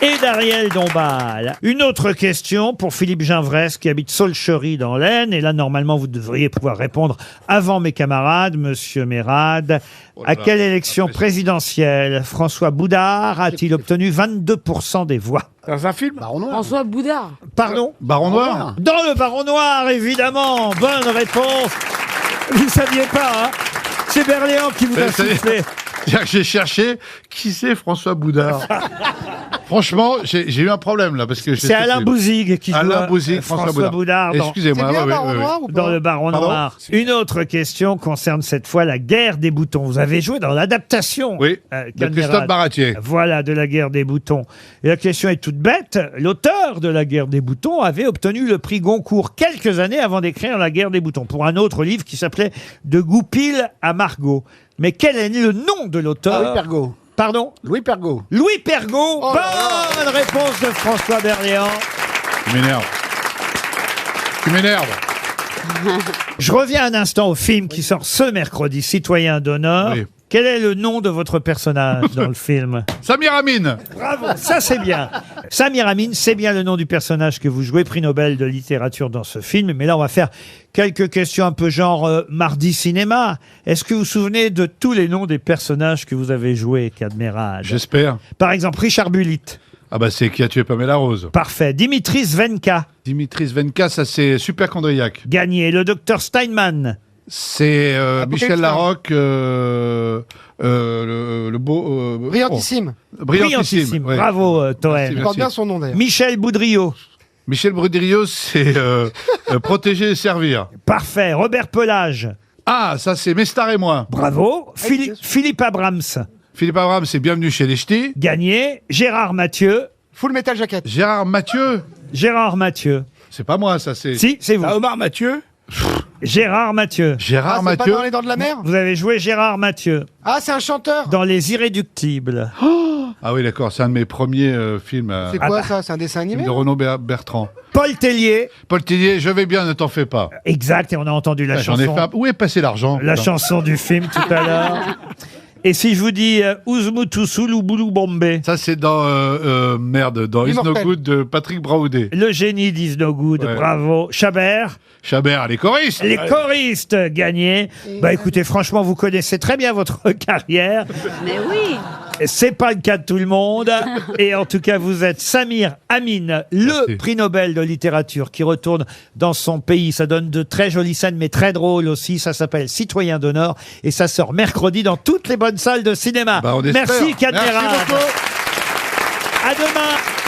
Et d'Ariel Dombal. Une autre question pour Philippe Ginvresse qui habite Saulchery dans l'Aisne. Et là, normalement, vous devriez pouvoir répondre avant mes camarades, Monsieur Mérad. À quelle élection présidentielle François Boudard a-t-il obtenu 22% des voix? Dans un film François Boudard. Pardon? Baron Noir. Dans le Baron Noir, évidemment. Bonne réponse. Vous saviez pas, hein? C'est Berléand qui vous a soufflé. C'est-à-dire que j'ai cherché qui c'est François Boudard. Franchement, j'ai eu un problème là parce que C'est Alain Bouzigues qui joue Alain Bouzigues, François Boudard. Excusez-moi, C'est bien ouais, Baron ouais, Noir ou pas? Dans le Baron Pardon Noir. Une autre question concerne cette fois la guerre des boutons. Vous avez joué dans l'adaptation. Oui, de Cadmerat. Christophe Baratier. Voilà, de la guerre des boutons. Et la question est toute bête. L'auteur de la guerre des boutons avait obtenu le prix Goncourt quelques années avant d'écrire la guerre des boutons pour un autre livre qui s'appelait De Goupil à Margot. Mais quel est le nom de l'auteur? Louis Pergaud. Pardon? Louis Pergaud. Louis Pergaud. Bonne réponse de François Berléand. Tu m'énerves. Tu m'énerves. Je reviens un instant au film qui sort ce mercredi, Citoyen d'honneur. Oui. Quel est le nom de votre personnage dans le film? Samir Amin. Bravo, ça c'est bien. Samir Amin, c'est bien le nom du personnage que vous jouez, prix Nobel de littérature dans ce film. Mais là, on va faire quelques questions un peu genre mardi cinéma. Est-ce que vous vous souvenez de tous les noms des personnages que vous avez joués, Cadmerat? J'espère. Par exemple, Richard Bullitt. Ah bah c'est Qui a tué Pamela Rose. Parfait. Dimitris Venka. Dimitris Venka, ça c'est Superchondriac. Gagné. Le docteur Steinman. C'est Michel Larocque, le beau... Brillantissime. Brillantissime. ouais. Bravo, Toen. Merci, Je porte bien son nom d'ailleurs. Michel Boudriot. Michel Boudriot, c'est Protéger et servir. Parfait. Robert Pelage. Ah, ça c'est Mestar et moi. Bravo. Philippe Abrams. Philippe Abraham, c'est Bienvenue chez les Ch'tis. Gagné. Gérard Mathieu. Full Metal Jacket. Gérard Mathieu. Gérard Mathieu. C'est pas moi, ça c'est... Si, c'est vous. Omar Mathieu. Gérard Mathieu. Gérard Ah, c'est pas Mathieu. dans Les Dents de la Mer? Vous avez joué Gérard Mathieu Ah, c'est un chanteur. dans Les Irréductibles. Ah oui, d'accord, c'est un de mes premiers films C'est quoi ça? C'est un dessin animé? de Renaud Bertrand. Paul Tellier. Paul Tellier, je vais bien, ne t'en fais pas. Exact, et on a entendu la Ah, j'en ai chanson. fait Où est passé l'argent La putain chanson du film tout à l'heure. Et si je vous dis Ouzmoutoussoul ou Boulou Bombay, Ça, c'est dans dans Is No Immortel. Good de Patrick Braoudet. le génie d'Is No Good, Ouais. bravo. Chabert, Chabert, les choristes. les choristes gagnés. Bah écoutez, franchement, vous connaissez très bien votre carrière. Mais oui. C'est pas le cas de tout le monde. Et en tout cas, vous êtes Samir Amin, le Merci. prix Nobel de littérature qui retourne dans son pays. Ça donne de très jolies scènes, mais très drôles aussi. Ça s'appelle Citoyen d'honneur et ça sort mercredi dans toutes les bonnes salles de cinéma. Bah, on espère. Merci, Cadmerat. Merci beaucoup. À demain.